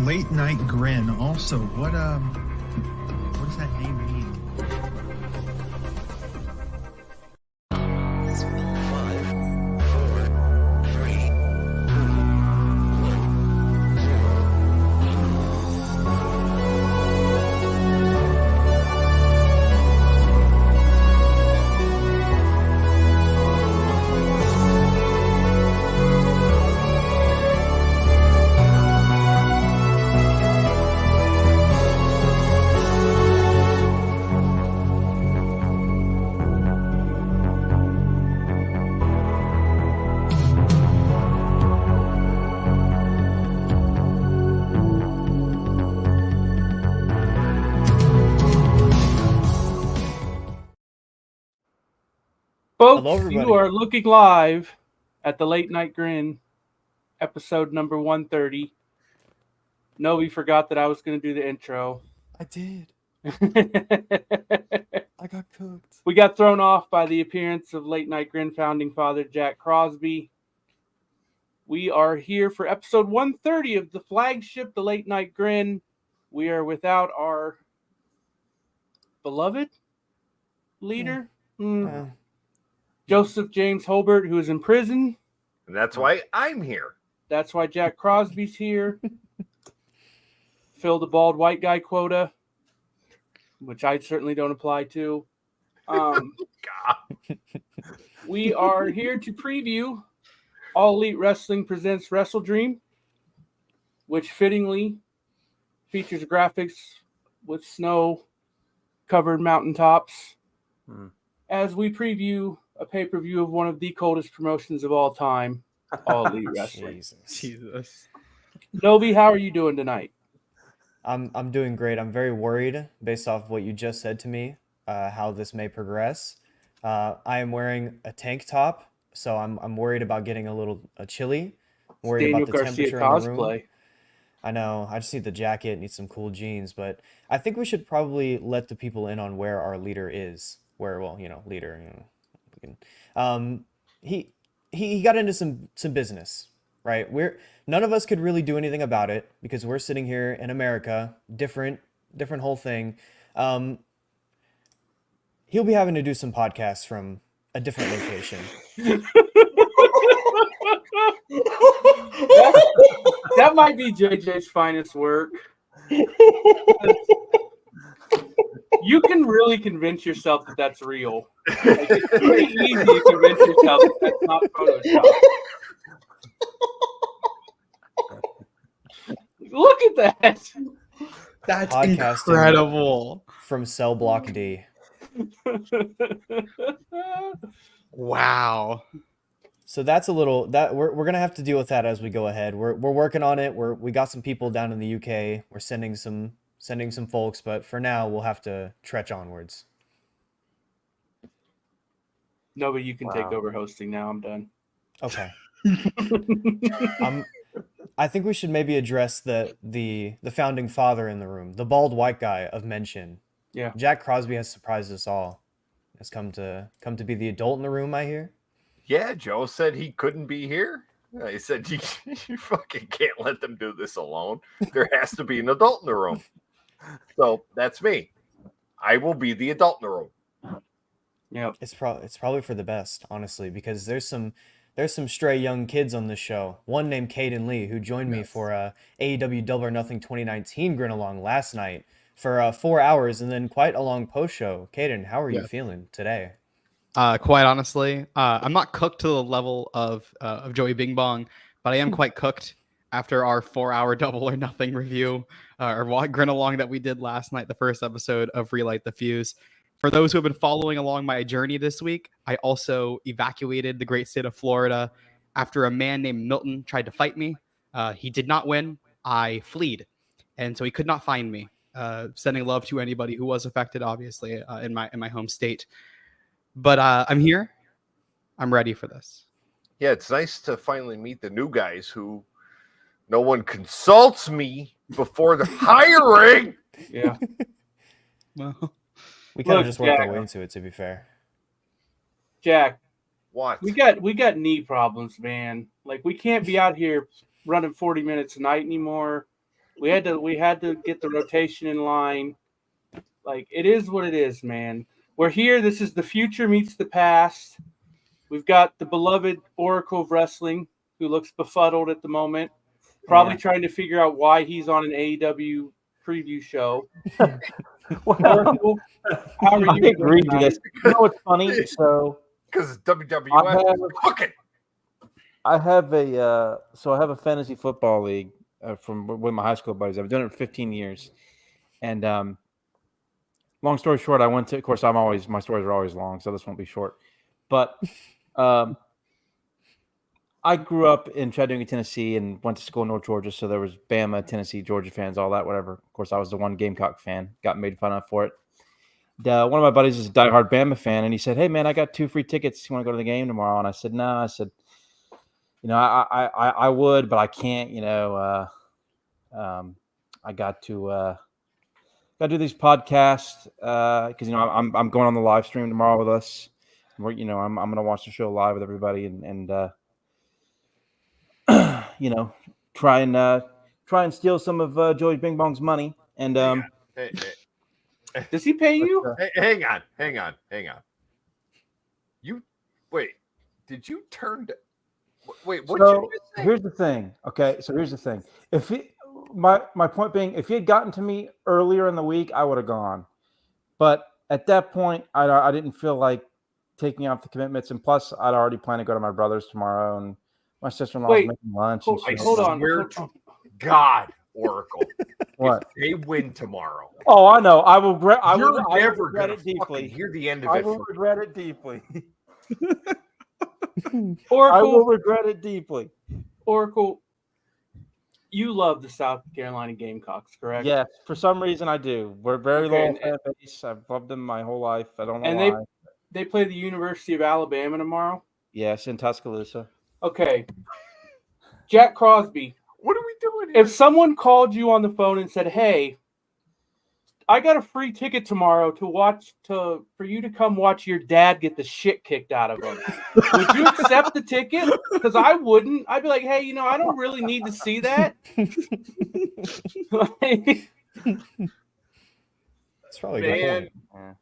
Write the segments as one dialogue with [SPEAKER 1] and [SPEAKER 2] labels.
[SPEAKER 1] Late Night Grin. Also, what does that name mean?
[SPEAKER 2] Folks,
[SPEAKER 3] Hello, everybody.
[SPEAKER 2] you are looking live at the Late Night Grin, episode number 130. Novi forgot that I was going to do the intro.
[SPEAKER 3] I did. I got cooked.
[SPEAKER 2] We got thrown off by the appearance of Late Night Grin founding father Jack Crosby. We are here for episode 130 of the flagship, the Late Night Grin. We are without our beloved leader, Joseph James Holbert, who is in prison.
[SPEAKER 4] And that's why I'm here.
[SPEAKER 2] That's why Jack Crosby's here. Fill the bald white guy quota, which I certainly don't apply to. We are here to preview All Elite Wrestling Presents WrestleDream, which fittingly features graphics with snow-covered mountaintops as we preview a pay-per-view of one of the coldest promotions of all time, All Elite Wrestling.
[SPEAKER 3] Jesus.
[SPEAKER 2] Novi, how are you doing tonight?
[SPEAKER 3] I'm doing great. I'm very worried based off what you just said to me, how this may progress. I am wearing a tank top, so I'm worried about getting a little chilly. I'm worried
[SPEAKER 2] Daniel
[SPEAKER 3] about the
[SPEAKER 2] Garcia
[SPEAKER 3] temperature in the room.
[SPEAKER 2] cosplay.
[SPEAKER 3] I know. I just need the jacket, need some cool jeans, but I think we should probably let the people in on where our leader is. Leader. He got into some business, right? None of us could really do anything about it because we're sitting here in America, different whole thing. He'll be having to do some podcasts from a different location.
[SPEAKER 2] That might be JJ's finest work. You can really convince yourself that that's real. Like, it's pretty easy to convince yourself that that's not Photoshop. Look at that.
[SPEAKER 5] That's
[SPEAKER 3] Podcasting
[SPEAKER 5] incredible.
[SPEAKER 3] From Cell Block D.
[SPEAKER 5] Wow.
[SPEAKER 3] So that's a little that we're gonna have to deal with that as we go ahead. We're working on it. We got some people down in the UK. We're sending some folks, but for now we'll have to trudge onwards.
[SPEAKER 2] No, but you can take over hosting now. I'm done.
[SPEAKER 3] Okay. I think we should maybe address the founding father in the room, the bald white guy of mention.
[SPEAKER 2] Yeah.
[SPEAKER 3] Jack Crosby has surprised us all. Has come to be the adult in the room, I hear.
[SPEAKER 4] Yeah, Joe said he couldn't be here. He said, you fucking can't let them do this alone. There has to be an adult in the room. So that's me. I will be the adult in the room.
[SPEAKER 2] Yeah.
[SPEAKER 3] It's probably for the best, honestly, because there's some stray young kids on this show. One named Kaden Lee, who joined me for AEW Double or Nothing 2019 Grin Along last night for 4 hours, and then quite a long post-show. Kaden, how are you feeling today?
[SPEAKER 5] Quite honestly, I'm not cooked to the level of Joey Bing Bong, but I am quite cooked after our 4-hour Double or Nothing review or Grin Along that we did last night, the first episode of Relight the Fuse. For those who have been following along my journey this week, I also evacuated the great state of Florida after a man named Milton tried to fight me. He did not win. I fled, and so he could not find me. Sending love to anybody who was affected, obviously, in my home state. But I'm here. I'm ready for this.
[SPEAKER 4] Yeah, it's nice to finally meet the new guys who no one consults me before the hiring.
[SPEAKER 2] Yeah.
[SPEAKER 5] Well,
[SPEAKER 3] We kind of
[SPEAKER 2] Look,
[SPEAKER 3] just worked
[SPEAKER 2] Jack.
[SPEAKER 3] our way into it, to be fair.
[SPEAKER 2] Jack,
[SPEAKER 4] What?
[SPEAKER 2] we got knee problems, man. Like, we can't be out here running 40 minutes a night anymore. We had to get the rotation in line. Like, it is what it is, man. We're here. This is the future meets the past. We've got the beloved Oracle of Wrestling, who looks befuddled at the moment, probably trying to figure out why he's on an AEW preview show. Oracle, how are
[SPEAKER 6] I
[SPEAKER 2] you
[SPEAKER 6] agree
[SPEAKER 2] doing
[SPEAKER 6] to this. You know what's funny? So
[SPEAKER 4] Because WWF is cooking.
[SPEAKER 6] I have a fantasy football league from with my high school buddies. I've done it for 15 years, and long story short, I went to. Of course, my stories are always long, so this won't be short. But I grew up in Chattanooga, Tennessee, and went to school in North Georgia. So there was Bama, Tennessee, Georgia fans, all that, whatever. Of course, I was the one Gamecock fan. Got made fun of for it. One of my buddies is a diehard Bama fan, and he said, "Hey, man, I got 2 free tickets. You want to go to the game tomorrow?" And I said, "No." I said, I would, but I can't. I got to do these podcasts because I'm going on the live stream tomorrow with us. Where I'm going to watch the show live with everybody and try and steal some of Joey Bing Bong's money. And
[SPEAKER 4] Hey,
[SPEAKER 2] Does he pay you?
[SPEAKER 4] hang on. You wait. Did you turn? Wait. What?
[SPEAKER 6] So here's the thing. Okay, so here's the thing. If my point being, if he had gotten to me earlier in the week, I would have gone. But at that point, I didn't feel like taking off the commitments, and plus, I'd already planned to go to my brother's tomorrow, and my sister-in-law's
[SPEAKER 2] Wait,
[SPEAKER 6] making lunch.
[SPEAKER 2] hold
[SPEAKER 6] and
[SPEAKER 2] on.
[SPEAKER 6] shit.
[SPEAKER 4] I swear to God, Oracle.
[SPEAKER 6] What?
[SPEAKER 4] If they win tomorrow,
[SPEAKER 6] Oh, I know. I will regret. I
[SPEAKER 4] you're
[SPEAKER 6] will
[SPEAKER 4] never
[SPEAKER 6] regret
[SPEAKER 4] gonna
[SPEAKER 6] it deeply.
[SPEAKER 4] fucking hear the end of
[SPEAKER 6] I
[SPEAKER 4] it.
[SPEAKER 6] will regret it deeply.
[SPEAKER 2] Oracle,
[SPEAKER 6] I will regret it deeply.
[SPEAKER 2] Oracle, you love the South Carolina Gamecocks, correct?
[SPEAKER 6] Yeah, for some reason I do. We're very
[SPEAKER 2] Okay,
[SPEAKER 6] loyal fan base. I've loved them my whole life. I don't know
[SPEAKER 2] And
[SPEAKER 6] why.
[SPEAKER 2] they play the University of Alabama tomorrow.
[SPEAKER 6] Yes, in Tuscaloosa.
[SPEAKER 2] Okay. Jack Crosby,
[SPEAKER 4] What are we doing here?
[SPEAKER 2] if someone called you on the phone and said, "Hey, I got a free ticket tomorrow for you to come watch your dad get the shit kicked out of him," would you accept the ticket? Because I wouldn't. I'd be like, "Hey, I don't really need to see that."
[SPEAKER 3] That's probably a good
[SPEAKER 4] Man.
[SPEAKER 3] point.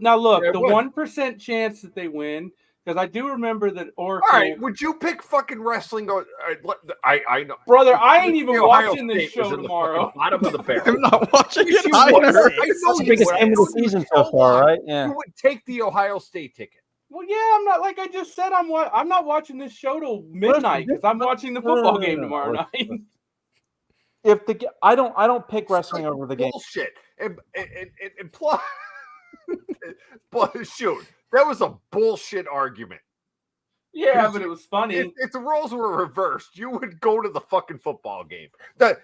[SPEAKER 2] Now look,
[SPEAKER 4] Yeah,
[SPEAKER 2] the
[SPEAKER 4] what?
[SPEAKER 2] 1% chance that they win, because I do remember that Oracle.
[SPEAKER 4] All right, would you pick fucking wrestling? I know,
[SPEAKER 2] Brother, I ain't even
[SPEAKER 4] Ohio
[SPEAKER 2] watching this
[SPEAKER 4] State was
[SPEAKER 2] show
[SPEAKER 4] in the
[SPEAKER 2] tomorrow.
[SPEAKER 4] fucking bottom of the barrel.
[SPEAKER 5] I'm not watching
[SPEAKER 4] Yes,
[SPEAKER 5] it
[SPEAKER 4] you would.
[SPEAKER 5] either.
[SPEAKER 4] I know
[SPEAKER 6] That's the
[SPEAKER 4] you
[SPEAKER 6] biggest
[SPEAKER 4] would.
[SPEAKER 6] game of the season so far, right? Yeah.
[SPEAKER 4] You would take the Ohio State ticket.
[SPEAKER 2] Well, yeah, I'm not, like I just said, I'm not watching this show till midnight because I'm watching the football game tomorrow night.
[SPEAKER 6] If I don't pick wrestling over the game.
[SPEAKER 4] Bullshit. And plus, but shoot, that was a bullshit argument.
[SPEAKER 2] Yeah, but it was funny.
[SPEAKER 4] If the roles were reversed, you would go to the fucking football game.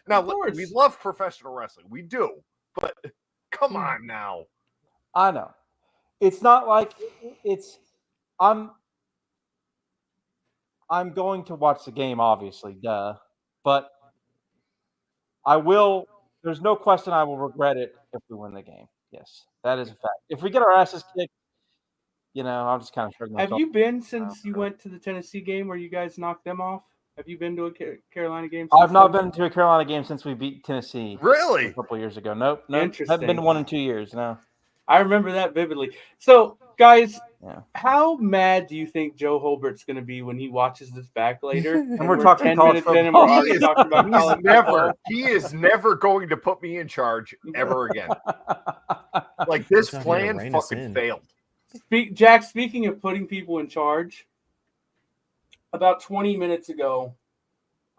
[SPEAKER 4] Now,
[SPEAKER 2] course.
[SPEAKER 4] we love professional wrestling. We do. But come on now.
[SPEAKER 6] I know. It's not like I'm going to watch the game, obviously, duh. But I will. There's no question I will regret it if we win the game. Yes, that is a fact. If we get our asses kicked, I'll just kind of shrug my
[SPEAKER 2] Have
[SPEAKER 6] shoulders.
[SPEAKER 2] you been since you went to the Tennessee game where you guys knocked them off? Have you been to a Carolina game?
[SPEAKER 6] I've not been to a Carolina game since we beat Tennessee.
[SPEAKER 4] Really?
[SPEAKER 6] A couple years ago. Nope.
[SPEAKER 2] Interesting.
[SPEAKER 6] Haven't been to one in 2 years. No.
[SPEAKER 2] I remember that vividly. So, guys,
[SPEAKER 6] Yeah.
[SPEAKER 2] how mad do you think Joe Holbert's going to be when he watches this back later?
[SPEAKER 6] And we're talking
[SPEAKER 2] 10
[SPEAKER 6] college
[SPEAKER 2] minutes in and
[SPEAKER 6] football.
[SPEAKER 2] we're already talking about college
[SPEAKER 4] He is never going to put me in charge ever again. Like, this
[SPEAKER 3] He's not gonna
[SPEAKER 4] plan
[SPEAKER 3] rein us
[SPEAKER 4] fucking
[SPEAKER 3] in.
[SPEAKER 4] failed.
[SPEAKER 2] Jack, speaking of putting people in charge, about 20 minutes ago,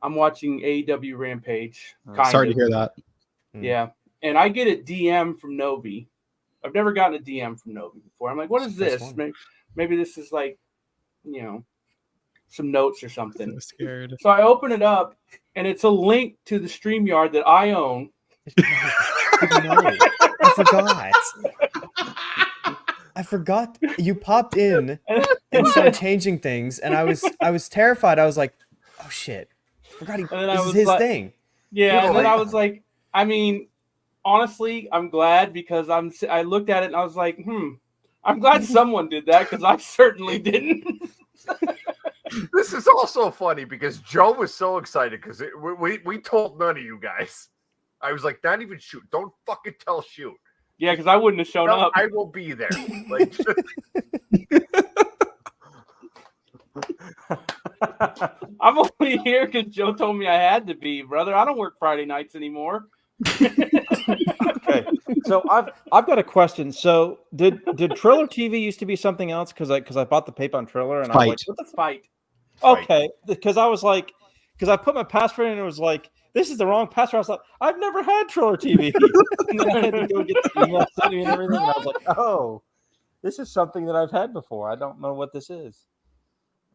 [SPEAKER 2] I'm watching AEW Rampage.
[SPEAKER 5] Sorry to hear that.
[SPEAKER 2] Yeah. And I get a DM from Novi. I've never gotten a DM from Novi before. I'm like, what is
[SPEAKER 3] That's
[SPEAKER 2] this?
[SPEAKER 3] one.
[SPEAKER 2] Maybe this is like, some notes or something.
[SPEAKER 5] So scared.
[SPEAKER 2] So I open it up, and it's a link to the StreamYard that I own.
[SPEAKER 3] No, I forgot. You popped in and started changing things, and I was terrified. I was like, "Oh shit! I forgot this is his thing."
[SPEAKER 2] Yeah, and then I was like, I mean, honestly, I'm glad because I looked at it and I was like, I'm glad someone did that because I certainly didn't.
[SPEAKER 4] This is also funny because Joe was so excited because we told none of you guys. I was like, not even shoot. Don't fucking tell shoot.
[SPEAKER 2] Yeah, because I wouldn't have shown up.
[SPEAKER 4] I will be there. Like,
[SPEAKER 2] I'm only here because Joe told me I had to be, brother. I don't work Friday nights anymore.
[SPEAKER 6] Okay, so I've got a question. So did Triller TV used to be something else? Because I bought the paper on Triller and I was like, what the
[SPEAKER 2] Fight.
[SPEAKER 6] Okay, because I was like, because I put my password in and it was like, this is the wrong password. I was like, I've never had Triller TV. And then I had to go get the email sent me and everything. And I was like, oh, this is something that I've had before. I don't know what this is.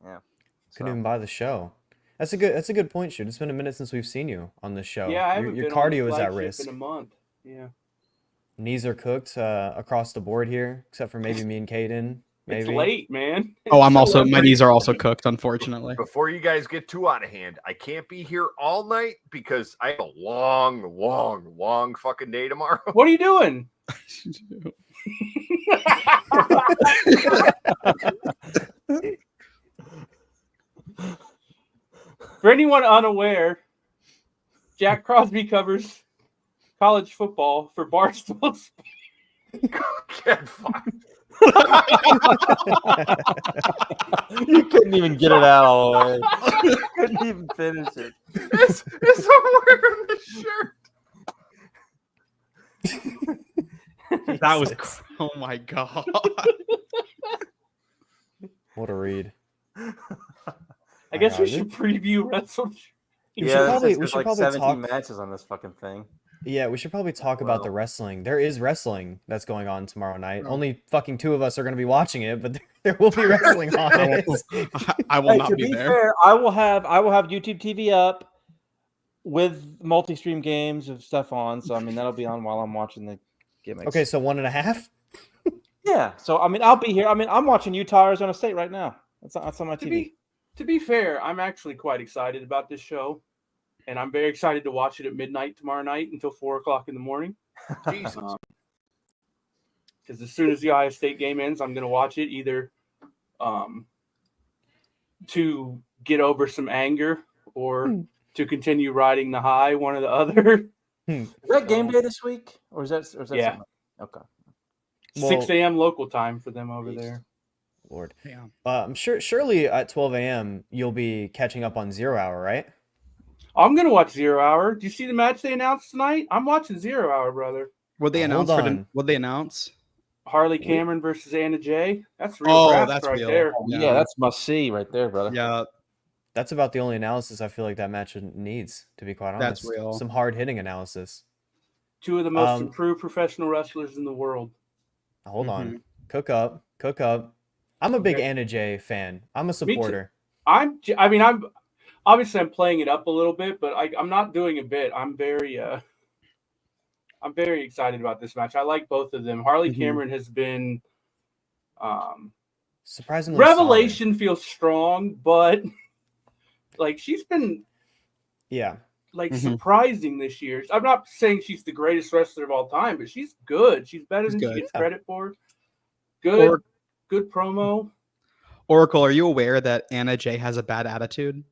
[SPEAKER 6] Yeah.
[SPEAKER 3] Couldn't even buy the show. That's a good point, Shoot. It's been a minute since we've seen you on this show.
[SPEAKER 2] Yeah, I haven't
[SPEAKER 3] your
[SPEAKER 2] been on the
[SPEAKER 3] cardio is at
[SPEAKER 2] flagship
[SPEAKER 3] risk.
[SPEAKER 2] in a month. Yeah.
[SPEAKER 3] Knees are cooked across the board here, except for maybe me and Kaden. Maybe.
[SPEAKER 2] It's late, man.
[SPEAKER 5] Oh, my knees are also cooked, unfortunately.
[SPEAKER 4] before you guys get too out of hand, I can't be here all night because I have a long fucking day tomorrow.
[SPEAKER 2] What are you doing? For anyone unaware, Jack Crosby covers college football for Barstool.
[SPEAKER 4] Get fucked.
[SPEAKER 6] You couldn't even get it out all the way. You couldn't even finish it.
[SPEAKER 4] It's I'm wearing the shirt.
[SPEAKER 5] That was. Oh my god.
[SPEAKER 3] What a read.
[SPEAKER 2] I guess we should preview WrestleDream.
[SPEAKER 3] We should probably
[SPEAKER 6] there's like
[SPEAKER 3] talk.
[SPEAKER 6] 17 matches on this fucking thing.
[SPEAKER 3] Yeah, we should probably talk about the wrestling. There is wrestling that's going on tomorrow night. Only fucking 2 of us are going to be watching it, but there will be wrestling on it.
[SPEAKER 5] I will not
[SPEAKER 6] to
[SPEAKER 5] be there.
[SPEAKER 6] Fair, I will have YouTube TV up with multi-stream games of stuff on. So I mean that'll be on while I'm watching the gimmicks.
[SPEAKER 3] Okay, so 1.5.
[SPEAKER 6] Yeah. So I mean I'll be here. I mean I'm watching Utah Arizona State right now. That's on my TV.
[SPEAKER 2] To be fair, I'm actually quite excited about this show, and I'm very excited to watch it at midnight tomorrow night until 4:00 in the morning.
[SPEAKER 4] Jesus.
[SPEAKER 2] Because as soon as the Ohio State game ends, I'm going to watch it either to get over some anger or to continue riding the high, one or the other.
[SPEAKER 6] Is that game day this week, or is that
[SPEAKER 2] Yeah.
[SPEAKER 6] Okay.
[SPEAKER 2] 6 a.m. local time for them over there.
[SPEAKER 3] Lord.
[SPEAKER 5] Yeah.
[SPEAKER 3] I'm sure surely at 12 a.m. you'll be catching up on 0 Hour, right?
[SPEAKER 2] I'm going to watch 0 Hour. Do you see the match they announced tonight? I'm watching 0 Hour, brother.
[SPEAKER 5] What they
[SPEAKER 3] Hold
[SPEAKER 5] announce?
[SPEAKER 3] on.
[SPEAKER 5] What they announce?
[SPEAKER 2] Harley Cameron versus Anna Jay. That's real.
[SPEAKER 5] Oh,
[SPEAKER 2] draft
[SPEAKER 5] that's
[SPEAKER 2] right
[SPEAKER 5] real.
[SPEAKER 2] there.
[SPEAKER 6] Yeah, that's must see right there, brother.
[SPEAKER 5] Yeah,
[SPEAKER 3] That's about the only analysis I feel like that match needs, to be quite honest.
[SPEAKER 5] That's real.
[SPEAKER 3] Some hard-hitting analysis.
[SPEAKER 2] 2 of the most improved professional wrestlers in the world.
[SPEAKER 3] Hold on. Cook up. I'm a big Anna Jay fan. I'm a supporter.
[SPEAKER 2] I'm obviously playing it up a little bit, but I'm not doing a bit. I'm very excited about this match. I like both of them. Harley Cameron has been
[SPEAKER 3] surprisingly
[SPEAKER 2] Revelation solid. Feels strong, but like she's been surprising this year. I'm not saying she's the greatest wrestler of all time, but she's good. She's better than she gets credit for. Good promo.
[SPEAKER 5] Oracle, are you aware that Anna Jay has a bad attitude?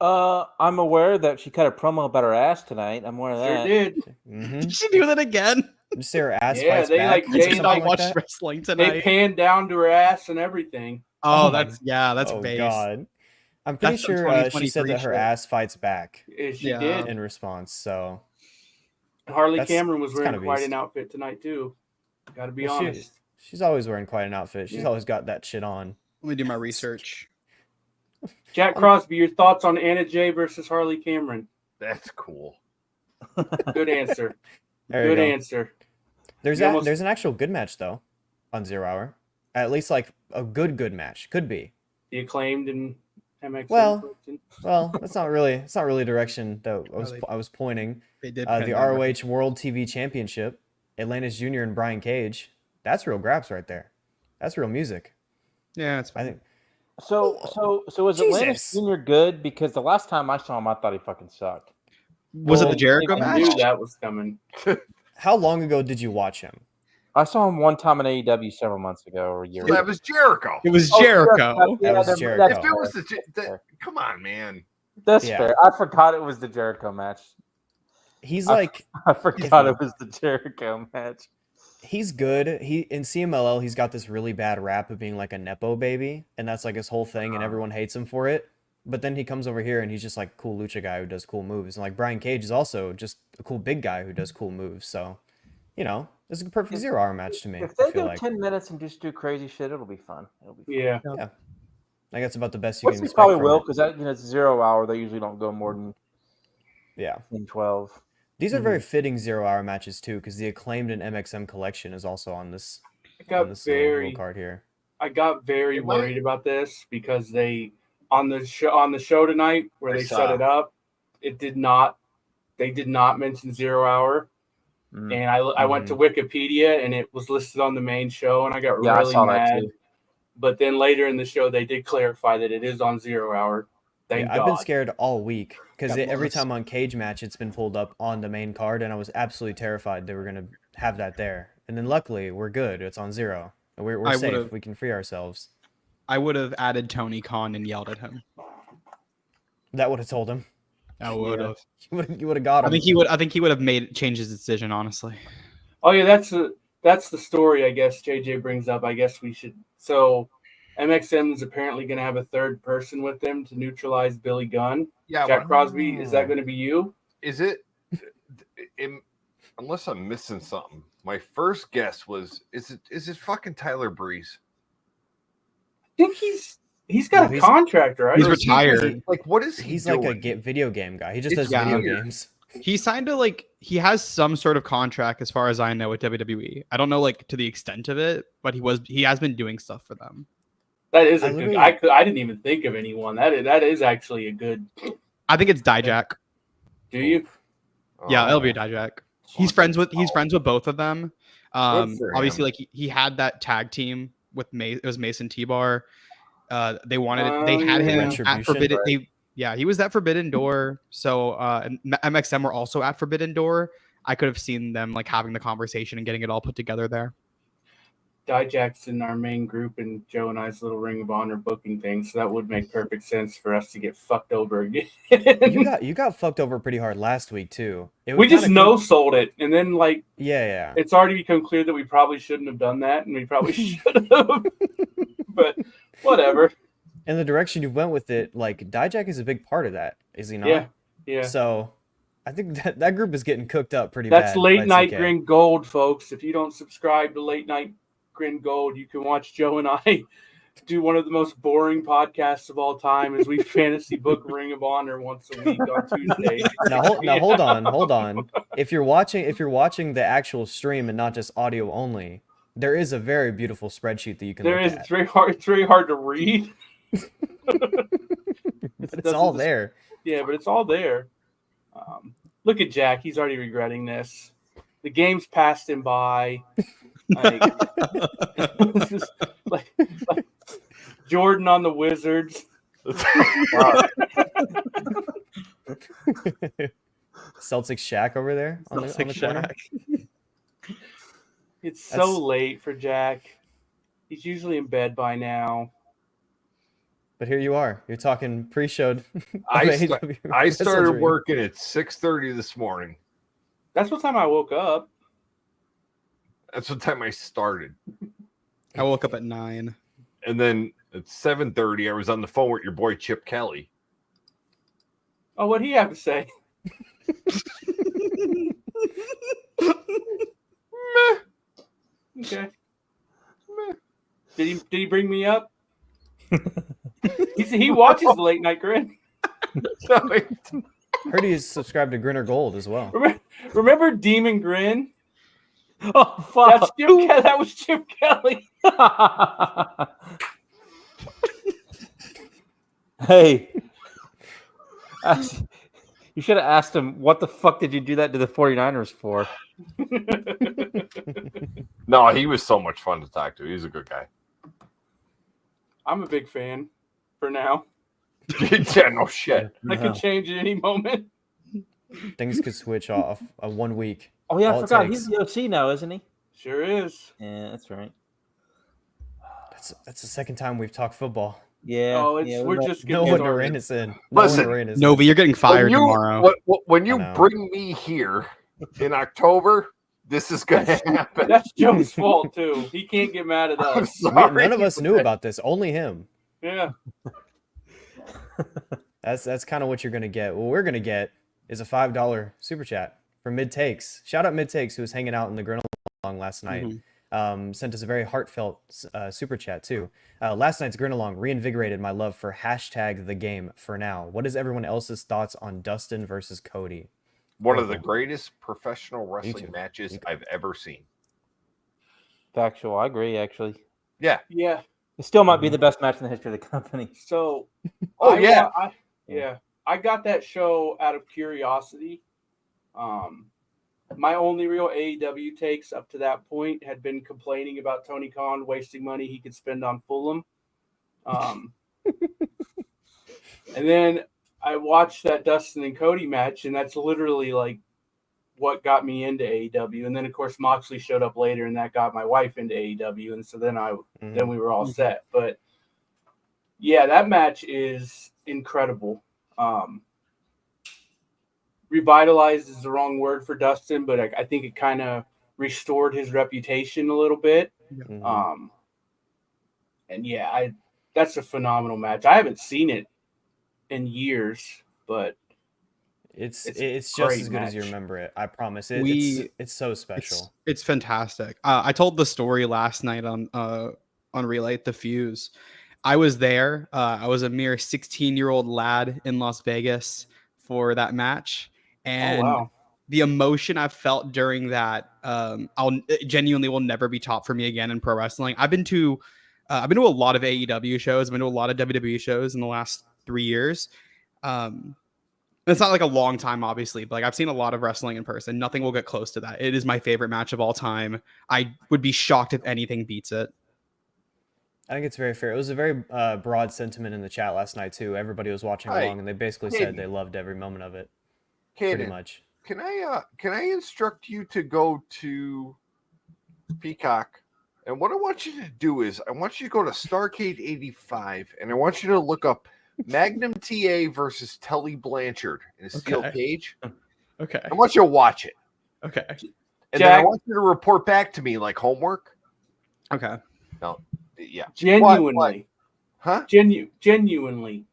[SPEAKER 6] I'm aware that she cut a promo about her ass tonight. I'm aware of that.
[SPEAKER 2] Sure did.
[SPEAKER 5] Did she do that again?
[SPEAKER 3] Did you say her ass
[SPEAKER 2] Yeah, they
[SPEAKER 3] back?
[SPEAKER 2] they
[SPEAKER 5] watched wrestling tonight.
[SPEAKER 2] They panned down to her ass and everything.
[SPEAKER 5] Oh, that's base.
[SPEAKER 3] God. I'm pretty sure she said that her ass fights back.
[SPEAKER 2] She did
[SPEAKER 3] in response. So
[SPEAKER 2] Harley Cameron was wearing quite an outfit tonight too. Got to be honest.
[SPEAKER 3] She's always wearing quite an outfit. She's always got that shit on.
[SPEAKER 5] Let me do my research.
[SPEAKER 2] Jack Crosby, your thoughts on Anna Jay versus Harley Cameron?
[SPEAKER 4] That's cool.
[SPEAKER 2] Good answer.
[SPEAKER 3] Good
[SPEAKER 2] answer.
[SPEAKER 3] There's an actual good match though on 0 Hour. At least like a good match. Could be.
[SPEAKER 2] The Acclaimed and MX.
[SPEAKER 3] Well, that's not really a direction that I was pointing.
[SPEAKER 5] They did
[SPEAKER 3] the ROH World TV Championship, Atlantis Jr. and Brian Cage. That's real grabs right there. That's real music.
[SPEAKER 5] Yeah, it's fine.
[SPEAKER 3] I think.
[SPEAKER 6] So is Atlantis Jr. good? Because the last time I saw him, I thought he fucking sucked.
[SPEAKER 5] Was it the Jericho match?
[SPEAKER 2] I knew that was coming.
[SPEAKER 3] How long ago did you watch him?
[SPEAKER 6] I saw him one time in AEW several months ago or a year
[SPEAKER 4] That
[SPEAKER 6] ago.
[SPEAKER 4] was Jericho.
[SPEAKER 5] It was
[SPEAKER 6] Oh,
[SPEAKER 5] Jericho.
[SPEAKER 3] That was
[SPEAKER 6] that's
[SPEAKER 3] Jericho.
[SPEAKER 4] If it was
[SPEAKER 6] fair.
[SPEAKER 4] come on, man.
[SPEAKER 6] That's
[SPEAKER 3] Yeah.
[SPEAKER 6] fair. I forgot it was the Jericho match.
[SPEAKER 3] He's
[SPEAKER 6] I-
[SPEAKER 3] like
[SPEAKER 6] I forgot it was the Jericho match.
[SPEAKER 3] he's good. He in CMLL he's got this really bad rap of being like a nepo baby, and that's like his whole thing, and everyone hates him for it. But then he comes over here and he's just like a cool lucha guy who does cool moves, and like Brian Cage is also just a cool big guy who does cool moves. So, you know, this is a perfect 0-hour match to me.
[SPEAKER 6] If
[SPEAKER 3] I
[SPEAKER 6] they
[SPEAKER 3] feel
[SPEAKER 6] do
[SPEAKER 3] like
[SPEAKER 6] 10 minutes and just do crazy shit, it'll be fun. It'll be fun.
[SPEAKER 2] Yeah.
[SPEAKER 3] I think that's about the best you
[SPEAKER 6] Which
[SPEAKER 3] can
[SPEAKER 6] they
[SPEAKER 3] expect
[SPEAKER 6] probably
[SPEAKER 3] from
[SPEAKER 6] will
[SPEAKER 3] it.
[SPEAKER 6] because it's 0 hour. They usually don't go more than
[SPEAKER 3] Yeah.
[SPEAKER 6] 12.
[SPEAKER 3] These are very fitting 0-hour matches too, because the Acclaimed and MXM collection is also on this
[SPEAKER 2] I got
[SPEAKER 3] little
[SPEAKER 2] very
[SPEAKER 3] card here.
[SPEAKER 2] worried about this because they on the show tonight where
[SPEAKER 4] I
[SPEAKER 2] they
[SPEAKER 4] saw.
[SPEAKER 2] set it up, they did not mention 0 hour.
[SPEAKER 6] Mm.
[SPEAKER 2] And I went to Wikipedia and it was listed on the main show and I got
[SPEAKER 6] Yeah, I
[SPEAKER 2] really
[SPEAKER 6] saw that
[SPEAKER 2] mad.
[SPEAKER 6] too.
[SPEAKER 2] But then later in the show they did clarify that it is on 0 hour. Thank
[SPEAKER 3] Yeah,
[SPEAKER 2] God.
[SPEAKER 3] I've been scared all week because
[SPEAKER 5] Got
[SPEAKER 3] every
[SPEAKER 5] lost.
[SPEAKER 3] time on Cage Match it's been pulled up on the main card, and I was absolutely terrified they were gonna have that there. And then luckily we're good; it's on 0. We're
[SPEAKER 5] I
[SPEAKER 3] safe.
[SPEAKER 5] would've-
[SPEAKER 3] We can free ourselves.
[SPEAKER 5] I would have added Tony Khan and yelled at him.
[SPEAKER 3] That would have told him.
[SPEAKER 5] I would have.
[SPEAKER 3] You would have got him.
[SPEAKER 5] I think he would have changed his decision. Honestly,
[SPEAKER 2] Oh yeah, that's the story I guess JJ brings up. I guess we should. So MXM is apparently going to have a third person with them to neutralize Billy Gunn.
[SPEAKER 4] Yeah,
[SPEAKER 2] Jack
[SPEAKER 4] but
[SPEAKER 2] Crosby, is that going to be you?
[SPEAKER 4] is it? Unless I'm missing something, my first guess was: is it fucking Tyler Breeze?
[SPEAKER 2] I think he's got
[SPEAKER 3] No,
[SPEAKER 2] a contract, right?
[SPEAKER 5] he's
[SPEAKER 4] Or is he-
[SPEAKER 5] retired.
[SPEAKER 4] Like, what is he
[SPEAKER 3] He's
[SPEAKER 4] doing?
[SPEAKER 3] like a video game guy. He just
[SPEAKER 4] It's
[SPEAKER 3] does video
[SPEAKER 4] weird.
[SPEAKER 3] games.
[SPEAKER 5] He signed to he has some sort of contract as far as I know with WWE. I don't know to the extent of it, but he has been doing stuff for them.
[SPEAKER 2] That is
[SPEAKER 3] I
[SPEAKER 2] a good.
[SPEAKER 3] literally-
[SPEAKER 2] I didn't even think of anyone. That is actually a good.
[SPEAKER 5] I think it's Dijak.
[SPEAKER 2] Do you?
[SPEAKER 5] Yeah, it'll be a
[SPEAKER 4] Oh,
[SPEAKER 5] Dijak. He's friends with both of them.
[SPEAKER 4] Good for
[SPEAKER 5] Obviously,
[SPEAKER 4] him.
[SPEAKER 5] he had that tag team with it was Mason T-Bar. They wanted
[SPEAKER 2] Oh,
[SPEAKER 5] they had
[SPEAKER 2] yeah.
[SPEAKER 5] him at
[SPEAKER 3] Retribution,
[SPEAKER 5] Forbidden.
[SPEAKER 4] right.
[SPEAKER 5] He was at Forbidden Door. So and MXM were also at Forbidden Door. I could have seen them having the conversation and getting it all put together there.
[SPEAKER 2] Dijak's in our main group and Joe and I's little Ring of Honor booking thing, so that would make perfect sense for us to get fucked over again.
[SPEAKER 3] You got fucked over pretty hard last week too.
[SPEAKER 2] We just sold it, and then
[SPEAKER 3] Yeah.
[SPEAKER 2] it's already become clear that we probably shouldn't have done that, and we probably should have. But whatever.
[SPEAKER 3] In the direction you went with it, Dijak is a big part of that, is he not?
[SPEAKER 2] Yeah. Yeah.
[SPEAKER 3] So I think that group is getting cooked up pretty bad.
[SPEAKER 2] That's Late
[SPEAKER 3] by
[SPEAKER 2] Night
[SPEAKER 3] TK.
[SPEAKER 2] Grin Gold, folks. If you don't subscribe to Late Night Grin Gold, you can watch Joe and I do one of the most boring podcasts of all time as we fantasy book Ring of Honor once a week on Tuesday.
[SPEAKER 3] Now hold on. If you're watching the actual stream and not just audio only, there is a very beautiful spreadsheet that you can
[SPEAKER 2] There
[SPEAKER 3] look
[SPEAKER 2] is.
[SPEAKER 3] at.
[SPEAKER 2] It's very hard to read.
[SPEAKER 3] But it's all there.
[SPEAKER 2] Yeah, but it's all there. Look at Jack. He's already regretting this. The game's passed him by. It's just like Jordan on the Wizards.
[SPEAKER 3] Celtics Shack over there on the corner.
[SPEAKER 2] It's
[SPEAKER 3] That's-
[SPEAKER 2] so late for Jack. He's usually in bed by now.
[SPEAKER 3] But here you are. You're talking pre-showed.
[SPEAKER 4] I started
[SPEAKER 3] WrestleDream.
[SPEAKER 4] working at 6:30 this morning.
[SPEAKER 2] That's what time I woke up.
[SPEAKER 4] That's what time I started.
[SPEAKER 5] I woke up at 9.
[SPEAKER 4] And then at 7:30, I was on the phone with your boy Chip Kelly.
[SPEAKER 2] Oh, what'd he have to say? Okay. Did he bring me up? He watches the Late Night Grin.
[SPEAKER 3] Heard he's subscribed to Grinner Gold as well.
[SPEAKER 2] Remember Demon Grin?
[SPEAKER 6] Oh, fuck.
[SPEAKER 2] That's Chip Kelly. That was Chip Kelly.
[SPEAKER 6] Hey. You should have asked him, what the fuck did you do that to the 49ers for?
[SPEAKER 4] No, he was so much fun to talk to. He's a good guy.
[SPEAKER 2] I'm a big fan for now.
[SPEAKER 4] Yeah, no shit.
[SPEAKER 2] I could change at any moment.
[SPEAKER 3] Things could switch off 1 week.
[SPEAKER 6] Oh, yeah,
[SPEAKER 3] All
[SPEAKER 6] I
[SPEAKER 3] it
[SPEAKER 6] forgot.
[SPEAKER 3] takes.
[SPEAKER 6] He's the OC now, isn't he?
[SPEAKER 2] Sure is.
[SPEAKER 6] Yeah, that's right.
[SPEAKER 3] That's the second time we've talked football.
[SPEAKER 6] Yeah.
[SPEAKER 2] Oh, we're just getting
[SPEAKER 3] No wonder
[SPEAKER 2] started.
[SPEAKER 3] Rain is in.
[SPEAKER 4] Listen,
[SPEAKER 5] Novi, you're getting fired tomorrow.
[SPEAKER 4] When you
[SPEAKER 3] I know.
[SPEAKER 4] bring me here in October, this is going to happen.
[SPEAKER 2] That's Joe's fault too. He can't get mad at
[SPEAKER 4] I'm
[SPEAKER 2] us.
[SPEAKER 4] sorry.
[SPEAKER 3] None of us knew about this. Only him.
[SPEAKER 2] Yeah.
[SPEAKER 3] That's kind of what you're gonna get. What we're gonna get is a $5 super chat from Mid Takes. Shout out Mid Takes, who was hanging out in the Grin Along last night. Sent us a very heartfelt super chat too. Last night's Grin Along reinvigorated my love for #the game for now. What is everyone else's thoughts on Dustin versus Cody?
[SPEAKER 4] One of the greatest professional wrestling matches I've ever seen.
[SPEAKER 6] Factual. I agree, actually.
[SPEAKER 4] Yeah.
[SPEAKER 2] Yeah.
[SPEAKER 6] It still might be the best match in the history of the company.
[SPEAKER 2] So
[SPEAKER 4] Oh,
[SPEAKER 2] I got that show out of curiosity. My only real AEW takes up to that point had been complaining about Tony Khan wasting money he could spend on Fulham. And then I watched that Dustin and Cody match, and that's literally like what got me into AEW. And then of course Moxley showed up later, and that got my wife into AEW, and so then then we were all set. But yeah, that match is incredible. Revitalized is the wrong word for Dustin, but I think it kind of restored his reputation a little bit. And yeah, that's a phenomenal match. I haven't seen it in years, but
[SPEAKER 3] it's just as good as you remember it. I promise. It's so special.
[SPEAKER 5] It's fantastic. I told the story last night on Relay at the Fuse. I was there. I was a mere 16-year-old lad in Las Vegas for that match, and the emotion I felt during that, it genuinely will never be taught for me again in pro wrestling. I've been to a lot of AEW shows. I've been to a lot of WWE shows in the last 3 years. It's not like a long time, obviously, but like I've seen a lot of wrestling in person. Nothing will get close to that. It is my favorite match of all time. I would be shocked if anything beats it.
[SPEAKER 3] I think it's very fair. It was a very broad sentiment in the chat last night too. Everybody was watching along, and they basically said they loved every moment of it. Pretty much.
[SPEAKER 4] Can I instruct you to go to Peacock? And what I want you to do is I want you to go to Starrcade 85, and I want you to look up Magnum TA versus Tully Blanchard in a steel cage.
[SPEAKER 5] Okay.
[SPEAKER 4] I want you to watch it.
[SPEAKER 5] Okay.
[SPEAKER 4] And then I want you to report back to me like homework.
[SPEAKER 5] Okay.
[SPEAKER 4] No. Yeah.
[SPEAKER 2] Genuinely.
[SPEAKER 4] Huh?
[SPEAKER 2] Genuinely.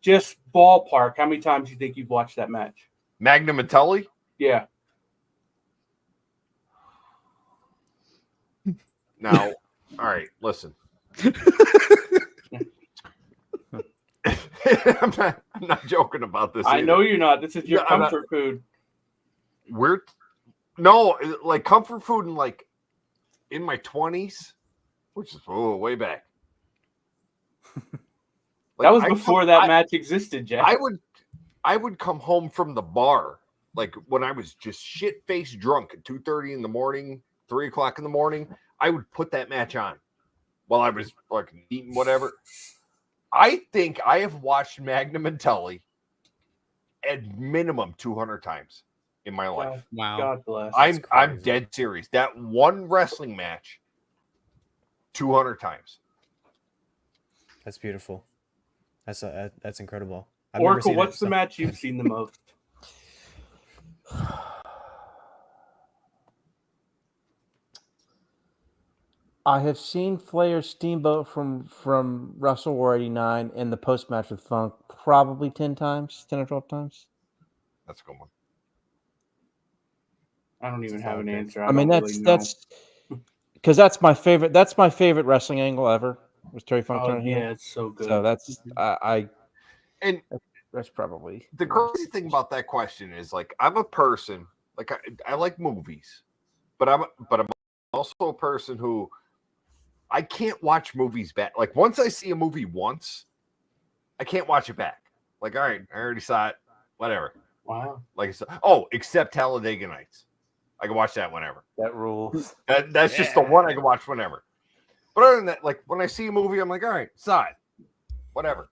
[SPEAKER 2] Just ballpark. How many times do you think you've watched that match?
[SPEAKER 4] Magnum and Tully?
[SPEAKER 2] Yeah.
[SPEAKER 4] Now, all right, listen. I'm not joking about this.
[SPEAKER 2] I know you're not. This is your comfort food.
[SPEAKER 4] Like comfort food in like in my 20s, which is way back.
[SPEAKER 2] That was before that match existed, Jack.
[SPEAKER 4] I would come home from the bar like when I was just shit-faced drunk at 2:30 in the morning, 3 o'clock in the morning. I would put that match on while I was like eating whatever. I think I have watched Magnum and Tully at minimum 200 times in my life.
[SPEAKER 5] Wow.
[SPEAKER 2] God bless.
[SPEAKER 4] I'm dead serious. That one wrestling match 200 times.
[SPEAKER 3] That's beautiful. That's incredible.
[SPEAKER 2] Oracle, what's the match you've seen the most?
[SPEAKER 6] I have seen Flair Steamboat from Wrestle War 89 in the post match with Funk probably 10 times, 10 or 12 times.
[SPEAKER 4] That's a good one.
[SPEAKER 2] I don't even have an answer.
[SPEAKER 6] I mean, that's because that's my favorite. That's my favorite wrestling angle ever. Was Terry Funk turning heel?
[SPEAKER 2] Yeah, it's so good.
[SPEAKER 6] So that's
[SPEAKER 4] and
[SPEAKER 6] that's probably
[SPEAKER 4] the crazy thing about that question is like I'm a person like I like movies, but I'm also a person who I can't watch movies back. Like once I see a movie once, I can't watch it back. Like all right, I already saw it. Whatever.
[SPEAKER 2] Wow.
[SPEAKER 4] Like except Talladega Nights. I can watch that whenever.
[SPEAKER 6] That rules.
[SPEAKER 4] That's just the one I can watch whenever. But other than that, like when I see a movie, I'm like, all right, saw it, whatever.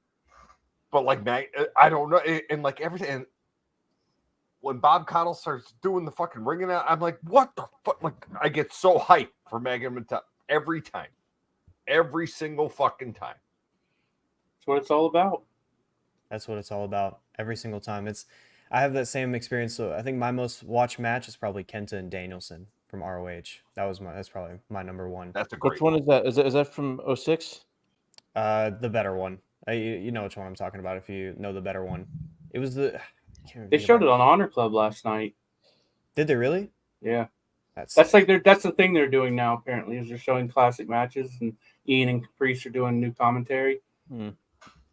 [SPEAKER 4] But like, I don't know, and like everything. when Bob Cottle starts doing the fucking ringing out, I'm like, what the fuck? Like, I get so hyped for McIntyre every time. Every single fucking time.
[SPEAKER 2] That's what it's all about.
[SPEAKER 3] That's what it's all about. Every single time. I have that same experience. So I think my most watched match is probably Kenta and Danielson from ROH. That's probably my number one.
[SPEAKER 4] That's a great
[SPEAKER 6] Which one is that? Is that from 06?
[SPEAKER 3] The better one. You know which one I'm talking about if you know the better one. It was the.
[SPEAKER 2] They showed it on Honor Club last night.
[SPEAKER 3] Did they really?
[SPEAKER 2] Yeah.
[SPEAKER 3] That's
[SPEAKER 2] That's the thing they're doing now. Apparently, is they're showing classic matches, and Ian and Caprice are doing new commentary.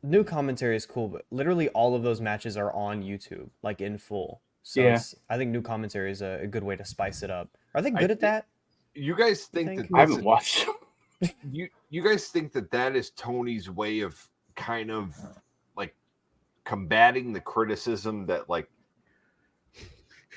[SPEAKER 3] New commentary is cool, but literally all of those matches are on YouTube, like in full. So
[SPEAKER 2] Yeah.
[SPEAKER 3] I think new commentary is a good way to spice it up. Are they good at that?
[SPEAKER 4] You guys think
[SPEAKER 3] think?
[SPEAKER 4] that
[SPEAKER 2] I haven't watched them.
[SPEAKER 4] you guys think that is Tony's way of kind of like combating the criticism that like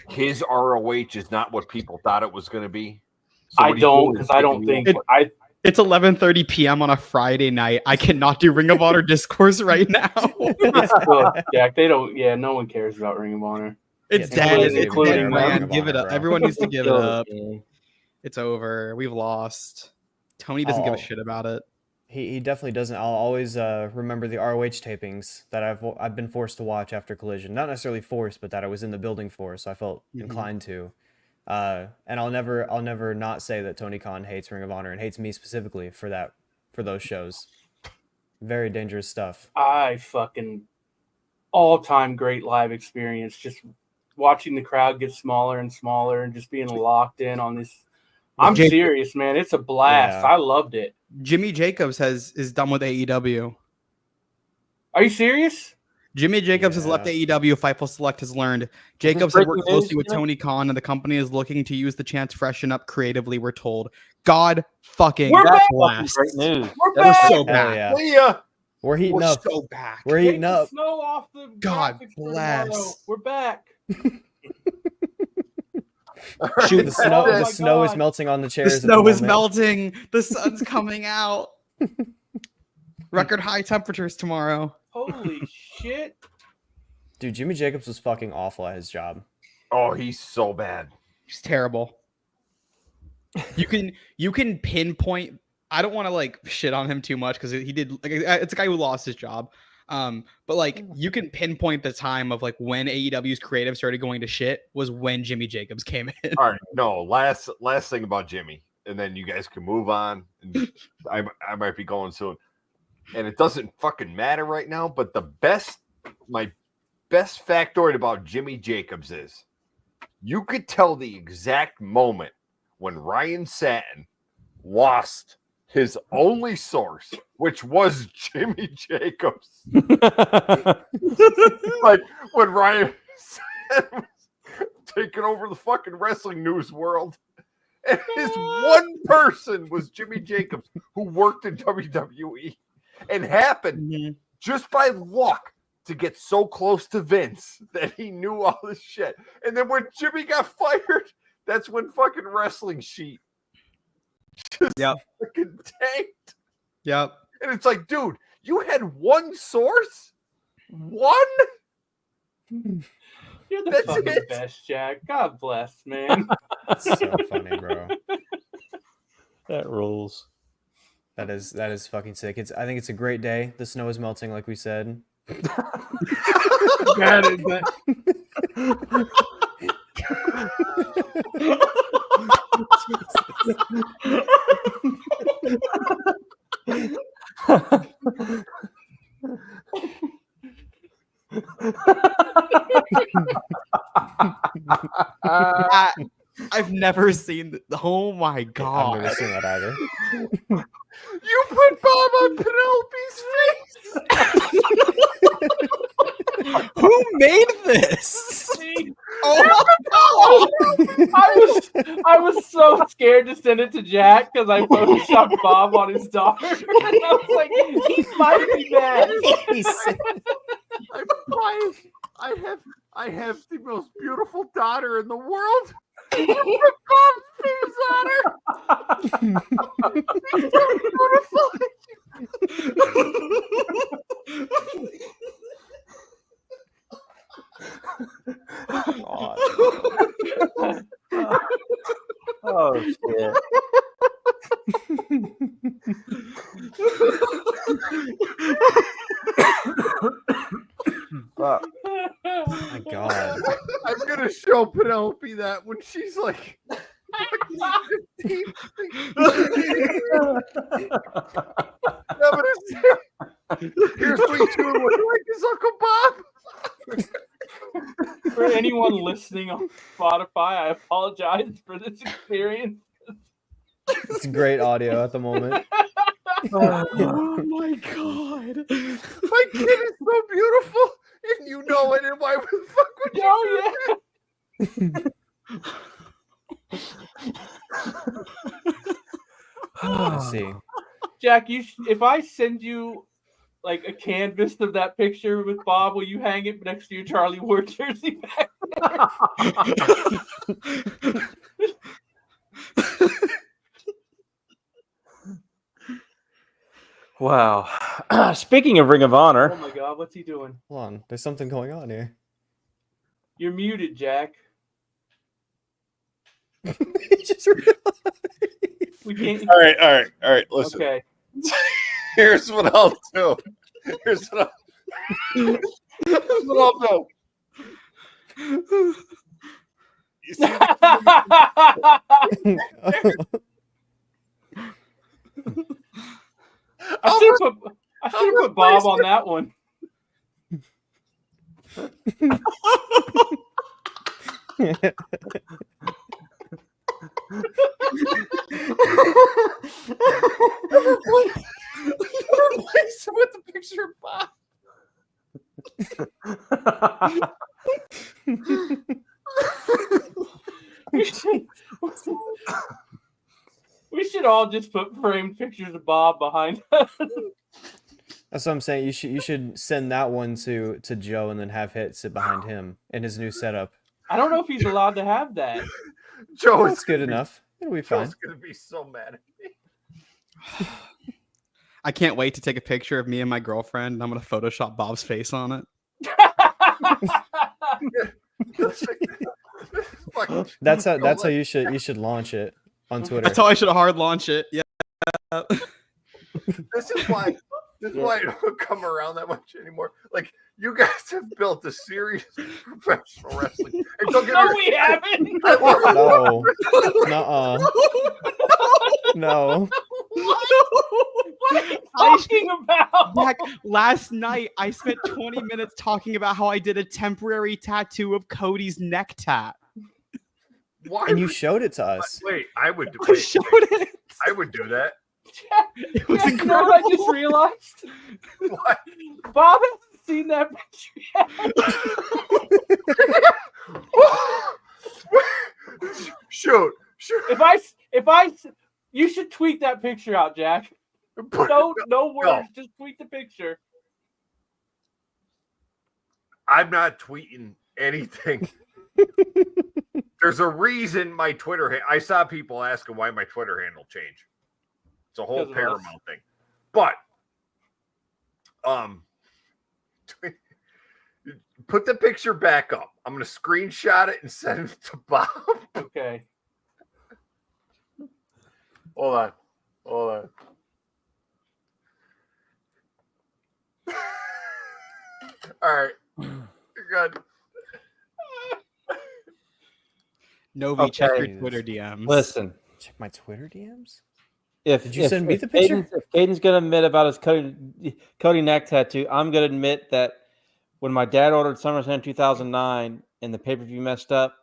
[SPEAKER 4] his ROH is not what people thought it was going to be? So
[SPEAKER 2] I
[SPEAKER 4] what he's
[SPEAKER 2] don't,
[SPEAKER 4] doing
[SPEAKER 2] because
[SPEAKER 4] is
[SPEAKER 2] I don't
[SPEAKER 4] taking
[SPEAKER 2] think I.
[SPEAKER 5] It's 11:30 p.m. on a Friday night. I cannot do Ring of Honor discourse right now.
[SPEAKER 2] Well, Jack, they don't. Yeah, no one cares about Ring of Honor.
[SPEAKER 5] It's
[SPEAKER 3] Yeah,
[SPEAKER 5] dead.
[SPEAKER 2] including
[SPEAKER 5] It's dead,
[SPEAKER 2] Ring
[SPEAKER 5] man.
[SPEAKER 3] of
[SPEAKER 5] Give it
[SPEAKER 3] Honor,
[SPEAKER 5] up.
[SPEAKER 3] bro.
[SPEAKER 5] Everyone needs to give it up.
[SPEAKER 6] Yeah.
[SPEAKER 5] It's over. We've lost. Tony doesn't give a shit about it.
[SPEAKER 3] He definitely doesn't. I'll always remember the ROH tapings that I've been forced to watch after Collision. Not necessarily forced, but that I was in the building for, so I felt inclined to. And I'll never not say that Tony Khan hates Ring of Honor and hates me specifically for those shows. Very dangerous stuff.
[SPEAKER 2] I fucking all-time great live experience. Just watching the crowd get smaller and smaller and just being locked in on this. I'm serious, man. It's a blast.
[SPEAKER 3] Yeah.
[SPEAKER 2] I loved it.
[SPEAKER 5] Jimmy Jacobs is done with AEW.
[SPEAKER 2] Are you serious?
[SPEAKER 5] Jimmy Jacobs has left AEW. Fightful Select has learned. Jacobs had worked closely with Tony Khan, and the company is looking to use the chance to freshen up creatively, we're told. God fucking blast.
[SPEAKER 6] Great news.
[SPEAKER 2] We're
[SPEAKER 5] That was
[SPEAKER 2] back.
[SPEAKER 5] so
[SPEAKER 3] Hell
[SPEAKER 5] bad.
[SPEAKER 3] yeah. We're heating up.
[SPEAKER 5] so back.
[SPEAKER 3] We're
[SPEAKER 2] Take
[SPEAKER 3] heating
[SPEAKER 2] the
[SPEAKER 3] up.
[SPEAKER 2] snow off the
[SPEAKER 5] God
[SPEAKER 2] graphics for tomorrow.
[SPEAKER 5] bless.
[SPEAKER 2] We're back.
[SPEAKER 3] Shoot, the snow.
[SPEAKER 2] Oh
[SPEAKER 3] The
[SPEAKER 2] my
[SPEAKER 3] snow is
[SPEAKER 2] God.
[SPEAKER 3] melting on the
[SPEAKER 5] The
[SPEAKER 3] chairs. at
[SPEAKER 5] snow is
[SPEAKER 3] moment.
[SPEAKER 5] melting. The sun's coming out. Record high temperatures tomorrow.
[SPEAKER 2] Holy shit.
[SPEAKER 3] Dude, Jimmy Jacobs was fucking awful at his job.
[SPEAKER 4] Oh, he's so bad.
[SPEAKER 5] He's terrible. You can pinpoint. I don't want to like shit on him too much because he did. Like, it's a guy who lost his job. But like you can pinpoint the time of like when AEW's creative started going to shit was when Jimmy Jacobs came in.
[SPEAKER 4] All right, no, last thing about Jimmy, and then you guys can move on. And I might be going soon, and it doesn't fucking matter right now. But my best factoid about Jimmy Jacobs is you could tell the exact moment when Ryan Satin lost his only source, which was Jimmy Jacobs. Like when Ryan Satin was taking over the fucking wrestling news world, and his one person was Jimmy Jacobs, who worked in WWE and happened just by luck to get so close to Vince that he knew all this shit. And then when Jimmy got fired, that's when fucking Wrestling Sheet just fucking tanked.
[SPEAKER 5] Yep.
[SPEAKER 4] And it's like, dude, you had one source? One?
[SPEAKER 2] You're the
[SPEAKER 4] That's
[SPEAKER 2] fucking
[SPEAKER 4] it.
[SPEAKER 2] best, Jack. God bless, man.
[SPEAKER 3] That's so funny, bro.
[SPEAKER 6] That rules.
[SPEAKER 3] That is fucking sick. I think it's a great day. The snow is melting, like we said.
[SPEAKER 5] I've never seen. Oh my
[SPEAKER 3] I've
[SPEAKER 5] god!
[SPEAKER 3] never seen that either.
[SPEAKER 4] You put Bob on Penelope's face.
[SPEAKER 5] Who made this?
[SPEAKER 2] Oh I was so scared to send it to Jack because I photoshopped Bob on his daughter. And I was like, he might be bad.
[SPEAKER 4] I have the most beautiful daughter in the world. You put Bob's face on her. It's so beautiful.
[SPEAKER 6] Oh shit. Fuck.
[SPEAKER 3] Oh my God.
[SPEAKER 4] I'm gonna show Penelope that when she's like 15. Here's what you do when you like his Uncle Bob.
[SPEAKER 2] For anyone listening on Spotify, I apologize for this experience.
[SPEAKER 3] It's great audio at the moment.
[SPEAKER 5] Oh my god.
[SPEAKER 4] My kid is so beautiful, and you know it. And why the fuck would you?
[SPEAKER 2] Oh yeah.
[SPEAKER 3] Let's see.
[SPEAKER 2] Jack, if I send you like a canvas of that picture with Bob, will you hang it next to your Charlie Ward jersey back there?
[SPEAKER 6] Wow. Speaking of Ring of
[SPEAKER 2] Oh
[SPEAKER 6] Honor,
[SPEAKER 2] my God, what's he doing?
[SPEAKER 3] Hold on. There's something going on here.
[SPEAKER 2] You're muted, Jack.
[SPEAKER 3] He just realized.
[SPEAKER 2] We can't.
[SPEAKER 4] All right. Listen.
[SPEAKER 2] Okay.
[SPEAKER 4] Here's what I'll do. Here's what I'll do. You see
[SPEAKER 2] I should have put Bob on that one.
[SPEAKER 4] Replace it with the picture of Bob.
[SPEAKER 2] We should all just put framed pictures of Bob behind us.
[SPEAKER 3] That's what I'm saying. You should send that one to Joe and then have Hit sit behind him in his new setup.
[SPEAKER 2] I don't know if he's allowed to have that.
[SPEAKER 4] Joe is
[SPEAKER 3] That's good enough. It'll be fine.
[SPEAKER 4] Joe's gonna be so mad at me.
[SPEAKER 5] I can't wait to take a picture of me and my girlfriend, and I'm gonna Photoshop Bob's face on it.
[SPEAKER 3] That's how you should launch it on Twitter.
[SPEAKER 5] That's how I should hard launch it. Yeah.
[SPEAKER 4] This is why I don't come around that much anymore. Like, you guys have built a serious professional wrestling. And don't get
[SPEAKER 2] No,
[SPEAKER 4] me
[SPEAKER 2] we haven't.
[SPEAKER 3] No. Nuh-uh. No.
[SPEAKER 2] What are you talking about?
[SPEAKER 5] Jack, last night I spent 20 minutes talking about how I did a temporary tattoo of Cody's neck tat.
[SPEAKER 4] Why
[SPEAKER 3] And you
[SPEAKER 4] would-
[SPEAKER 3] showed it to us.
[SPEAKER 4] Wait, I would do
[SPEAKER 5] I showed it.
[SPEAKER 4] I would do that.
[SPEAKER 5] It was
[SPEAKER 2] You know what I
[SPEAKER 5] incredible.
[SPEAKER 2] just realized?
[SPEAKER 4] What?
[SPEAKER 2] Bob hasn't seen that picture yet.
[SPEAKER 4] Shoot.
[SPEAKER 2] You should tweet that picture out, Jack. No words, just tweet the picture.
[SPEAKER 4] I'm not tweeting anything. There's a reason my Twitter. I saw people asking why my Twitter handle changed. It's a whole
[SPEAKER 2] Because of
[SPEAKER 4] Paramount thing. But, put the picture back up. I'm gonna screenshot it and send it to Bob.
[SPEAKER 2] Okay.
[SPEAKER 4] Hold on. All right. You're good.
[SPEAKER 5] Novi, check your
[SPEAKER 6] Okay.
[SPEAKER 5] Twitter DMs.
[SPEAKER 6] listen.
[SPEAKER 3] Check my Twitter DMs.
[SPEAKER 6] Did
[SPEAKER 3] you send me the picture?
[SPEAKER 6] If Caden's gonna admit about his Cody neck tattoo, I'm gonna admit that when my dad ordered SummerSlam 2009 and the pay-per-view messed up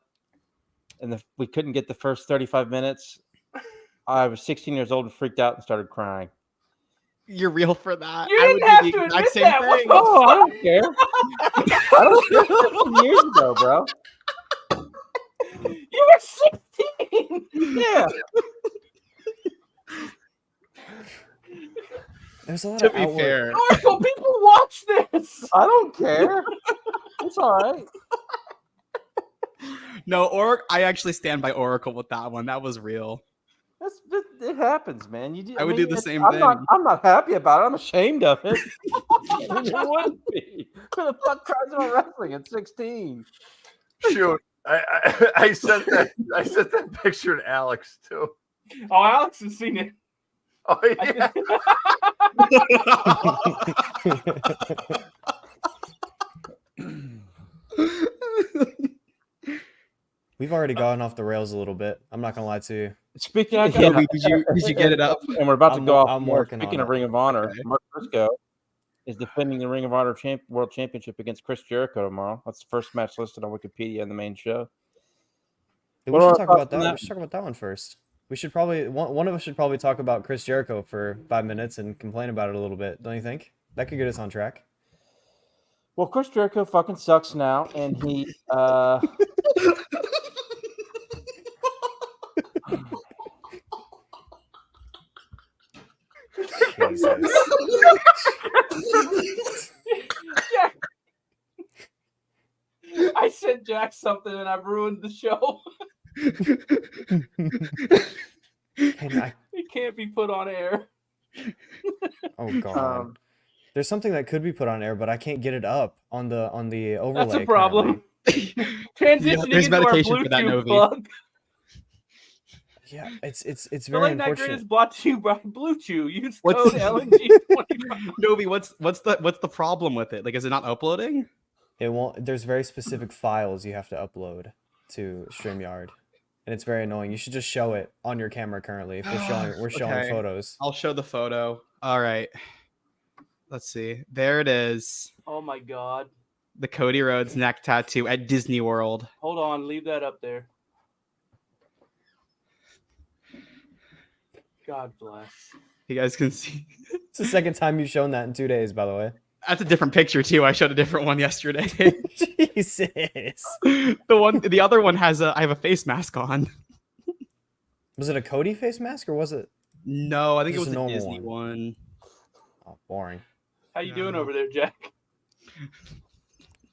[SPEAKER 6] and we couldn't get the first 35 minutes, I was 16 years old and freaked out and started crying.
[SPEAKER 5] You're real for that.
[SPEAKER 2] You
[SPEAKER 5] I
[SPEAKER 2] didn't
[SPEAKER 5] would
[SPEAKER 2] have
[SPEAKER 5] do
[SPEAKER 2] to
[SPEAKER 5] the
[SPEAKER 2] admit
[SPEAKER 5] exact same
[SPEAKER 2] that. What
[SPEAKER 5] thing.
[SPEAKER 2] the
[SPEAKER 6] Oh, I don't care. I don't care. 15 years ago, bro.
[SPEAKER 2] You were 16.
[SPEAKER 6] Yeah.
[SPEAKER 3] There's a lot
[SPEAKER 5] To
[SPEAKER 3] of
[SPEAKER 5] be
[SPEAKER 3] outward-
[SPEAKER 5] fair,
[SPEAKER 2] Oracle, people watch this.
[SPEAKER 6] I don't care. It's all right.
[SPEAKER 5] no, I actually stand by Oracle with that one. That was real.
[SPEAKER 6] It happens, man.
[SPEAKER 5] I would do the same
[SPEAKER 6] I'm
[SPEAKER 5] thing.
[SPEAKER 6] I'm not happy about it. I'm ashamed of it. It wouldn't be. Who the fuck cries about wrestling at 16?
[SPEAKER 4] Shoot. I sent that picture to Alex too.
[SPEAKER 2] Oh, Alex has seen it.
[SPEAKER 4] Oh yeah.
[SPEAKER 3] We've already gone off the rails a little bit. I'm not gonna lie to you.
[SPEAKER 6] Speaking,
[SPEAKER 2] Yeah,
[SPEAKER 5] Novi, did you get it up?
[SPEAKER 6] And we're about to
[SPEAKER 3] I'm-
[SPEAKER 6] go off.
[SPEAKER 3] I'm
[SPEAKER 6] more.
[SPEAKER 3] working
[SPEAKER 6] Speaking
[SPEAKER 3] on
[SPEAKER 6] of
[SPEAKER 3] it.
[SPEAKER 6] Ring of Honor,
[SPEAKER 5] Okay.
[SPEAKER 6] Mark Briscoe is defending the Ring of Honor World Championship against Chris Jericho tomorrow. That's the first match listed on Wikipedia in the main show.
[SPEAKER 3] We
[SPEAKER 6] What
[SPEAKER 3] should
[SPEAKER 6] are
[SPEAKER 3] talk
[SPEAKER 6] our
[SPEAKER 3] about
[SPEAKER 6] thoughts on
[SPEAKER 3] that.
[SPEAKER 6] that?
[SPEAKER 3] We should talk about that one first. We should probably one of us should probably talk about Chris Jericho for 5 minutes and complain about it a little bit. Don't you think? That could get us on track.
[SPEAKER 6] Well, Chris Jericho fucking sucks now, and he
[SPEAKER 3] Jesus.
[SPEAKER 2] Jack. I sent Jack something and I ruined the show.
[SPEAKER 3] And
[SPEAKER 2] It can't be put on air.
[SPEAKER 3] oh god. There's something that could be put on air, but I can't get it up on the overlay.
[SPEAKER 2] That's a problem.
[SPEAKER 3] currently.
[SPEAKER 2] Transitioning
[SPEAKER 5] there's
[SPEAKER 2] into our
[SPEAKER 5] medication for that,
[SPEAKER 2] Bluetooth
[SPEAKER 5] Novi.
[SPEAKER 2] plug.
[SPEAKER 3] Yeah, it's
[SPEAKER 2] The
[SPEAKER 3] very
[SPEAKER 2] Late Night Grin
[SPEAKER 3] unfortunate.
[SPEAKER 2] is brought to you by Bluetooth. Use
[SPEAKER 5] What's-
[SPEAKER 2] code LNG25.
[SPEAKER 5] Novi, what's the problem with it? Like, is it not uploading?
[SPEAKER 3] It won't. There's very specific files you have to upload to StreamYard, and it's very annoying. You should just show it on your camera currently. If we're showing
[SPEAKER 5] Okay.
[SPEAKER 3] photos.
[SPEAKER 5] I'll show the photo. All right. Let's see. There it is.
[SPEAKER 2] Oh my god.
[SPEAKER 5] The Cody Rhodes neck tattoo at Disney World.
[SPEAKER 2] Hold on, leave that up there. God bless.
[SPEAKER 5] You guys can see.
[SPEAKER 3] It's the second time you've shown that in 2 days, by the way.
[SPEAKER 5] That's a different picture too. I showed a different one yesterday.
[SPEAKER 3] Jesus.
[SPEAKER 5] The other one has I have a face mask on.
[SPEAKER 3] Was it a Cody face mask or was it?
[SPEAKER 5] No, I think
[SPEAKER 3] Just
[SPEAKER 5] it
[SPEAKER 3] a
[SPEAKER 5] was a
[SPEAKER 3] normal
[SPEAKER 5] Disney
[SPEAKER 3] one.
[SPEAKER 5] one.
[SPEAKER 3] Oh, boring.
[SPEAKER 2] How you doing over there, Jack?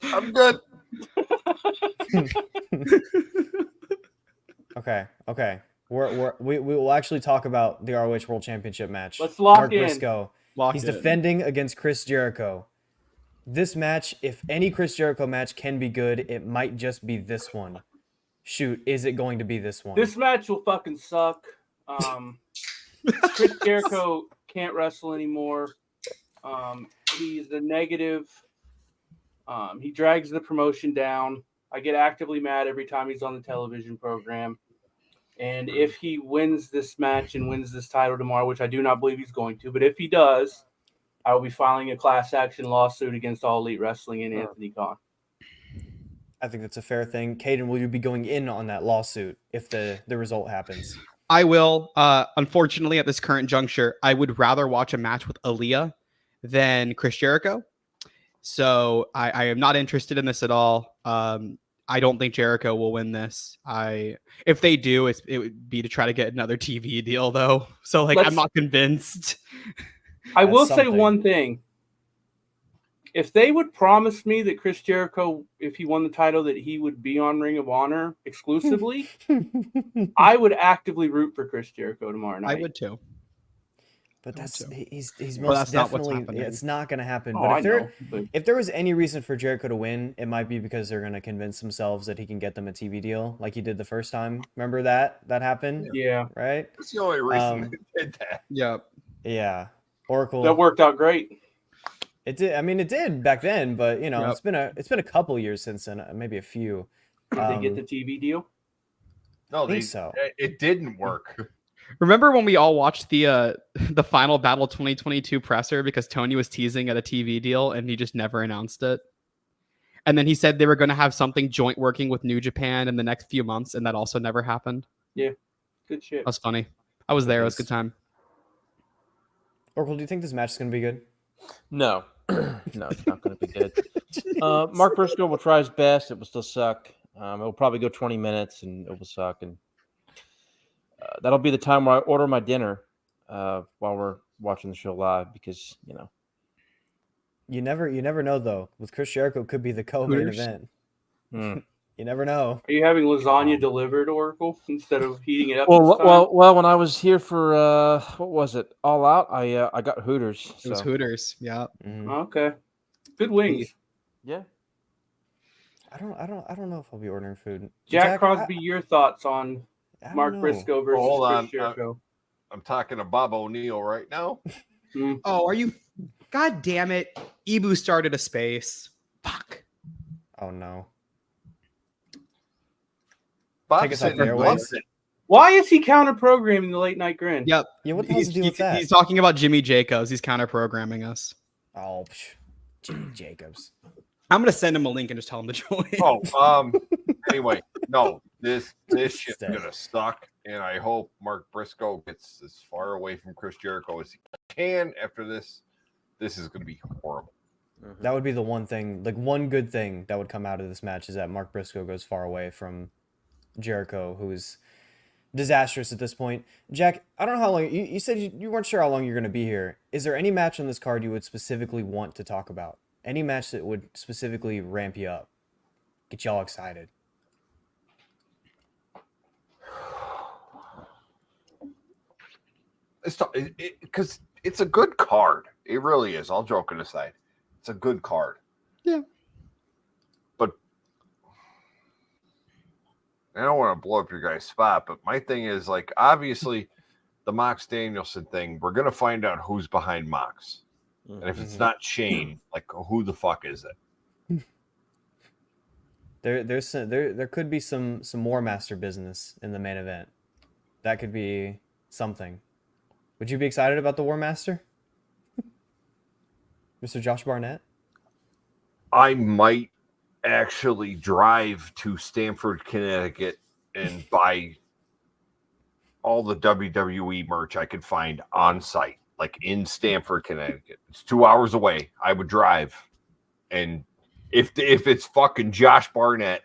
[SPEAKER 4] I'm good.
[SPEAKER 3] Okay. We will actually talk about the ROH World Championship match.
[SPEAKER 2] Let's lock
[SPEAKER 3] Mark
[SPEAKER 2] in.
[SPEAKER 3] Briscoe. He's defending against Chris Jericho. This match, if any Chris Jericho match can be good, it might just be this one. Shoot, is it going to be this one?
[SPEAKER 2] This match will fucking suck. Chris Jericho can't wrestle anymore. He's a negative. He drags the promotion down. I get actively mad every time he's on the television program. And if he wins this match and wins this title tomorrow, which I do not believe he's going to, but if he does, I will be filing a class action lawsuit against All Elite Wrestling and Anthony Khan.
[SPEAKER 3] I think that's a fair thing. Kaden, will you be going in on that lawsuit if the result happens?
[SPEAKER 5] I will. Unfortunately, at this current juncture, I would rather watch a match with Aaliyah than Chris Jericho. So I am not interested in this at all. I don't think Jericho will win this. If they do, it would be to try to get another TV deal, though. So I'm not convinced.
[SPEAKER 2] I will
[SPEAKER 3] That's
[SPEAKER 2] say
[SPEAKER 3] something.
[SPEAKER 2] one thing. If they would promise me that Chris Jericho, if he won the title, that he would be on Ring of Honor exclusively, I would actively root for Chris Jericho tomorrow night.
[SPEAKER 5] I would too.
[SPEAKER 3] But
[SPEAKER 5] so.
[SPEAKER 3] he's most
[SPEAKER 5] Well, that's not what's
[SPEAKER 3] definitely
[SPEAKER 5] happening.
[SPEAKER 3] it's not going to happen.
[SPEAKER 2] Oh,
[SPEAKER 3] But
[SPEAKER 2] I know. But
[SPEAKER 3] if there was any reason for Jericho to win, it might be because they're going to convince themselves that he can get them a TV deal like he did the first time. Remember that happened,
[SPEAKER 2] yeah,
[SPEAKER 3] right?
[SPEAKER 4] That's the only reason they did that.
[SPEAKER 5] Yeah.
[SPEAKER 3] Yeah. Oracle.
[SPEAKER 2] that worked out great.
[SPEAKER 3] It did. I mean, it did back then, but
[SPEAKER 5] Yep.
[SPEAKER 3] it's been a couple years since then, maybe a few.
[SPEAKER 2] Did they get the TV deal?
[SPEAKER 4] No,
[SPEAKER 3] I think so.
[SPEAKER 4] It didn't work.
[SPEAKER 5] Remember when we all watched the Final Battle 2022 presser because Tony was teasing at a TV deal and he just never announced it? And then he said they were going to have something joint working with New Japan in the next few months, and that also never happened.
[SPEAKER 2] Good shit.
[SPEAKER 5] That was funny. I was there. It was a good time.
[SPEAKER 3] Oracle, do you think this match is going to be good?
[SPEAKER 6] no, no, it's not going to be good. Mark Briscoe will try his best. It will still suck. It will probably go 20 minutes and it will suck. And that'll be the time where I order my dinner while we're watching the show live because,
[SPEAKER 3] You never know though. With Chris Jericho, could be the co-main
[SPEAKER 5] Hooters?
[SPEAKER 3] event.
[SPEAKER 6] Hmm.
[SPEAKER 3] You never know.
[SPEAKER 2] Are you having lasagna delivered, Oracle, instead of heating it up? this time?
[SPEAKER 6] Well, when I was here for what was it? All Out, I got Hooters.
[SPEAKER 5] It was
[SPEAKER 6] so,
[SPEAKER 5] Hooters. Yeah.
[SPEAKER 3] Mhm.
[SPEAKER 2] Okay. Good wings.
[SPEAKER 6] yeah.
[SPEAKER 3] I don't know if I'll be ordering food.
[SPEAKER 2] Jack Crosby, your thoughts on
[SPEAKER 3] I don't
[SPEAKER 2] Mark
[SPEAKER 3] know.
[SPEAKER 2] Briscoe versus
[SPEAKER 4] hold
[SPEAKER 2] Chris
[SPEAKER 4] on.
[SPEAKER 2] Jericho?
[SPEAKER 4] I'm talking to Bob O'Neill right now.
[SPEAKER 5] Oh, are you? God damn it! Ibu started a space. Fuck.
[SPEAKER 3] Oh no.
[SPEAKER 4] Bob
[SPEAKER 3] Take us
[SPEAKER 4] said
[SPEAKER 3] off the
[SPEAKER 4] he
[SPEAKER 3] airwaves.
[SPEAKER 4] loves it.
[SPEAKER 2] Why is he counter programming the late night grin?
[SPEAKER 5] Yep.
[SPEAKER 3] Yeah, what the hell's the deal with that?
[SPEAKER 5] He's talking about Jimmy Jacobs. He's counter programming us.
[SPEAKER 3] Oh, Jimmy Jacobs.
[SPEAKER 5] I'm gonna send him a link and just tell him to join.
[SPEAKER 4] Oh, anyway, no, this shit's
[SPEAKER 3] Dead.
[SPEAKER 4] gonna suck, and I hope Mark Briscoe gets as far away from Chris Jericho as he can after this. This is gonna be horrible.
[SPEAKER 3] That would be the one thing, like one good thing that would come out of this match is that Mark Briscoe goes far away from Jericho, who's disastrous at this point. Jack, I don't know how long you said you weren't sure how long you're going to be here. Is there any match on this card you would specifically want to talk about? Any match that would specifically ramp you up, get y'all excited?
[SPEAKER 4] It's because it's a good card. It really is. All joking aside, it's a good card.
[SPEAKER 5] Yeah.
[SPEAKER 4] But I don't want to blow up your guys' spot, but my thing is, like, obviously the Mox Danielson thing, we're gonna find out who's behind Mox. And if it's not Shane, like, who the fuck is it?
[SPEAKER 3] There could be some more master business in the main event. That could be something. Would you be excited about the War Master? Mr. Josh Barnett?
[SPEAKER 4] I might actually drive to Stamford, Connecticut and buy all the WWE merch I could find on site, like in Stamford, Connecticut. It's 2 hours away. I would drive. And if it's fucking Josh Barnett,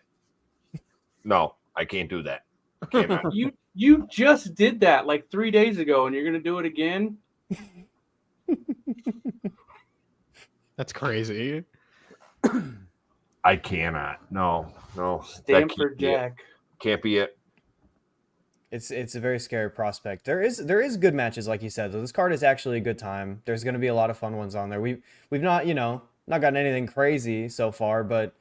[SPEAKER 4] no, I can't do that. Cannot.
[SPEAKER 2] You just did that like 3 days ago, and you're gonna do it again?
[SPEAKER 5] That's crazy.
[SPEAKER 4] I cannot. No.
[SPEAKER 2] Stanford Jack.
[SPEAKER 4] Can't be it.
[SPEAKER 3] It's a very scary prospect. There is good matches, like you said, though. This card is actually a good time. There's going to be a lot of fun ones on there. We've not not gotten anything crazy so far, but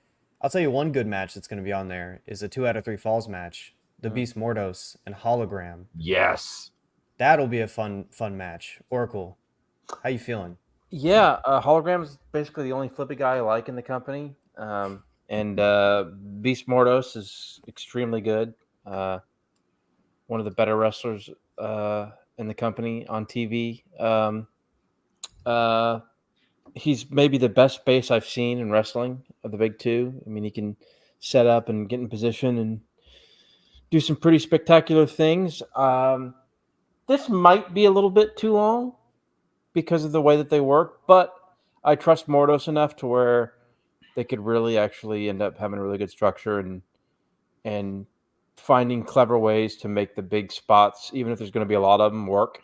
[SPEAKER 3] I'll tell you one good match that's going to be on there is a 2 out of 3 falls match. The Beast Mortos and Hologram.
[SPEAKER 4] Yes.
[SPEAKER 3] That'll be a fun match. Oracle, how you feeling?
[SPEAKER 6] Yeah, Hologram's basically the only flippy guy I like in the company. And Beast Mortos is extremely good. One of the better wrestlers in the company on TV. He's maybe the best base I've seen in wrestling of the big two. I mean, he can set up and get in position and do some pretty spectacular things. This might be a little bit too long because of the way that they work, but I trust Mortos enough to where they could really actually end up having a really good structure and finding clever ways to make the big spots, even if there's going to be a lot of them, work.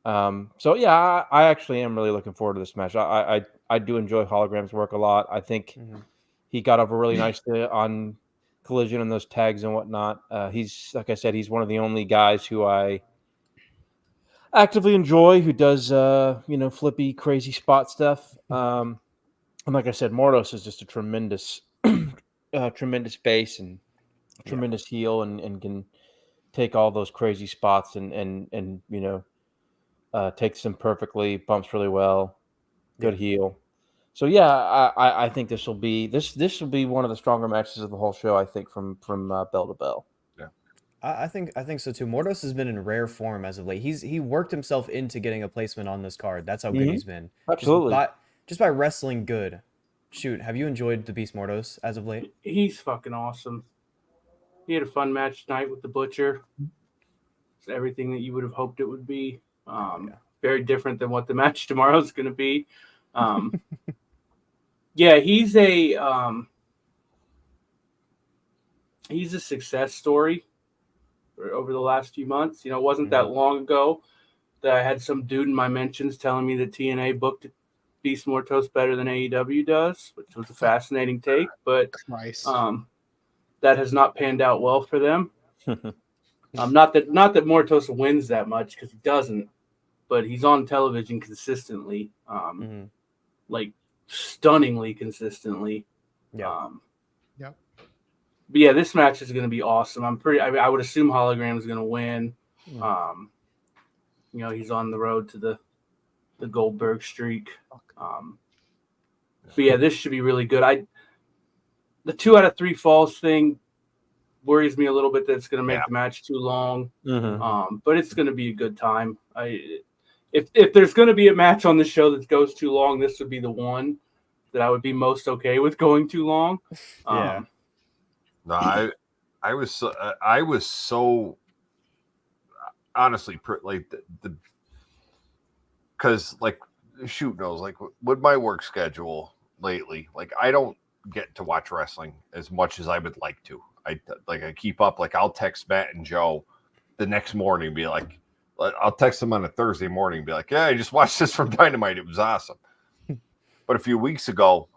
[SPEAKER 6] So yeah, I actually am really looking forward to this match. I do enjoy Hologram's work a lot. I think he got over really nicely on Collision and those tags and whatnot. He's, like I said, he's one of the only guys who I actively enjoy, who does flippy, crazy spot stuff. And like I said, Mortos is just a tremendous base and tremendous heel and can take all those crazy spots and takes them perfectly, bumps really well, good heel. So yeah, I think this will be one of the stronger matches of the whole show. I think from bell to bell.
[SPEAKER 4] Yeah,
[SPEAKER 3] I think so too. Mortos has been in rare form as of late. He worked himself into getting a placement on this card. That's how good he's been.
[SPEAKER 6] Absolutely.
[SPEAKER 3] Just by wrestling good. Shoot, have you enjoyed the Beast Mortos as of late?
[SPEAKER 2] He's fucking awesome. He had a fun match tonight with the Butcher. It's everything that you would have hoped it would be. Very different than what the match tomorrow is going to be. Yeah, he's a success story over the last few months. It wasn't that long ago that I had some dude in my mentions telling me that TNA booked Beast Mortos better than AEW does, which was a fascinating take, but that has not panned out well for them. Not that Mortos wins that much, because he doesn't, but he's on television consistently, like stunningly consistently.
[SPEAKER 3] Yeah.
[SPEAKER 5] Yep.
[SPEAKER 2] But yeah, this match is going to be awesome. I would assume Hologram is going to win. He's on the road to the Goldberg streak. But yeah, this should be really good. The 2 out of 3 falls thing worries me a little bit that it's going to make the match too long. But it's going to be a good time. If there's going to be a match on the show that goes too long, this would be the one that I would be most okay with going too long.
[SPEAKER 3] Yeah.
[SPEAKER 4] No, I was so honestly like the because like shoot knows like with my work schedule lately, like I don't get to watch wrestling as much as I would like to. I keep up, like I'll text Matt and Joe the next morning and be like, I'll text them on a Thursday morning and be like, yeah, I just watched this from Dynamite. It was awesome. But a few weeks ago,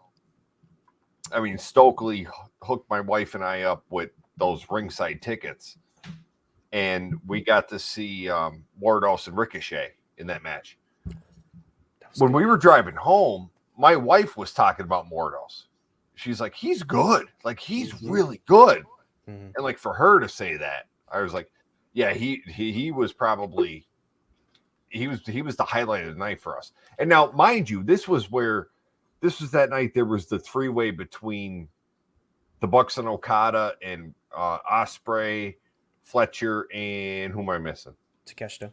[SPEAKER 4] I mean, Stokely hooked my wife and I up with those ringside tickets, and we got to see Mortos and Ricochet in that match. When we were driving home, my wife was talking about Mortos. She's like, he's good. Like, he's really good. And like for her to say that, I was like, yeah, he was probably he was the highlight of the night for us. And now, mind you, this was that night there was the 3-way between the Bucks and Okada and Ospreay, Fletcher, and who am I missing?
[SPEAKER 3] Takeshita.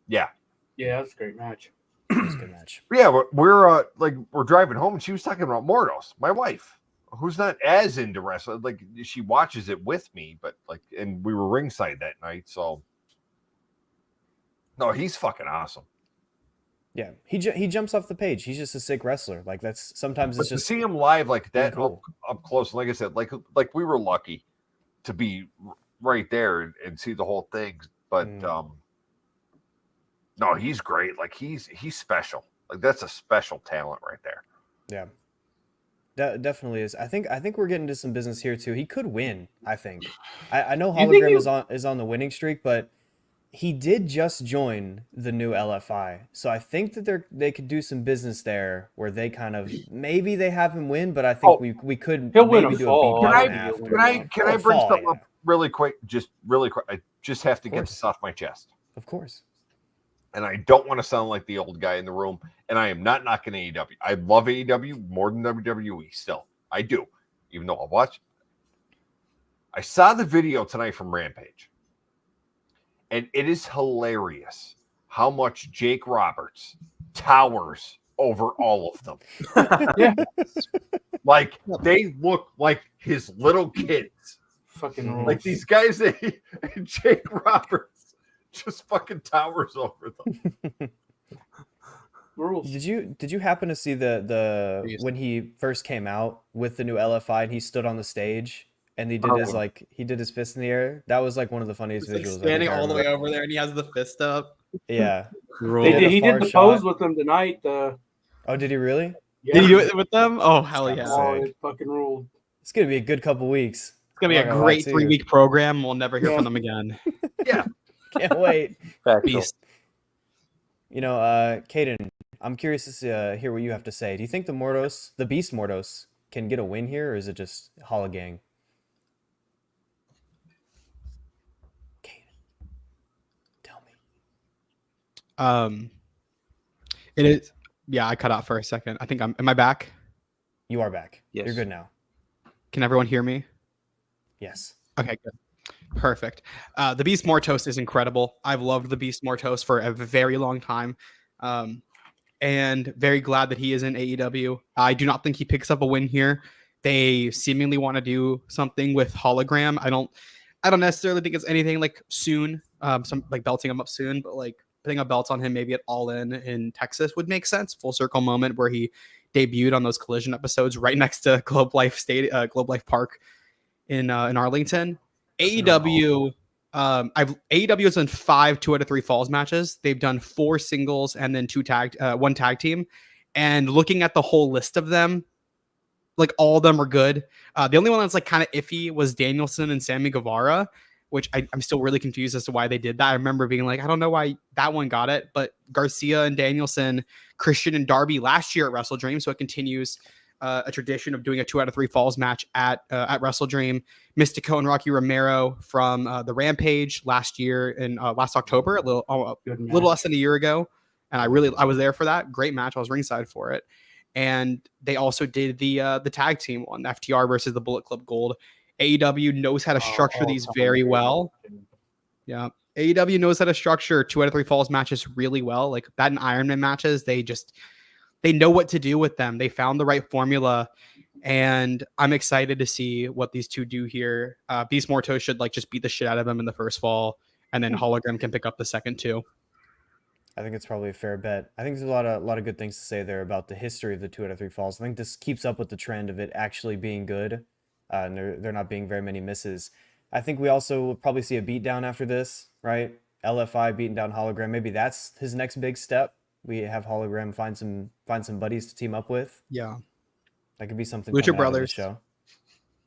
[SPEAKER 4] Yeah.
[SPEAKER 2] Yeah, that's a great match.
[SPEAKER 3] It was a good match.
[SPEAKER 4] Yeah, we're driving home and she was talking about Mortos, my wife, who's not as into wrestling. Like she watches it with me, but like, and we were ringside that night, so no, he's fucking awesome.
[SPEAKER 3] Yeah, he jumps off the page. He's just a sick wrestler. Like that's sometimes it's
[SPEAKER 4] but
[SPEAKER 3] just
[SPEAKER 4] to see him live like that
[SPEAKER 3] cool.
[SPEAKER 4] up close. Like I said, like we were lucky to be right there and see the whole thing. But no, he's great. Like he's special. Like that's a special talent right there.
[SPEAKER 3] Yeah, definitely is. I think we're getting to some business here too. He could win. I think. I know Hologram is on the winning streak, but he did just join the new LFI, so I think that they could do some business there where they kind of maybe they have him win, but I think we could
[SPEAKER 2] he'll
[SPEAKER 3] maybe
[SPEAKER 2] win a
[SPEAKER 3] do
[SPEAKER 2] fall.
[SPEAKER 3] a
[SPEAKER 4] Can I bring something up really quick? Just really quick. I just have to get this off my chest.
[SPEAKER 3] Of course.
[SPEAKER 4] And I don't want to sound like the old guy in the room. And I am not knocking AEW. I love AEW more than WWE still. I do, even though I'll watch. I saw the video tonight from Rampage. And it is hilarious how much Jake Roberts towers over all of them.
[SPEAKER 2] Yeah.
[SPEAKER 4] Like they look like his little kids.
[SPEAKER 2] Fucking rules.
[SPEAKER 4] Like these guys, and Jake Roberts just fucking towers over them.
[SPEAKER 2] Rules.
[SPEAKER 3] Did you happen to see the when he first came out with the new LFI and he stood on the stage and he did his fist in the air? That was like one of the funniest visuals.
[SPEAKER 5] Standing all the way over there and he has the fist up.
[SPEAKER 3] Yeah.
[SPEAKER 2] He did the pose with them tonight.
[SPEAKER 3] Oh, did he really?
[SPEAKER 2] Yeah.
[SPEAKER 5] Did he do it with them? Oh, hell yeah.
[SPEAKER 2] Oh, it fucking ruled.
[SPEAKER 3] It's going to be a good couple weeks.
[SPEAKER 5] It's going to be a great 3-week program. We'll never hear from them again.
[SPEAKER 4] Yeah.
[SPEAKER 3] Can't wait.
[SPEAKER 5] Beast.
[SPEAKER 3] Kaden, I'm curious to hear what you have to say. Do you think the Beast Mortos, can get a win here, or is it just Hologang? Kaden, tell me.
[SPEAKER 5] It is. Yeah, I cut out for a second. I think am I back?
[SPEAKER 3] You are back.
[SPEAKER 6] Yes.
[SPEAKER 3] You're good now.
[SPEAKER 5] Can everyone hear me?
[SPEAKER 3] Yes.
[SPEAKER 5] Okay, good. Perfect. The Beast Mortos is incredible. I've loved the Beast Mortos for a very long time. And very glad that he is in AEW. I do not think he picks up a win here. They seemingly want to do something with Hologram. I don't necessarily think it's anything like soon. Some like belting him up soon, but like putting a belt on him maybe at Allin in Texas would make sense. Full circle moment where he debuted on those Collision episodes right next to Globe Life Park in Arlington. AEW has done 5 2 out of 3 falls matches. They've done 4 singles and then 1 tag team. And looking at the whole list of them, like all of them are good. The only one that's like kind of iffy was Danielson and Sammy Guevara, which I'm still really confused as to why they did that. I remember being like, I don't know why that one got it, but Garcia and Danielson, Christian and Darby last year at WrestleDream, so it continues. a tradition of doing a 2 out of 3 falls match at WrestleDream. Mystico and Rocky Romero from the Rampage last year in last October, a little less than a year ago, and I was there for that. Great match. I was ringside for it, and they also did the tag team one, FTR versus the Bullet Club Gold. AEW knows how to structure these very well. Yeah. AEW knows how to structure 2 out of 3 falls matches really well. Like that and Iron Man matches, they know what to do with them. They found the right formula, and I'm excited to see what these two do here. Beast Mortos should like just beat the shit out of them in the first fall, and then Hologram can pick up the second two.
[SPEAKER 3] I think it's probably a fair bet. I think there's a lot of good things to say there about the history of the 2 out of 3 falls. I think this keeps up with the trend of it actually being good, and there not being very many misses. I think we also will probably see a beatdown after this, right? LFI beating down Hologram. Maybe that's his next big step. We have Hologram find some buddies to team up with.
[SPEAKER 5] Yeah,
[SPEAKER 3] that could be something.
[SPEAKER 5] Lucha Brothers
[SPEAKER 3] show.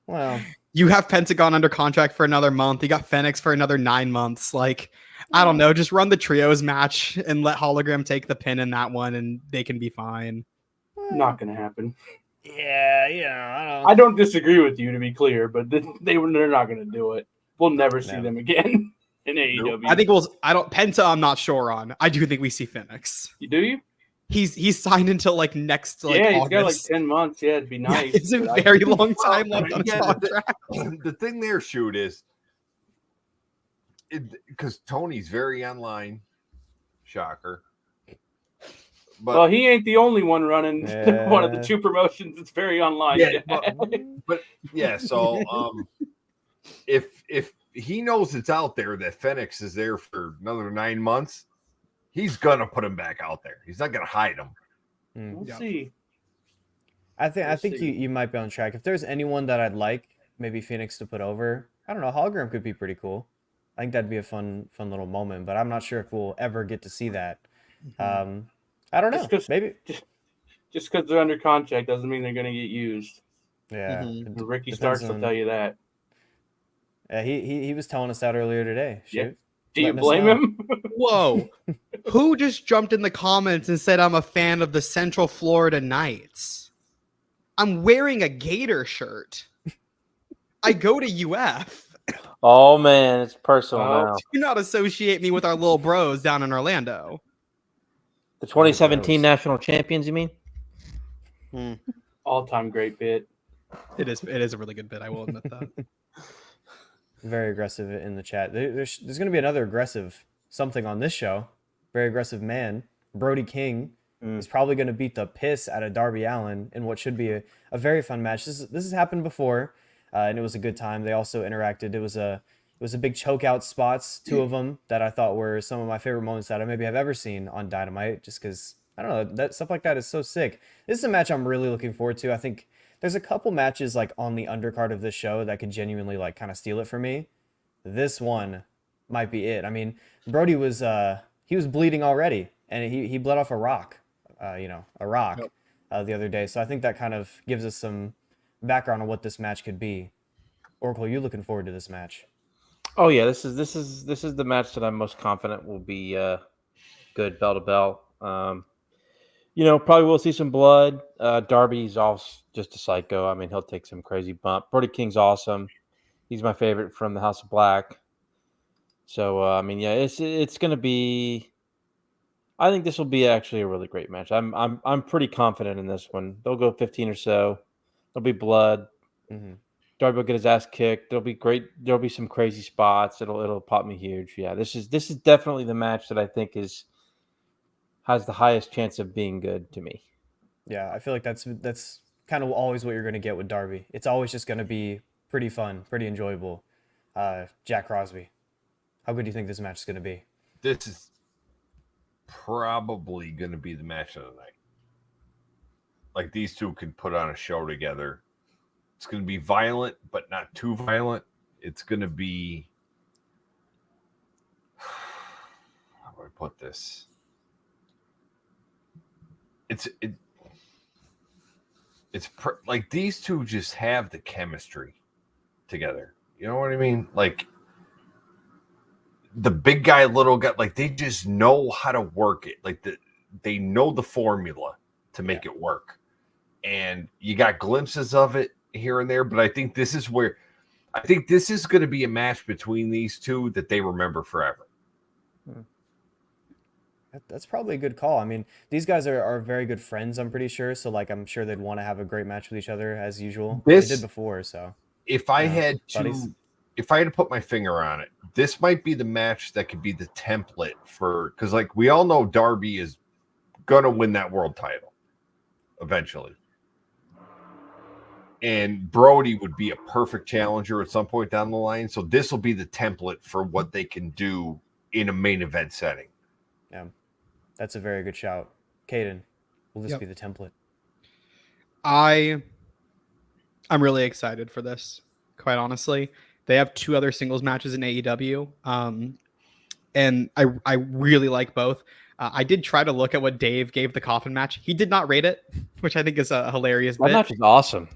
[SPEAKER 3] Well,
[SPEAKER 5] you have Pentagon under contract for another month. You got Fenix for another 9 months. Like, I don't know. Just run the trios match and let Hologram take the pin in that one, and they can be fine.
[SPEAKER 2] Not gonna happen.
[SPEAKER 3] Yeah,
[SPEAKER 2] I don't disagree with you, to be clear, but they're not gonna do it. We'll never see them again in AEW.
[SPEAKER 5] I think Penta. I'm not sure on. I do think we see Fenix.
[SPEAKER 2] Do you?
[SPEAKER 5] He's signed until like next
[SPEAKER 2] he's
[SPEAKER 5] August.
[SPEAKER 2] got like 10 months. Yeah, it'd be nice.
[SPEAKER 5] Yeah, it's a very long time left on his contract.
[SPEAKER 4] The thing there, Shoot, is because Tony's very online. Shocker.
[SPEAKER 2] But, well, he ain't the only one running one of the two promotions. It's very online.
[SPEAKER 4] Yeah, but yeah. So if he knows it's out there that Fenix is there for another 9 months, he's gonna put him back out there. He's not gonna hide him.
[SPEAKER 2] We'll see.
[SPEAKER 3] I think you might be on track. If there's anyone that I'd like, maybe Phoenix to put over, I don't know. Hologram could be pretty cool. I think that'd be a fun little moment. But I'm not sure if we'll ever get to see that. I don't know. Maybe
[SPEAKER 2] just because they're under contract doesn't mean they're going to get used.
[SPEAKER 3] Yeah,
[SPEAKER 2] Ricky Starks will tell you that.
[SPEAKER 3] Yeah, he was telling us that earlier today.
[SPEAKER 2] Yeah. Do you blame him?
[SPEAKER 5] Whoa! Who just jumped in the comments and said I'm a fan of the Central Florida Knights? I'm wearing a Gator shirt. I go to UF.
[SPEAKER 6] Oh man, it's personal now.
[SPEAKER 5] Do not associate me with our little bros down in Orlando.
[SPEAKER 6] The 2017 national champions, you mean?
[SPEAKER 2] All-time great bit.
[SPEAKER 5] It is a really good bit. I will admit that.
[SPEAKER 3] Very aggressive in the chat. There's going to be another aggressive something on this show. Very aggressive man. Brody King is probably going to beat the piss out of Darby Allin in what should be a very fun match. This has happened before, and it was a good time. They also interacted. It was a big choke out spots, 2 of them that I thought were some of my favorite moments that I maybe have ever seen on Dynamite, just because, I don't know, that stuff like that is so sick. This is a match I'm really looking forward to. I think there's a couple matches like on the undercard of this show that could genuinely like kind of steal it for me. This one might be it. I mean, Brody was he was bleeding already, and he bled off a rock, the other day. So I think that kind of gives us some background on what this match could be. Oracle, you looking forward to this match?
[SPEAKER 6] Oh yeah, this is the match that I'm most confident will be good bell to bell. Probably we'll see some blood. Darby's just a psycho. I mean, he'll take some crazy bump. Brody King's awesome. He's my favorite from the House of Black. So it's gonna be. I think this will be actually a really great match. I'm pretty confident in this one. They'll go 15 or so. There'll be blood.
[SPEAKER 3] Mm-hmm.
[SPEAKER 6] Darby will get his ass kicked. There'll be great. There'll be some crazy spots. It'll pop me huge. Yeah, this is definitely the match that I think has the highest chance of being good to me.
[SPEAKER 3] Yeah, I feel like that's kind of always what you're going to get with Darby. It's always just going to be pretty fun, pretty enjoyable. Jack Crosby, how good do you think this match is going to be?
[SPEAKER 4] This is probably going to be the match of the night. Like, these two could put on a show together. It's going to be violent, but not too violent. It's going to be... How do I put this? Like, these two just have the chemistry together. You know what I mean? Like, the big guy, little guy, like, they just know how to work it. Like, they know the formula to make it work. and you got glimpses of it here and there. But I think this is going to be a match between these two that they remember forever.
[SPEAKER 3] That's probably a good call. I mean, these guys are very good friends, I'm pretty sure. So, like, I'm sure they'd want to have a great match with each other as usual. They did before, so.
[SPEAKER 4] If I
[SPEAKER 3] Yeah,
[SPEAKER 4] had
[SPEAKER 3] buddies.
[SPEAKER 4] to put my finger on it, this might be the match that could be the template for, because like we all know Darby is gonna win that world title eventually. And Brody would be a perfect challenger at some point down the line. So this will be the template for what they can do in a main event setting.
[SPEAKER 3] Yeah, that's a very good shout. Kaden, will this
[SPEAKER 5] Yep.
[SPEAKER 3] be the template?
[SPEAKER 5] I'm really excited for this, quite honestly. They have 2 other singles matches in AEW, and I really like both. I did try to look at what Dave gave the coffin match. He did not rate it, which I think is a hilarious
[SPEAKER 7] That
[SPEAKER 5] bit.
[SPEAKER 7] match is awesome.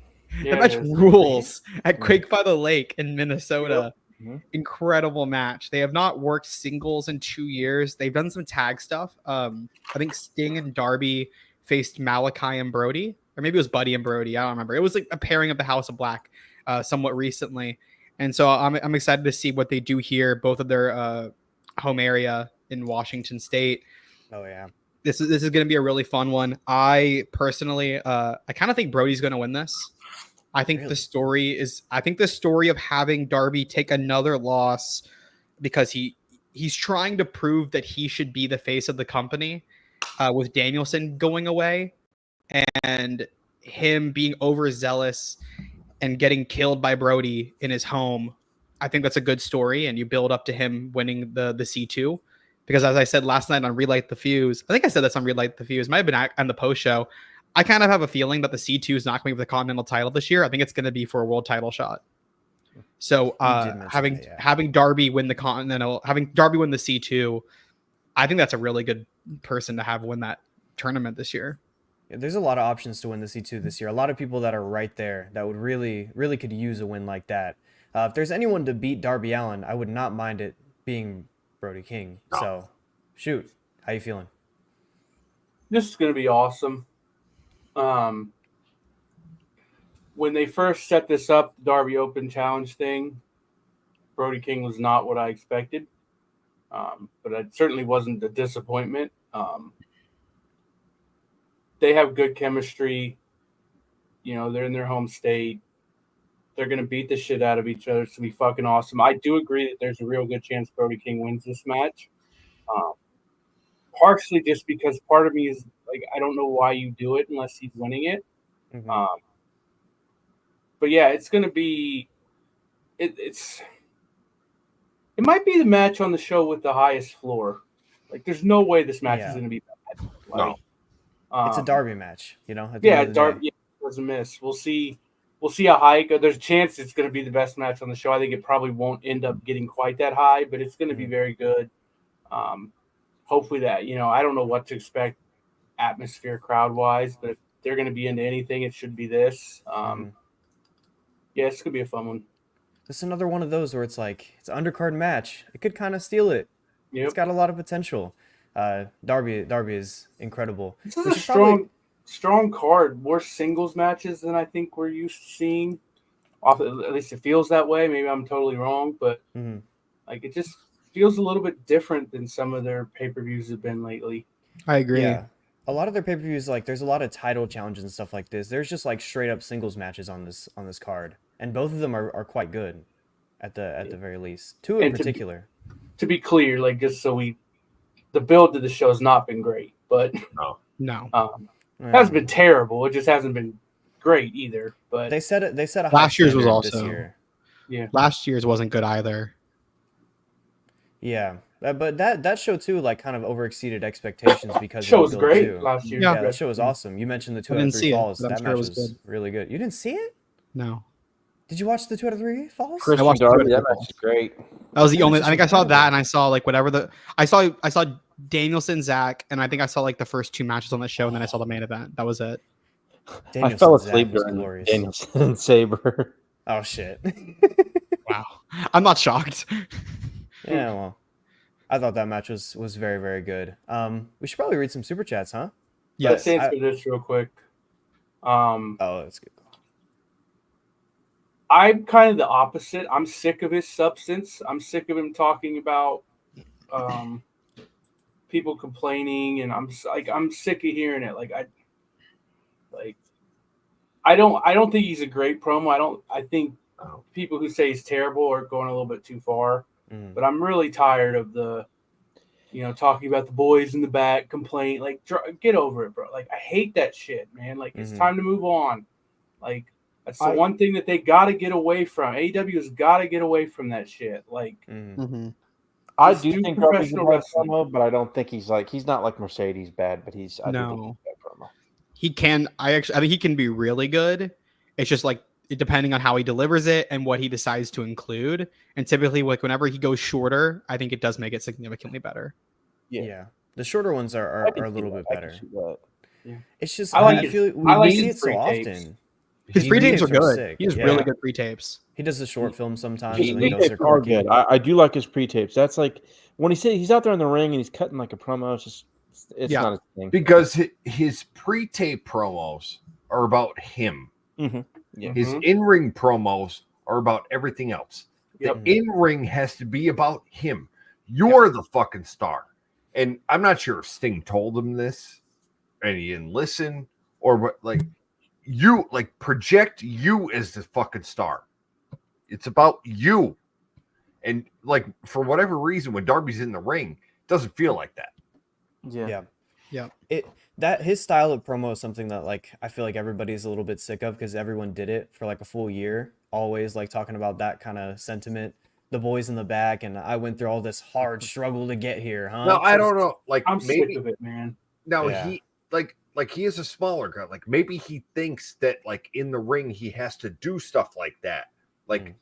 [SPEAKER 2] Yeah,
[SPEAKER 5] That match
[SPEAKER 2] it is.
[SPEAKER 5] rules at Quake by the Lake in Minnesota.
[SPEAKER 7] Mhm.
[SPEAKER 5] Incredible match. They have not worked singles in 2 years. They've done some tag stuff. I think Sting and Darby faced Malachi and Brody, or maybe it was Buddy and Brody. I don't remember. It was like a pairing of the House of Black somewhat recently. And so I'm excited to see what they do here, both of their home area in Washington State.
[SPEAKER 3] Oh, yeah.
[SPEAKER 5] This is going to be a really fun one. I personally, I kind of think Brody's going to win this. I think
[SPEAKER 3] Really?
[SPEAKER 5] the story of having Darby take another loss because he's trying to prove that he should be the face of the company with Danielson going away and him being overzealous and getting killed by Brody in his home. I think that's a good story, and you build up to him winning the C2. Because as I said last night on Relight the Fuse, I think I said this on Relight the Fuse, might have been on the post show. I kind of have a feeling that the C2 is not going for the Continental title this year. I think it's going to be for a world title shot. So having Darby win the Continental, having Darby win the C2, I think that's a really good person to have win that tournament this year.
[SPEAKER 3] Yeah, there's a lot of options to win the C2 this year. A lot of people that are right there that would really could use a win like that. If there's anyone to beat Darby Allin, I would not mind it being Brody King.
[SPEAKER 4] No.
[SPEAKER 3] So, shoot, how you feeling?
[SPEAKER 2] This is going to be awesome. When they first set this up, the Darby Open Challenge thing, Brody King was not what I expected, but it certainly wasn't a disappointment. They have good chemistry. You know, they're in their home state. They're going to beat the shit out of each other. It's going to be fucking awesome. I do agree that there's a real good chance Brody King wins this match. Partially just because part of me is like, I don't know why you do it unless he's winning it.
[SPEAKER 3] Mhm.
[SPEAKER 2] But yeah, it's going to be it might be the match on the show with the highest floor. Like, there's no way this match is going to be bad. Like,
[SPEAKER 3] It's a Darby match, you know? At the end of the
[SPEAKER 2] Darby
[SPEAKER 3] day.
[SPEAKER 2] doesn't miss. We'll see how high it goes. There's a chance it's going to be the best match on the show. I think it probably won't end up getting quite that high, but it's going to be very good. Hopefully that, you know, I don't know what to expect atmosphere crowd-wise, but if they're going to be into anything, it should be this. Yeah, it's going to be a fun one.
[SPEAKER 3] This is another one of those where it's like, it's an undercard match. It could kind of steal it.
[SPEAKER 2] Yep.
[SPEAKER 3] It's got a lot of potential. Darby is incredible.
[SPEAKER 2] This is a strong card. More singles matches than I think we're used to seeing. At least it feels that way. Maybe I'm totally wrong, but like, it just feels a little bit different than some of their pay-per-views have been lately.
[SPEAKER 5] I agree.
[SPEAKER 3] Yeah. A lot of their pay-per-views, like, there's a lot of title challenges and stuff like this. There's just like straight up singles matches on this card, and both of them are quite good, at the very least. Two in particular.
[SPEAKER 2] To be clear, like, just so the build to the show has not been great, but
[SPEAKER 5] No.
[SPEAKER 2] it hasn't been terrible. It just hasn't been great either. But
[SPEAKER 3] They set a high
[SPEAKER 5] Last year's was
[SPEAKER 3] standard
[SPEAKER 5] also
[SPEAKER 3] this year.
[SPEAKER 2] yeah,
[SPEAKER 5] Last year's wasn't good either.
[SPEAKER 3] Yeah, but that show too, like, kind of overexceeded expectations because
[SPEAKER 2] show
[SPEAKER 3] of
[SPEAKER 2] was
[SPEAKER 3] the build,
[SPEAKER 2] great
[SPEAKER 3] too.
[SPEAKER 2] last year.
[SPEAKER 5] Yeah.
[SPEAKER 3] Yeah, that show was awesome. You mentioned the 2
[SPEAKER 5] I
[SPEAKER 3] out of
[SPEAKER 5] didn't
[SPEAKER 3] 3
[SPEAKER 5] see it,
[SPEAKER 3] falls.
[SPEAKER 5] but I'm
[SPEAKER 3] That
[SPEAKER 5] sure
[SPEAKER 3] match
[SPEAKER 5] it was
[SPEAKER 3] was
[SPEAKER 5] good.
[SPEAKER 3] really good. You didn't see it?
[SPEAKER 5] No.
[SPEAKER 3] Did you watch the 2 out of 3 falls?
[SPEAKER 7] Christian
[SPEAKER 5] watched
[SPEAKER 7] Darby,
[SPEAKER 5] the
[SPEAKER 7] that
[SPEAKER 5] Twitter
[SPEAKER 7] match is great.
[SPEAKER 5] That was the
[SPEAKER 3] That
[SPEAKER 5] only.
[SPEAKER 3] match
[SPEAKER 5] I think
[SPEAKER 3] is
[SPEAKER 5] I saw that,
[SPEAKER 3] incredible.
[SPEAKER 5] and I saw like whatever I saw Danielson, Zach, and I think I saw like the first 2 matches on the show, and then I saw the main event. That was it.
[SPEAKER 7] I fell
[SPEAKER 3] Danielson, Zach
[SPEAKER 7] asleep
[SPEAKER 3] was
[SPEAKER 7] during
[SPEAKER 3] glorious.
[SPEAKER 7] Danielson and Saber.
[SPEAKER 3] Oh shit.
[SPEAKER 5] Wow. I'm not shocked.
[SPEAKER 3] Yeah, well, I thought that match was very, very good. We should probably read some super chats, huh?
[SPEAKER 5] Yes.
[SPEAKER 2] Let's answer this real quick. Um,
[SPEAKER 3] Oh, that's good.
[SPEAKER 2] I'm kind of the opposite. I'm sick of his substance. I'm sick of him talking about people complaining, and I'm sick of hearing it. I don't think he's a great promo. I think people who say he's terrible are going a little bit too far. But I'm really tired of the, talking about the boys in the back complain. Like, get over it, bro. Like, I hate that shit, man. Like, it's time to move on. Like, that's the one thing that they got to get away from. AEW has got to get away from that shit. Like,
[SPEAKER 6] I
[SPEAKER 2] just
[SPEAKER 6] do
[SPEAKER 2] do
[SPEAKER 6] think Darby's a
[SPEAKER 2] professional
[SPEAKER 6] bad
[SPEAKER 2] wrestling.
[SPEAKER 6] promo, but I don't think he's not like Mercedes bad, but I do think he's a bad promo.
[SPEAKER 5] He can. I think he can be really good. It's just like depending on how he delivers it and what he decides to include. And typically, like whenever he goes shorter, I think it does make it significantly better.
[SPEAKER 3] Yeah. The shorter ones are a little bit better.
[SPEAKER 2] Yeah.
[SPEAKER 3] It's just
[SPEAKER 2] I
[SPEAKER 3] feel
[SPEAKER 2] his
[SPEAKER 3] we see
[SPEAKER 2] free
[SPEAKER 3] it so
[SPEAKER 2] tapes.
[SPEAKER 3] often.
[SPEAKER 5] His free tapes are
[SPEAKER 3] pre-tapes
[SPEAKER 5] good.
[SPEAKER 3] sick.
[SPEAKER 5] He has really good free tapes.
[SPEAKER 3] He does the short film sometimes,
[SPEAKER 6] His
[SPEAKER 3] and then those are
[SPEAKER 6] pre-tapes are
[SPEAKER 3] quirky.
[SPEAKER 6] good. I do like his pre-tapes. That's like when he's out there in the ring and he's cutting like a promo. It's not a thing.
[SPEAKER 4] Because his pre-tape promos are about him.
[SPEAKER 6] Yeah.
[SPEAKER 4] His in-ring promos are about everything else. The in-ring has to be about him. You're the fucking star. And I'm not sure if Sting told him this and he didn't listen, or what. Like, you project you as the fucking star. It's about you. And like, for whatever reason, when Darby's in the ring, it doesn't feel like that.
[SPEAKER 3] Yeah. That his style of promo is something that like I feel like everybody's a little bit sick of because everyone did it for like a full year, always like talking about that kind of sentiment. The boys in the back, and I went through all this hard struggle to get here, huh?
[SPEAKER 4] No, I don't know. Like,
[SPEAKER 2] I'm
[SPEAKER 4] maybe,
[SPEAKER 2] sick of it, man.
[SPEAKER 4] Now
[SPEAKER 3] Yeah.
[SPEAKER 4] he like he is a smaller guy. Like, maybe he thinks that like in the ring he has to do stuff like that. Like,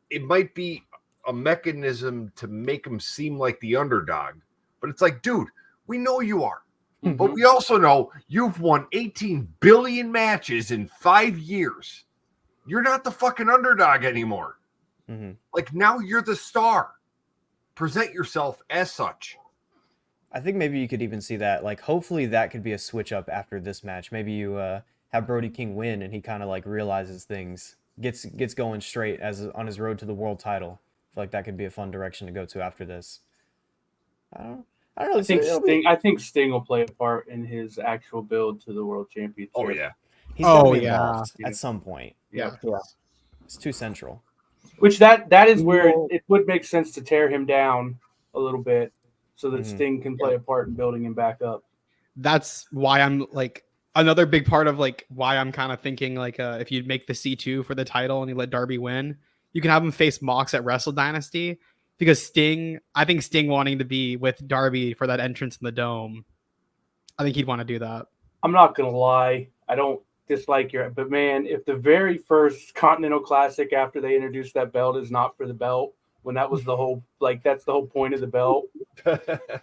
[SPEAKER 4] it might be a mechanism to make him seem like the underdog. But it's like, dude, we know you are. But we also know you've won 18 billion matches in 5 years. You're not the fucking underdog anymore. Like, now you're the star. Present yourself as such.
[SPEAKER 3] I think maybe you could even see that. Like, hopefully that could be a switch up after this match. Maybe you have Brody King win, and he kind of like realizes things, gets going straight as on his road to the world title. I feel like that could be a fun direction to go to after this. I don't know.
[SPEAKER 2] I think Sting will play a part in his actual build to the world championship.
[SPEAKER 4] Oh yeah,
[SPEAKER 3] he's gonna be involved at some point.
[SPEAKER 2] Yeah,
[SPEAKER 3] it's too central.
[SPEAKER 2] Which that is where it would make sense to tear him down a little bit so that Sting can play a part in building him back up.
[SPEAKER 5] That's why I'm like another big part of like why I'm kind of thinking like if you make the C2 for the title and you let Darby win, you can have him face Mox at Wrestle Dynasty because I think Sting wanting to be with Darby for that entrance in the Dome, I think he'd want to do that.
[SPEAKER 2] I'm not gonna lie, I don't dislike but man, if the very first Continental Classic after they introduced that belt is not for the belt, when that was the whole that's the whole point of the belt,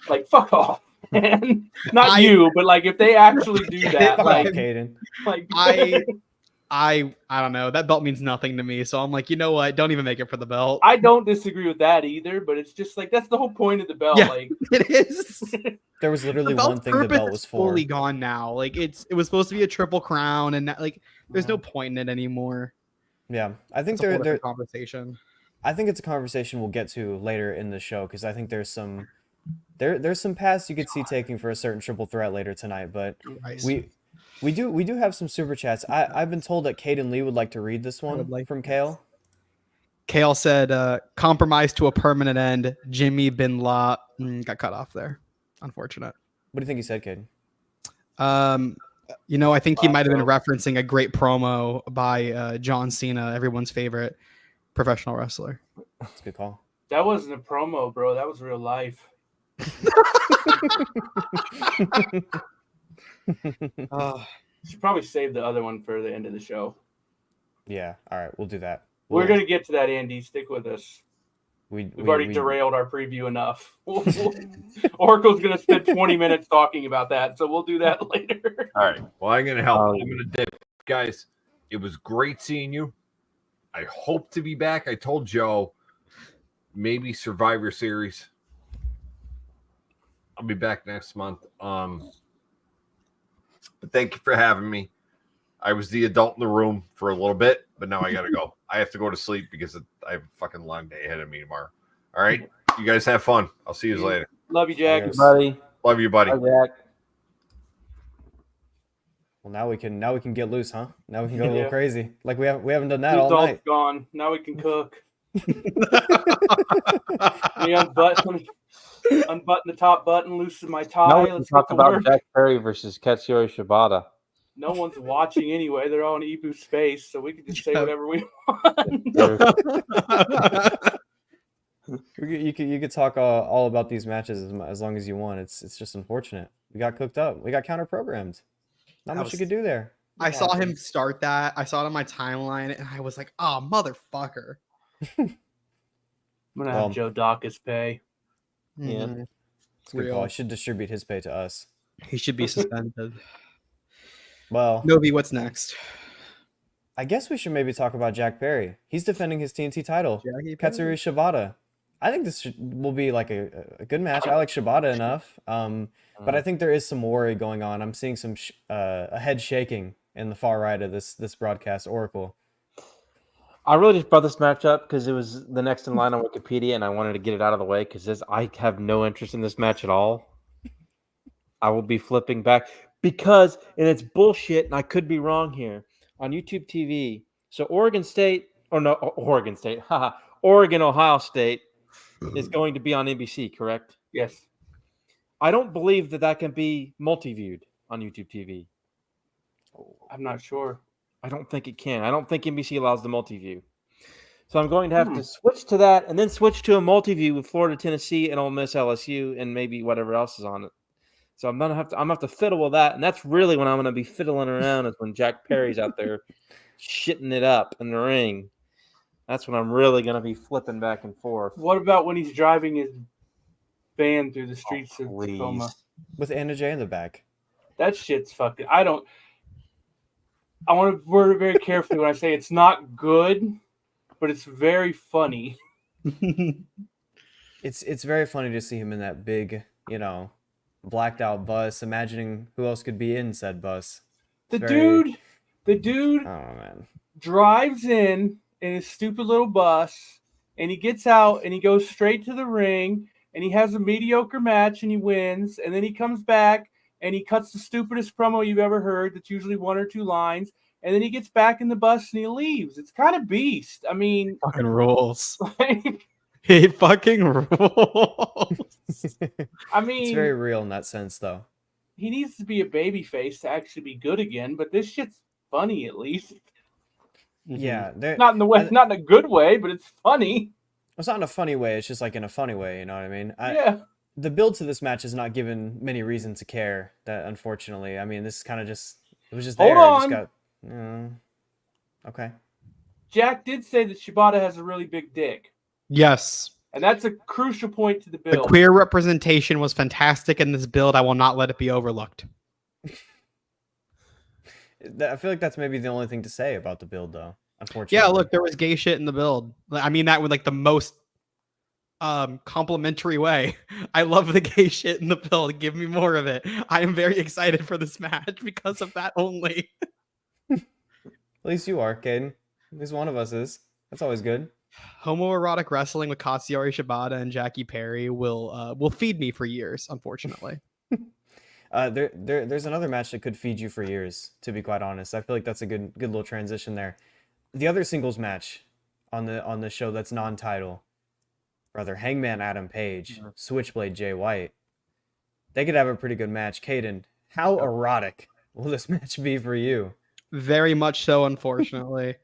[SPEAKER 2] like fuck off, man. Not you, but like if they actually do that, like
[SPEAKER 3] Kaden.
[SPEAKER 2] Like
[SPEAKER 5] I don't know. That belt means nothing to me, so I'm like, you know what? Don't even make it for the belt.
[SPEAKER 2] I don't disagree with that either, but it's just like that's the whole point of the belt.
[SPEAKER 5] Yeah,
[SPEAKER 2] like
[SPEAKER 5] it is.
[SPEAKER 3] There was literally one thing the belt was for.
[SPEAKER 5] Fully gone now. Like it was supposed to be a triple crown, and like there's no point in it anymore.
[SPEAKER 3] Yeah, I think
[SPEAKER 5] there's a conversation.
[SPEAKER 3] I think it's a conversation we'll get to later in the show because I think there's some paths you could see taking for a certain triple threat later tonight. But we do have some super chats. I've been told that Kaden Lee would like to read this one from Kale.
[SPEAKER 5] Kale said, compromise to a permanent end. Jimmy Bin La got cut off there. Unfortunate.
[SPEAKER 3] What do you think he said, Kaden?
[SPEAKER 5] I think he might have been referencing a great promo by John Cena, everyone's favorite professional wrestler.
[SPEAKER 3] That's a good call.
[SPEAKER 2] That wasn't a promo, bro. That was real life. Should probably save the other one for the end of the show.
[SPEAKER 3] Yeah. All right. We'll do that.
[SPEAKER 2] We're going to get to that, Andy. Stick with us. We've already derailed our preview enough. Oracle's going to spend 20 minutes talking about that, so we'll do that later.
[SPEAKER 4] All right. Well, I'm going to help. I'm going to dip. Guys, it was great seeing you. I hope to be back. I told Joe maybe Survivor Series. I'll be back next month. But thank you for having me. I was the adult in the room for a little bit, but now I gotta go. I have to go to sleep because I have a fucking long day ahead of me tomorrow. All right, you guys have fun. I'll see you later.
[SPEAKER 2] Love you, Jack.
[SPEAKER 3] Adios.
[SPEAKER 6] Buddy.
[SPEAKER 4] Love you, buddy.
[SPEAKER 6] Bye, Jack.
[SPEAKER 3] Well, now we can get loose, huh? Now we can go a little
[SPEAKER 2] Yeah.
[SPEAKER 3] crazy. Like we haven't done that
[SPEAKER 2] The
[SPEAKER 3] all
[SPEAKER 2] adult's
[SPEAKER 3] night.
[SPEAKER 2] gone. Now we can cook. We unbutton the top button, loosen my tie.
[SPEAKER 6] Now we can
[SPEAKER 2] Let's
[SPEAKER 6] talk
[SPEAKER 2] get to
[SPEAKER 6] about
[SPEAKER 2] work.
[SPEAKER 6] Jack Perry versus Katsuyori Shibata.
[SPEAKER 2] No one's watching anyway. They're all in Ibu space, so we can just say
[SPEAKER 5] Yeah.
[SPEAKER 2] whatever we want.
[SPEAKER 3] You could talk all about these matches as long as you want. It's just unfortunate. We got cooked up. We got counter programmed. Not much you could do there.
[SPEAKER 5] I saw him start that. I saw it on my timeline, and I was like, "Oh, motherfucker!"
[SPEAKER 2] I'm gonna have
[SPEAKER 3] Well,
[SPEAKER 2] Joe Dawkins pay.
[SPEAKER 6] Yeah.
[SPEAKER 5] Mhm.
[SPEAKER 3] It's a good call. I should distribute his pay to us.
[SPEAKER 5] He should be suspended.
[SPEAKER 3] Well,
[SPEAKER 5] Novi, what's next?
[SPEAKER 3] I guess we should maybe talk about Jack Perry. He's defending his TNT title.
[SPEAKER 5] Jackie Perry?
[SPEAKER 3] Katsuyori Shibata. I think this will be like a good match. I like Shibata enough, but I think there is some worry going on. I'm seeing some a head shaking in the far right of this broadcast Oracle.
[SPEAKER 6] I really just brought this match up because it was the next in line on Wikipedia, and I wanted to get it out of the way because I have no interest in this match at all. I will be flipping back because, and it's bullshit, and I could be wrong here, on YouTube TV. So Oregon, Ohio State is going to be on NBC, correct?
[SPEAKER 2] Yes.
[SPEAKER 6] I don't believe that can be multi-viewed on YouTube TV.
[SPEAKER 2] I'm not sure.
[SPEAKER 6] I don't think it can. I don't think NBC allows the multi-view. So I'm going to have to switch to that and then switch to a multi-view with Florida, Tennessee, and Ole Miss, LSU, and maybe whatever else is on it. So I'm gonna have to fiddle with that, and that's really when I'm gonna be fiddling around is when Jack Perry's out there shitting it up in the ring. That's when I'm really gonna be flipping back and forth.
[SPEAKER 2] What about when he's driving his van through the streets of
[SPEAKER 6] Please.
[SPEAKER 2] Tacoma?
[SPEAKER 3] With Anna Jay in the back.
[SPEAKER 2] That shit's fucking. I want to word it very carefully when I say it's not good, but it's very funny.
[SPEAKER 3] It's very funny to see him in that big, blacked out bus, imagining who else could be in said bus.
[SPEAKER 2] The
[SPEAKER 3] Very-
[SPEAKER 2] dude
[SPEAKER 3] Oh man.
[SPEAKER 2] drives in his stupid little bus, and he gets out and he goes straight to the ring, and he has a mediocre match and he wins, and then he comes back and he cuts the stupidest promo you've ever heard. That's usually one or two lines, and then he gets back in the bus and he leaves. It's kind of beast. I mean,
[SPEAKER 5] Fucking rules.
[SPEAKER 2] like,
[SPEAKER 5] He fucking rules.
[SPEAKER 2] I mean,
[SPEAKER 3] It's very real in that sense, though.
[SPEAKER 2] he needs to be a baby face to actually be good again. But this shit's funny at least.
[SPEAKER 3] Yeah,
[SPEAKER 2] Not in the way, not in a good way, but it's funny.
[SPEAKER 3] it's not in a funny way. It's just like in a funny way. You know what I mean?
[SPEAKER 2] Yeah.
[SPEAKER 3] The build to this match has not given many reason to care. That unfortunately, I mean, this is kind of just it was just there.
[SPEAKER 2] Hold
[SPEAKER 3] It just
[SPEAKER 2] on.
[SPEAKER 3] got okay.
[SPEAKER 2] Jack did say that Shibata has a really big dick.
[SPEAKER 5] Yes.
[SPEAKER 2] And that's a crucial point to the
[SPEAKER 5] The
[SPEAKER 2] build.
[SPEAKER 5] queer representation was fantastic in this build. I will not let it be overlooked.
[SPEAKER 3] I feel like that's maybe the only thing to say about the build, though. Unfortunately.
[SPEAKER 5] Yeah, look, there was gay shit in the build. I mean that with like the most complimentary way. I love the gay shit in the build. Give me more of it. I am very excited for this match because of that only.
[SPEAKER 3] At least you are, Kaden. At least one of us is. That's always good.
[SPEAKER 5] Homoerotic wrestling with Katsuyori Shibata and Jackie Perry will feed me for years, unfortunately.
[SPEAKER 3] There's another match that could feed you for years, to be quite honest. I feel like that's a good little transition there. The other singles match on the show that's non-title, rather Hangman Adam Page, Switchblade Jay White. They could have a pretty good match. Kaden, how erotic will this match be for you?
[SPEAKER 5] Very much so, unfortunately.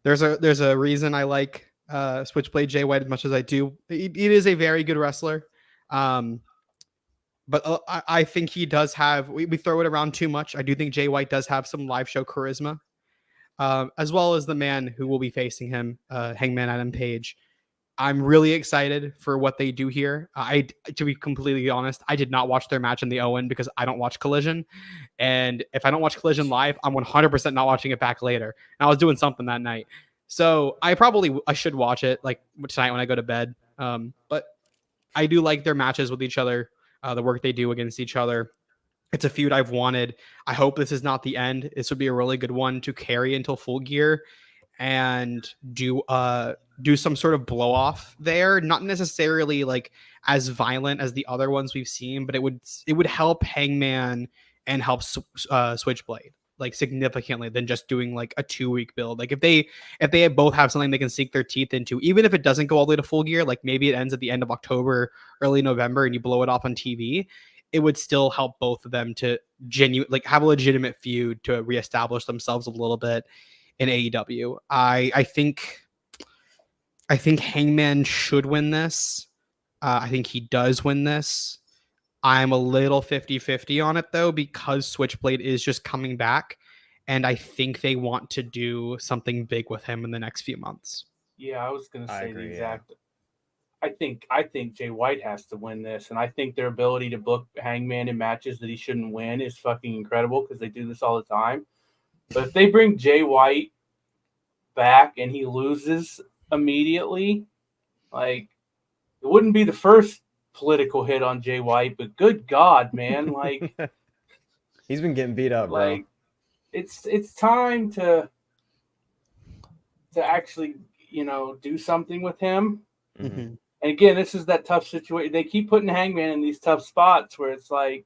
[SPEAKER 5] There's a reason I like Switchblade Jay White as much as I do. He is a very good wrestler. But I think he does have, we throw it around too much. I do think Jay White does have some live show charisma, as well as the man who will be facing him, Hangman Adam Page. I'm really excited for what they do here. To be completely honest, I did not watch their match in the Owen because I don't watch Collision. And if I don't watch Collision live, I'm 100% not watching it back later. And I was doing something that night. So I should watch it like tonight when I go to bed. But I do like their matches with each other. The work they do against each other. It's a feud I've wanted. I hope this is not the end. This would be a really good one to carry until Full Gear and do some sort of blow off there. Not necessarily like as violent as the other ones we've seen, but it would help Hangman and help Switchblade like significantly than just doing like a 2-week build. Like if they both have something they can sink their teeth into, even if it doesn't go all the way to Full Gear, like maybe it ends at the end of October, early November, and you blow it off on TV, it would still help both of them to have a legitimate feud to reestablish themselves a little bit in AEW. I think Hangman should win this. I think he does win this. I'm a little 50-50 on it, though, because Switchblade is just coming back, and I think they want to do something big with him in the next few months.
[SPEAKER 2] Yeah, I was going to say
[SPEAKER 3] agree,
[SPEAKER 2] the exact. I think Jay White has to win this, and I think their ability to book Hangman in matches that he shouldn't win is fucking incredible because they do this all the time. But if they bring Jay White back and he loses immediately, like, it wouldn't be the first political hit on Jay White, but good God, man, like
[SPEAKER 3] he's been getting beat up, bro.
[SPEAKER 2] Like, it's time to actually, do something with him.
[SPEAKER 5] Mm-hmm.
[SPEAKER 2] And again, this is that tough situation. They keep putting Hangman in these tough spots where it's like,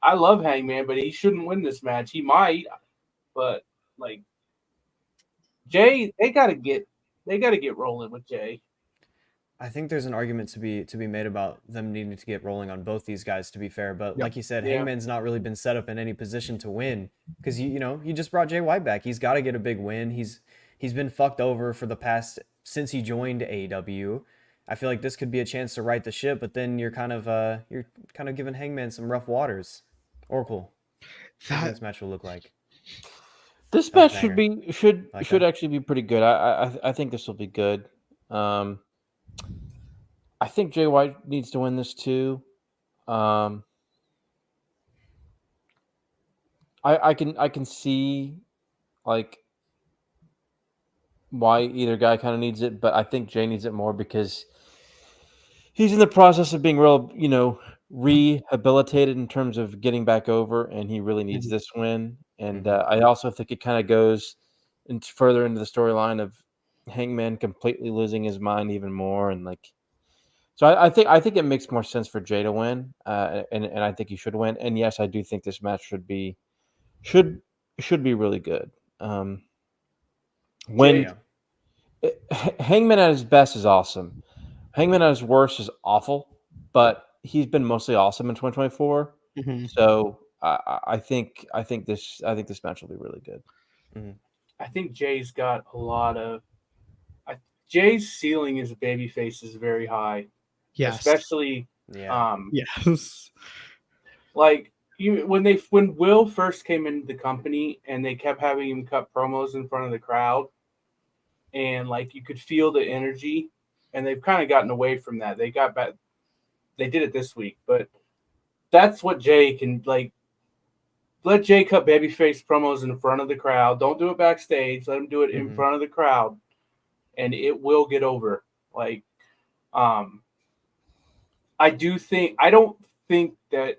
[SPEAKER 2] I love Hangman, but he shouldn't win this match. He might, but like Jay, they gotta get rolling with Jay.
[SPEAKER 3] I think there's an argument to be made about them needing to get rolling on both these guys, to be fair. But like you said, Hangman's not really been set up in any position to win because you just brought Jay White back. He's got to get a big win. He's been fucked over for the past since he joined AEW. I feel like this could be a chance to right the ship, but then you're kind of giving Hangman some rough waters. Oracle, what this match will look like.
[SPEAKER 6] This match should actually be pretty good. I think this will be good. I think Jay White needs to win this too. I can see like why either guy kind of needs it, but I think Jay needs it more because he's in the process of being rehabilitated in terms of getting back over, and he really needs this win. And I also think it kind of goes further into the storyline of Hangman completely losing his mind even more, and like. So I think it makes more sense for Jay to win, and I think he should win. And yes, I do think this match should be really good. Hangman at his best is awesome. Hangman at his worst is awful, but he's been mostly awesome in 2024.
[SPEAKER 5] Mm-hmm.
[SPEAKER 6] So I think this match will be really good.
[SPEAKER 3] Mm-hmm.
[SPEAKER 2] I think Jay's got a lot of. Jay's ceiling as a babyface is very high.
[SPEAKER 5] Yes.
[SPEAKER 2] Especially,
[SPEAKER 5] yes.
[SPEAKER 2] Like when Will first came into the company and they kept having him cut promos in front of the crowd, and like you could feel the energy, and they've kind of gotten away from that. They got back. They did it this week, but that's what Jay can like. Let Jay cut babyface promos in front of the crowd. Don't do it backstage. Let him do it in front of the crowd, and it will get over. Like, I don't think that.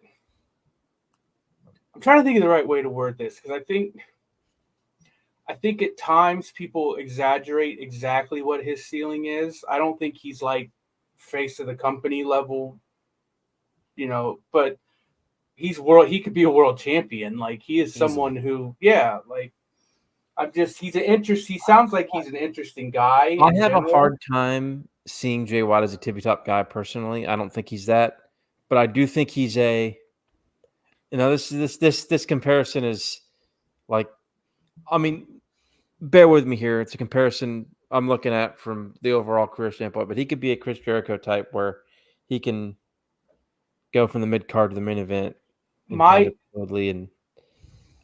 [SPEAKER 2] I'm trying to think of the right way to word this because I think at times people exaggerate exactly what his ceiling is. I don't think he's like face of the company level, but he could be a world champion. Like he is someone who, he sounds like he's an interesting guy.
[SPEAKER 6] I have a hard time seeing Jay White as a tippy top guy personally. I don't think he's that, but I do think he's this comparison is like, I mean, bear with me here. It's a comparison I'm looking at from the overall career standpoint, but he could be a Chris Jericho type where he can go from the mid card to the main event. I don't see him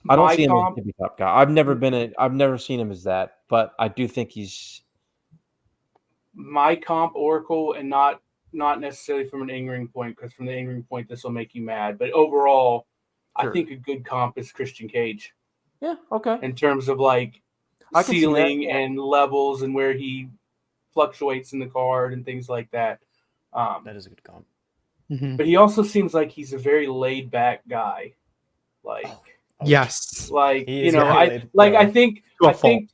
[SPEAKER 6] as a tippy top guy. I've never seen him as that, but I do think he's
[SPEAKER 2] my comp Oracle, and not necessarily from an in-ring point, because from the in-ring point this will make you mad, but overall sure. I think a good comp is Christian Cage.
[SPEAKER 6] Yeah, okay.
[SPEAKER 2] In terms of like ceiling and levels and where he fluctuates in the card and things like that.
[SPEAKER 3] That is a good comp.
[SPEAKER 2] but he also seems like he's a very laid back guy. Like,
[SPEAKER 5] Yes.
[SPEAKER 2] like
[SPEAKER 3] He
[SPEAKER 2] you
[SPEAKER 3] is
[SPEAKER 2] know,
[SPEAKER 3] very
[SPEAKER 2] I
[SPEAKER 3] laid
[SPEAKER 2] like. I
[SPEAKER 3] back.
[SPEAKER 2] think.
[SPEAKER 5] To a
[SPEAKER 2] I think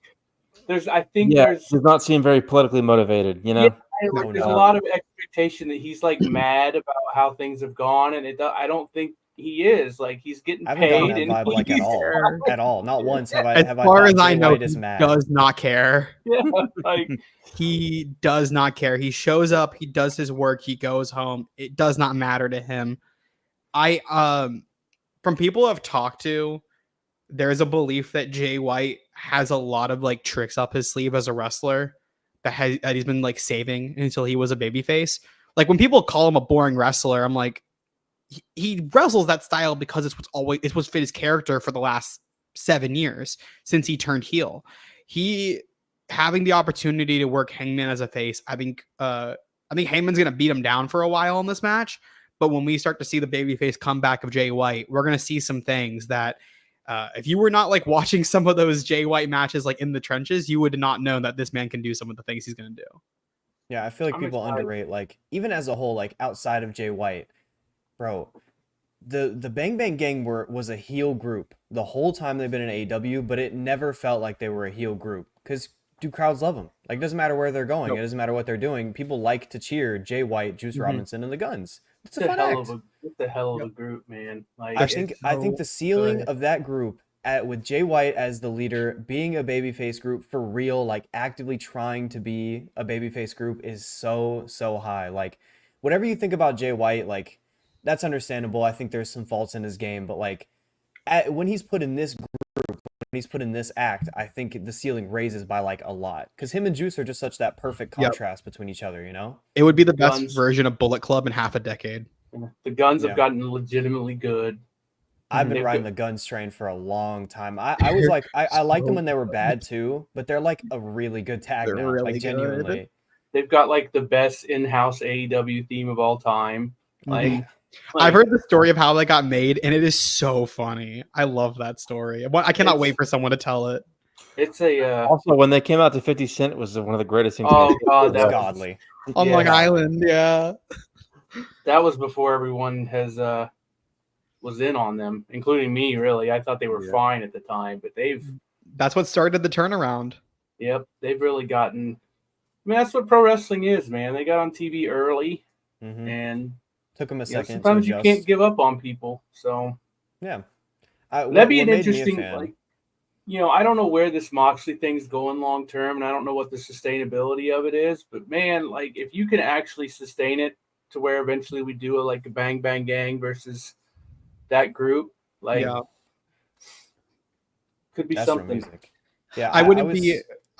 [SPEAKER 2] there's. I think
[SPEAKER 6] Yeah,
[SPEAKER 2] there's.
[SPEAKER 6] does not seem very politically motivated. You know.
[SPEAKER 2] Yeah,
[SPEAKER 3] No,
[SPEAKER 2] like there's
[SPEAKER 3] no.
[SPEAKER 2] a lot of expectation that he's like mad about how things have gone, and I don't think he is. Like he's getting
[SPEAKER 3] I haven't gotten
[SPEAKER 2] paid,
[SPEAKER 3] that
[SPEAKER 2] and
[SPEAKER 3] vibe like at
[SPEAKER 2] he's
[SPEAKER 3] all. At all. Not once have I
[SPEAKER 5] As
[SPEAKER 3] have I
[SPEAKER 5] far
[SPEAKER 3] thought
[SPEAKER 5] as I
[SPEAKER 3] Jay
[SPEAKER 5] know,
[SPEAKER 3] White is
[SPEAKER 5] he
[SPEAKER 3] mad.
[SPEAKER 5] does not care.
[SPEAKER 2] yeah, like
[SPEAKER 5] He does not care. He shows up, he does his work, he goes home. It does not matter to him. I from people I've talked to, there's a belief that Jay White has a lot of like tricks up his sleeve as a wrestler that he's been like saving until he was a babyface. Like when people call him a boring wrestler, I'm like, he wrestles that style because it's what's fit his character for the last 7 years since he turned heel. He having the opportunity to work Hangman as a face, I think Hangman's gonna beat him down for a while in this match. But when we start to see the babyface comeback of Jay White, we're gonna see some things that if you were not like watching some of those Jay White matches like in the trenches, you would not know that this man can do some of the things he's gonna do.
[SPEAKER 3] Yeah, I feel like
[SPEAKER 2] I'm
[SPEAKER 3] people
[SPEAKER 2] excited.
[SPEAKER 3] underrate, like, even as a whole, like outside of Jay White, bro, the Bang Bang Gang was a heel group the whole time they've been in AEW, but it never felt like they were a heel group because crowds love them. Like, it doesn't matter where they're going,
[SPEAKER 5] Nope.
[SPEAKER 3] it doesn't matter what they're doing. People like to cheer Jay White, Juice
[SPEAKER 2] Mhm.
[SPEAKER 3] Robinson, and the Guns. It's a
[SPEAKER 2] it's
[SPEAKER 3] fun act.
[SPEAKER 2] it's a hell of a group, man. Like
[SPEAKER 3] I think
[SPEAKER 2] it's
[SPEAKER 3] the ceiling
[SPEAKER 2] good.
[SPEAKER 3] of that group with Jay White as the leader, being a babyface group for real, like actively trying to be a babyface group is so high. Like whatever you think about Jay White, like that's understandable. I think there's some faults in his game, but like when he's put in this group, when he's put in this act, I think the ceiling raises by like a lot because him and Juice are just such that perfect
[SPEAKER 5] Yep.
[SPEAKER 3] contrast between each other, you know?
[SPEAKER 5] It would be the best
[SPEAKER 2] Guns.
[SPEAKER 5] version of Bullet Club in half a decade.
[SPEAKER 2] The Guns
[SPEAKER 3] Yeah.
[SPEAKER 2] have gotten legitimately good.
[SPEAKER 3] I've been
[SPEAKER 2] They've
[SPEAKER 3] riding
[SPEAKER 2] got-
[SPEAKER 3] the Guns train for a long time. I was like, I liked them when they were bad too, but they're like a really good tag
[SPEAKER 5] They're
[SPEAKER 3] now.
[SPEAKER 5] really
[SPEAKER 3] Like
[SPEAKER 5] good.
[SPEAKER 3] genuinely.
[SPEAKER 2] They've got like the best in-house AEW theme of all time. Like,
[SPEAKER 5] Mhm. I've heard the story of how they got made, and it is so funny. I love that story. I cannot wait for someone to tell it.
[SPEAKER 2] It's a
[SPEAKER 6] Also, when they came out to 50 Cent, it was one of the greatest things.
[SPEAKER 2] oh god,
[SPEAKER 3] It's
[SPEAKER 2] that was,
[SPEAKER 3] godly.
[SPEAKER 5] On
[SPEAKER 2] Yeah.
[SPEAKER 5] Long Island, yeah.
[SPEAKER 2] that was before everyone has was in on them, including me. Really, I thought they were fine at the time, but
[SPEAKER 5] That's what started the turnaround.
[SPEAKER 2] they've really gotten. I mean, that's what pro wrestling is, man. They got on TV early,
[SPEAKER 3] Hmm.
[SPEAKER 2] and
[SPEAKER 3] Took them a second to
[SPEAKER 2] sometimes you
[SPEAKER 3] adjust.
[SPEAKER 2] can't give up on people. So
[SPEAKER 3] Yeah.
[SPEAKER 2] that'd be
[SPEAKER 3] what
[SPEAKER 2] an
[SPEAKER 3] made me a
[SPEAKER 2] interesting,
[SPEAKER 3] fan-
[SPEAKER 2] like, I don't know where this Moxley thing's going long term, and I don't know what the sustainability of it is. But man, like, if you can actually sustain it to where eventually we do a Bang Bang Gang versus that group, like,
[SPEAKER 5] Yeah.
[SPEAKER 2] could be
[SPEAKER 3] That's real
[SPEAKER 2] something.
[SPEAKER 3] music. Yeah,
[SPEAKER 5] I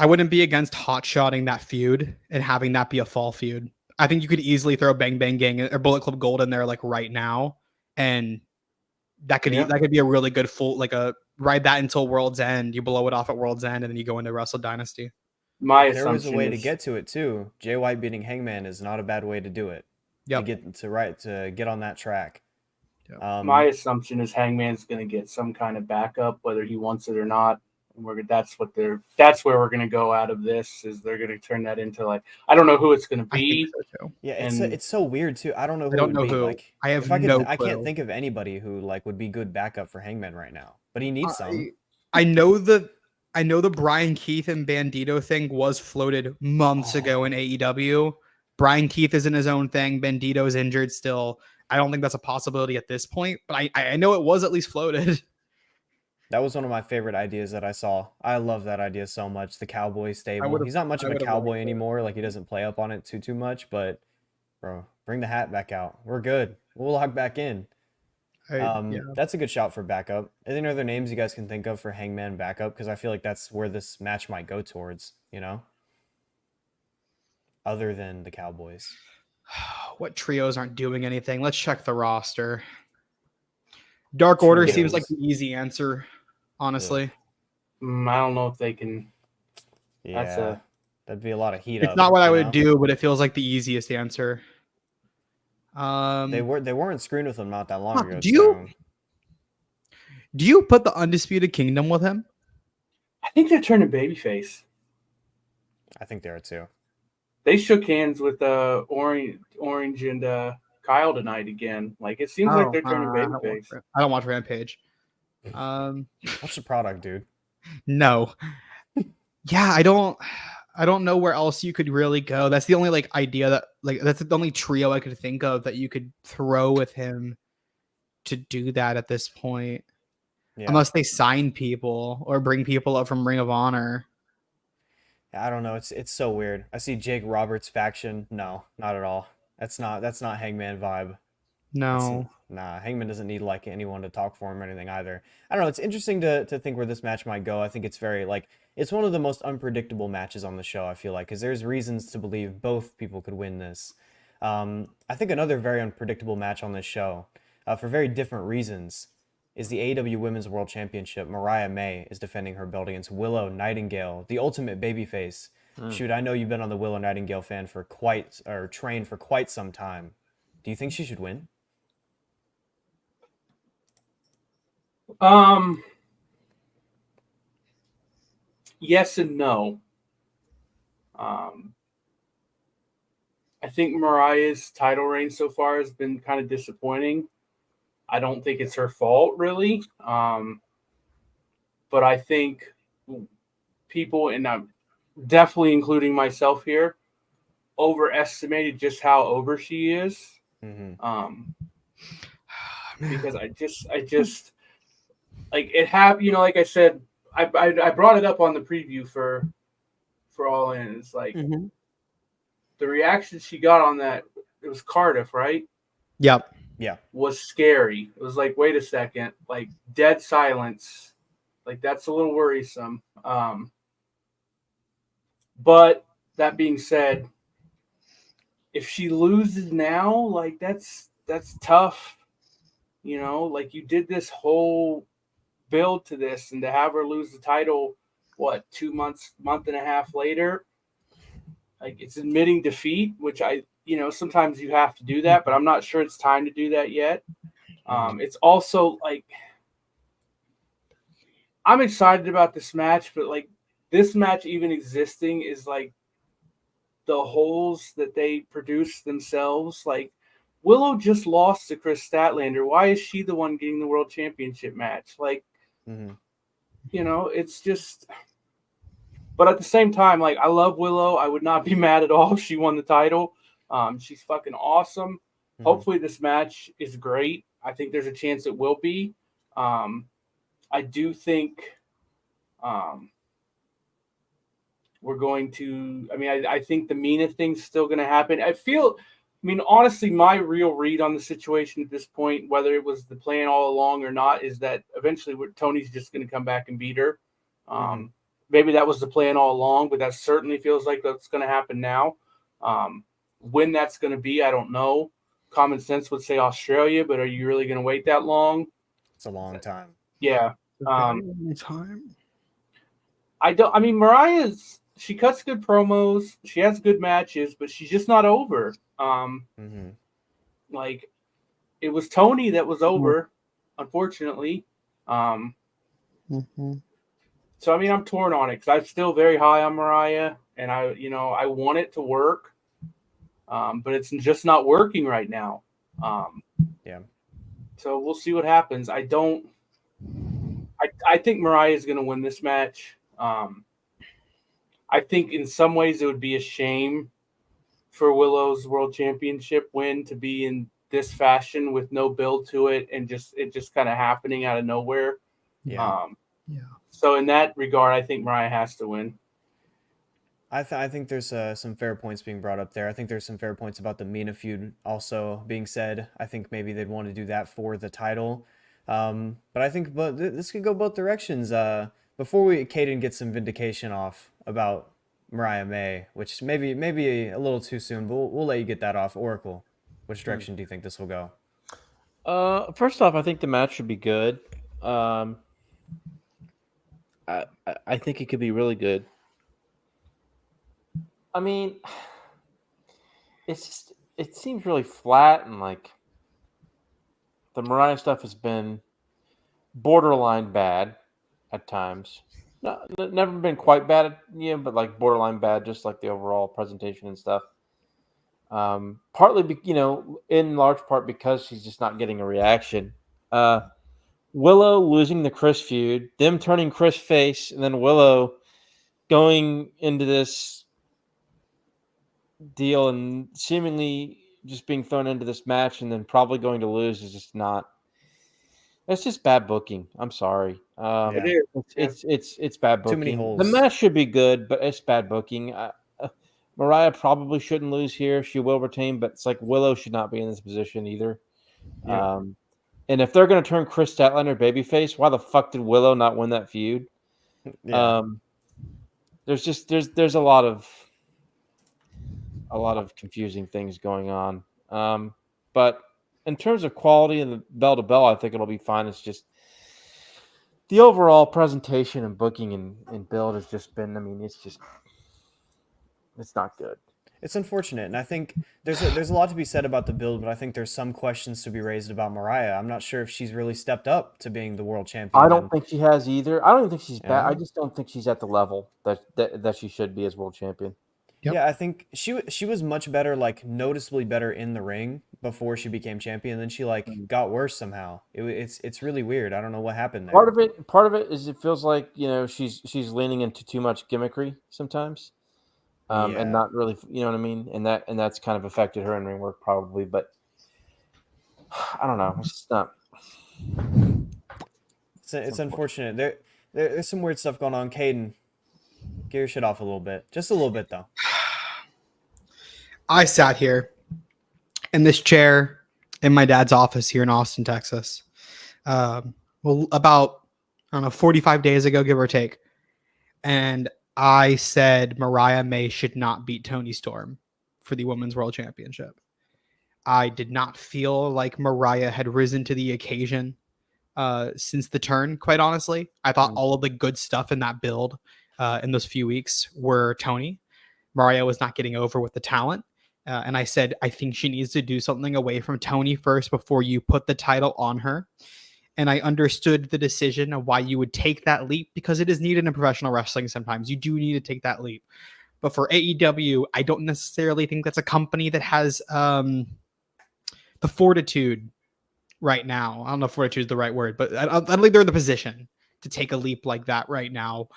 [SPEAKER 5] wouldn't be against hot shotting that feud and having that be a fall feud. I think you could easily throw Bang Bang Gang or Bullet Club Gold in there like right now, and that could be a really good full ride that until World's End. You blow it off at World's End, and then you go into Wrestle Dynasty.
[SPEAKER 2] My
[SPEAKER 3] If there was a
[SPEAKER 2] assumption
[SPEAKER 3] way
[SPEAKER 2] is
[SPEAKER 3] to get to it too. Jay White beating Hangman is not a bad way to do it.
[SPEAKER 5] Yep.
[SPEAKER 3] To get on that track.
[SPEAKER 5] Yep.
[SPEAKER 2] my assumption is Hangman's going to get some kind of backup, whether he wants it or not. And that's where we're going to go out of this. Is they're going to turn that into I don't know who it's going to
[SPEAKER 5] I think
[SPEAKER 2] be.
[SPEAKER 5] so too.
[SPEAKER 3] Yeah,
[SPEAKER 2] And-
[SPEAKER 3] it's so weird too. I don't know who
[SPEAKER 5] I don't
[SPEAKER 3] it
[SPEAKER 5] know
[SPEAKER 3] would be.
[SPEAKER 5] who.
[SPEAKER 3] Like,
[SPEAKER 5] I have
[SPEAKER 3] if I could,
[SPEAKER 5] no
[SPEAKER 3] I can't
[SPEAKER 5] clue.
[SPEAKER 3] think of anybody who would be good backup for Hangman right now. But he needs some.
[SPEAKER 5] I know the Brian Keith and Bandito thing was floated months ago in AEW. Brian Keith is in his own thing. Bandito is injured still. I don't think that's a possibility at this point, but I know it was at least floated.
[SPEAKER 3] That was one of my favorite ideas that I saw. I love that idea so much. The cowboy stable. He's not much of a cowboy anymore. Like, he doesn't play up on it too much. But bro, bring the hat back out. We're good. We'll lock back in. That's a good shout for backup. Are there any other names you guys can think of for Hangman backup? Because I feel like that's where this match might go towards. Other than the Cowboys.
[SPEAKER 5] What trios aren't doing anything? Let's check the roster. Dark Order seems like the easy answer, honestly.
[SPEAKER 2] I don't know if they can.
[SPEAKER 3] Yeah, that'd be a lot of heat.
[SPEAKER 5] It's not what I would do, but it feels like the easiest answer.
[SPEAKER 3] They weren't screwing with him not that long ago.
[SPEAKER 5] Do you put the Undisputed Kingdom with him?
[SPEAKER 2] I think they're turning babyface.
[SPEAKER 3] I think they are too.
[SPEAKER 2] They shook hands with Orange and Kyle tonight again. Like it seems like they're turning babyface.
[SPEAKER 5] I don't watch Rampage.
[SPEAKER 3] What's the product, dude?
[SPEAKER 5] No. Yeah, I don't know where else you could really go. That's the only like idea that like that's the only trio I could think of that you could throw with him to do that at this point.
[SPEAKER 3] Yeah.
[SPEAKER 5] Unless they sign people or bring people up from Ring of Honor.
[SPEAKER 3] I don't know. It's so weird. I see Jake Roberts' faction. No, not at all. That's not Hangman vibe.
[SPEAKER 5] No.
[SPEAKER 3] Nah, Hangman doesn't need like anyone to talk for him or anything either. I don't know. It's interesting to think where this match might go. I think it's very like it's one of the most unpredictable matches on the show. I feel like because there's reasons to believe both people could win this. I think another very unpredictable match on this show, for very different reasons, is the AEW Women's World Championship. Mariah May is defending her belt against Willow Nightingale, the ultimate babyface. Shoot, I know you've been on the Willow Nightingale fan for trained for quite some time. Do you think she should win?
[SPEAKER 2] Yes and no. I think Mariah's title reign so far has been kind of disappointing. I don't think it's her fault, really. But I think people, and I'm definitely including myself here, overestimated just how over she is. Because I just like it have, you know, like I said, I brought it up on the preview for Allin. It's like the reaction she got on that, it was Cardiff, right?
[SPEAKER 5] Yep.
[SPEAKER 3] Yeah.
[SPEAKER 2] Was scary. It was like, wait a second, like dead silence. Like that's a little worrisome. But that being said, if she loses now, like that's tough. You know, like you did this whole build to this, and to have her lose the title, what, 2 months, month and a half later, like it's admitting defeat, which sometimes you have to do that, but I'm not sure it's time to do that yet. It's also like, I'm excited about this match, but like this match even existing is like the holes that they produce themselves. Like Willow just lost to Chris Statlander. Why is she the one getting the world championship match? Like, it's just, but at the same time, like I love Willow. I would not be mad at all if she won the title. She's fucking awesome. Hopefully this match is great. I think there's a chance it will be. I do think we're going to, I think the Mina thing's still going to happen. Honestly, my real read on the situation at this point, whether it was the plan all along or not, is that eventually Tony's just going to come back and beat her. Maybe that was the plan all along, but that certainly feels like that's going to happen now. When that's going to be, I don't know. Common sense would say Australia, but are you really going to wait that long?
[SPEAKER 3] It's a long time.
[SPEAKER 2] Yeah.
[SPEAKER 5] Time.
[SPEAKER 2] Mariah's, she cuts good promos. She has good matches, but she's just not over. Like it was Tony that was over, unfortunately. So I'm torn on it because I'm still very high on Mariah, and I want it to work, but it's just not working right now.
[SPEAKER 3] Yeah.
[SPEAKER 2] So we'll see what happens. I think Mariah is going to win this match. I think in some ways it would be a shame for Willow's world championship win to be in this fashion with no build to it and it just kind of happening out of nowhere.
[SPEAKER 3] Yeah.
[SPEAKER 2] So in that regard, I think Mariah has to win.
[SPEAKER 3] I think there's some fair points being brought up there. I think there's some fair points about the Mina feud also being said. I think maybe they'd want to do that for the title. But I think this could go both directions. Before Kaden gets some vindication off about Mariah May, which maybe a little too soon, but we'll let you get that off. Oracle, which direction do you think this will go?
[SPEAKER 7] First off, I think the match should be good. I think it could be really good. It seems really flat, and like the Mariah stuff has been borderline bad at times. Never been quite bad, but like borderline bad, just like the overall presentation and stuff. Partly, in large part because she's just not getting a reaction. Willow losing the Chris feud, them turning Chris face, and then Willow going into this deal and seemingly just being thrown into this match and then probably going to lose is just not. It's just bad booking. I'm sorry.
[SPEAKER 2] It is.
[SPEAKER 7] It's bad
[SPEAKER 3] Too many
[SPEAKER 7] booking. The
[SPEAKER 3] holes.
[SPEAKER 7] match should be good, but it's bad booking. Mariah probably shouldn't lose here. She will retain, but it's like Willow should not be in this position either.
[SPEAKER 3] Yeah.
[SPEAKER 7] And if they're going to turn Chris Statlander babyface, why the fuck did Willow not win that feud?
[SPEAKER 3] Yeah.
[SPEAKER 7] There's a lot of confusing things going on. But in terms of quality and the bell to bell, I think it'll be fine. It's just the overall presentation and booking and build has just been. I mean, it's not good.
[SPEAKER 3] It's unfortunate, and I think there's a lot to be said about the build, but I think there's some questions to be raised about Mariah. I'm not sure if she's really stepped up to being the world champion.
[SPEAKER 7] I don't think she has either. I don't even think she's bad.
[SPEAKER 3] Yeah.
[SPEAKER 7] I just don't think she's at the level that she should be as world champion.
[SPEAKER 5] Yep.
[SPEAKER 3] Yeah, I think she was much better, like noticeably better in the ring before she became champion. Then she got worse somehow. It's really weird. I don't know what happened there.
[SPEAKER 7] Part of it is it feels like she's leaning into too much gimmickry sometimes. And not really, you know what I mean? And that's kind of affected her in ring work probably, but I don't know. It's just not.
[SPEAKER 3] It's unfortunate. There's some weird stuff going on. Kaden, get your shit off a little bit. Just a little bit, though.
[SPEAKER 5] I sat here in this chair in my dad's office here in Austin, Texas. About, I don't know, 45 days ago, give or take. And I said Mariah May should not beat Toni Storm for the Women's World Championship. I did not feel like Mariah had risen to the occasion since the turn, quite honestly. I thought all of the good stuff in that build in those few weeks were Toni. Mariah was not getting over with the talent. And I said, I think she needs to do something away from Toni first before you put the title on her. And I understood the decision of why you would take that leap because it is needed in professional wrestling sometimes. You do need to take that leap. But for AEW, I don't necessarily think that's a company that has the fortitude right now. I don't know if fortitude is the right word, but I don't think they're in the position to take a leap like that right now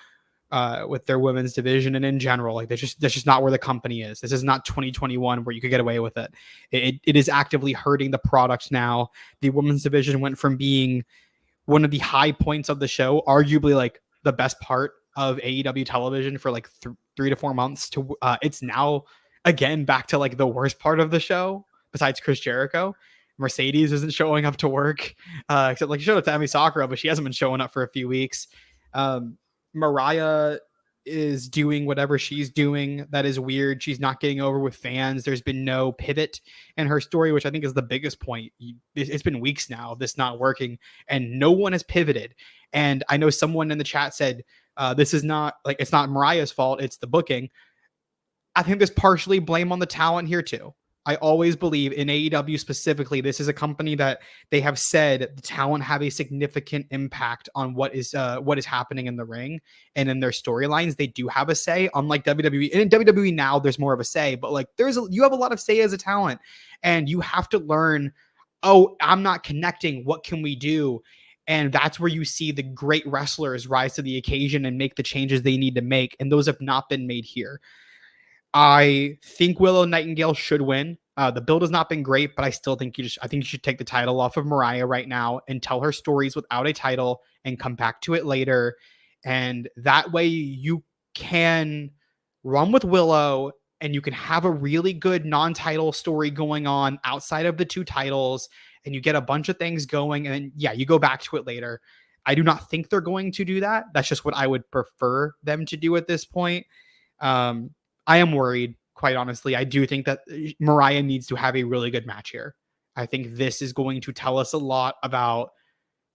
[SPEAKER 5] with their women's division and in general. Like that's just not where the company is. This is not 2021 where you could get away with it. It is actively hurting the product now. The women's division went from being one of the high points of the show, arguably like the best part of AEW television for like 3 to 4 months to it's now again back to like the worst part of the show besides Chris Jericho. Mercedes isn't showing up to work except like she showed up to Emi Sakura, but she hasn't been showing up for a few weeks. Mariah is doing whatever she's doing. That is weird. She's not getting over with fans. There's been no pivot in her story, which I think is the biggest point. It's been weeks now of this not working and no one has pivoted. And I know someone in the chat said, this is not like, it's not Mariah's fault. It's the booking. I think there's partially blame on the talent here too. I always believe in AEW specifically, this is a company that they have said the talent have a significant impact on what is happening in the ring and in their storylines. They do have a say, unlike WWE. And in WWE now, there's more of a say, but like you have a lot of say as a talent, and you have to learn. Oh, I'm not connecting. What can we do? And that's where you see the great wrestlers rise to the occasion and make the changes they need to make, and those have not been made here. I think Willow Nightingale should win. The build has not been great, but I still think you should take the title off of Mariah right now and tell her stories without a title and come back to it later. And that way you can run with Willow and you can have a really good non-title story going on outside of the 2 titles, and you get a bunch of things going, and then, yeah, you go back to it later. I do not think they're going to do that. That's just what I would prefer them to do at this point. I am worried, quite honestly. I do think that Mariah needs to have a really good match here. I think this is going to tell us a lot about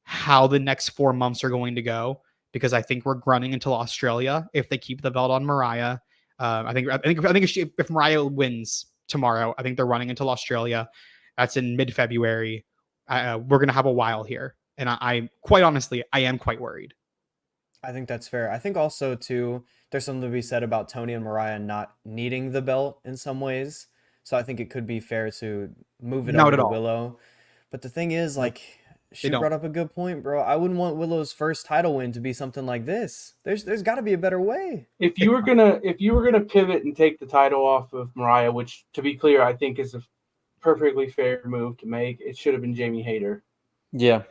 [SPEAKER 5] how the next 4 months are going to go, because I think we're running until Australia if they keep the belt on Mariah. I think if Mariah wins tomorrow, I think they're running until Australia. That's in mid-February. We're going to have a while here, and I quite honestly, I am quite worried.
[SPEAKER 3] I think that's fair. I think also too, there's something to be said about Toni and Mariah not needing the belt in some ways. So I think it could be fair to move it
[SPEAKER 5] Not
[SPEAKER 3] over
[SPEAKER 5] at
[SPEAKER 3] to
[SPEAKER 5] all.
[SPEAKER 3] Willow. But the thing is, like, she
[SPEAKER 5] don't.
[SPEAKER 3] brought up a good point, bro. I wouldn't want Willow's first title win to be something like this. There's got to be a better way.
[SPEAKER 2] If you were gonna pivot and take the title off of Mariah, which to be clear, I think is a perfectly fair move to make, it should have been Jamie Hayter.
[SPEAKER 7] Yeah.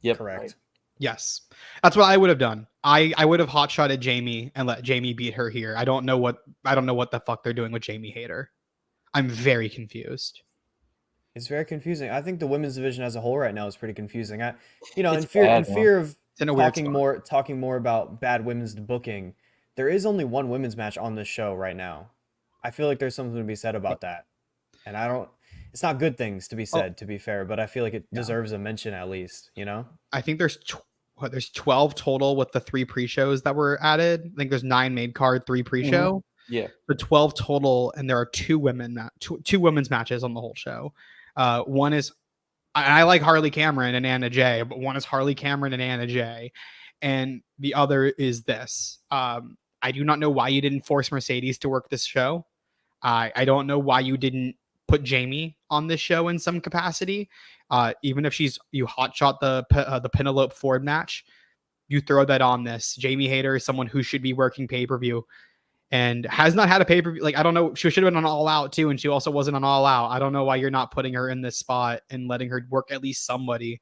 [SPEAKER 7] Yep.
[SPEAKER 3] Correct.
[SPEAKER 2] Right.
[SPEAKER 5] Yes, that's what I would have done. I would have hotshotted Jamie and let Jamie beat her here. I don't know what the fuck they're doing with Jamie Hayter. I'm very confused.
[SPEAKER 3] It's very confusing. I think the women's division as a whole right now is pretty confusing. In
[SPEAKER 7] It's
[SPEAKER 3] fear
[SPEAKER 7] bad,
[SPEAKER 3] in
[SPEAKER 7] man.
[SPEAKER 3] fear of
[SPEAKER 5] It's in a weird
[SPEAKER 3] talking more about bad women's booking, there is only one women's match on this show right now. I feel like there's something to be said about that. And it's not good things to be said, to be fair, but I feel like it deserves a mention at least, you know?
[SPEAKER 5] I think there's 12 total with the 3 pre-shows that were added. I think there's 9 made card, 3 pre-show.
[SPEAKER 7] Yeah.
[SPEAKER 5] The 12 total, and there are two women's matches on the whole show. One is, I like Harley Cameron and Anna Jay, but one is Harley Cameron and Anna Jay, and the other is this. I do not know why you didn't force Mercedes to work this show. I don't know why you didn't put Jamie on this show in some capacity. Even if you hotshot the Penelope Ford match, you throw that on this. Jamie Hayter is someone who should be working pay-per-view and has not had a pay-per-view. Like, I don't know. She should have been on All Out too, and she also wasn't on All Out. I don't know why you're not putting her in this spot and letting her work at least somebody.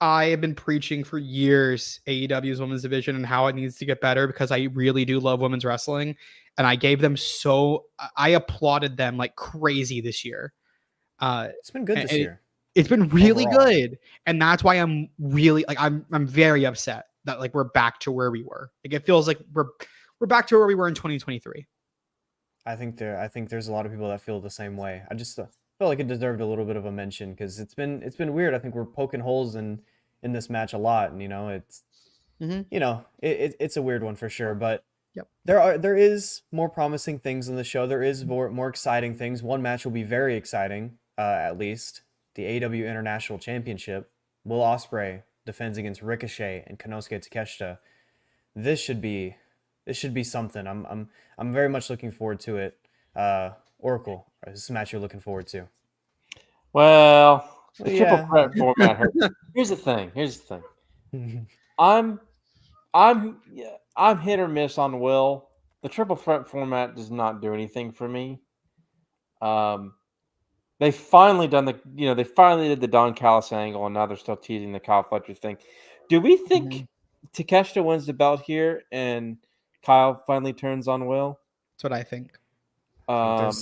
[SPEAKER 5] I have been preaching for years AEW's women's division and how it needs to get better because I really do love women's wrestling. And I applauded them like crazy this year.
[SPEAKER 3] It's been good this year.
[SPEAKER 5] It's been really
[SPEAKER 3] Overall.
[SPEAKER 5] good. And that's why I'm really like, I'm very upset that like we're back to where we were. Like, it feels like we're back to where we were in 2023.
[SPEAKER 3] I think there's a lot of people that feel the same way. I just felt like it deserved a little bit of a mention because it's been weird. I think we're poking holes in this match a lot, and it's a weird one for sure. But
[SPEAKER 5] Yep.
[SPEAKER 3] there is more promising things in the show. There is more exciting things. One match will be very exciting, at least the AEW International Championship. Will Ospreay defends against Ricochet and Konosuke Takeshita. This should be something. I'm very much looking forward to it. Oracle, is this a match you're looking forward to?
[SPEAKER 7] Well, the
[SPEAKER 3] Yeah.
[SPEAKER 7] triple threat format hurt. Here's the thing. I'm hit or miss on Will. The triple threat format does not do anything for me. They finally did the Don Callis angle, and now they're still teasing the Kyle Fletcher thing. Do we think Takeshita wins the belt here and Kyle finally turns on Will?
[SPEAKER 5] That's what I think.
[SPEAKER 3] I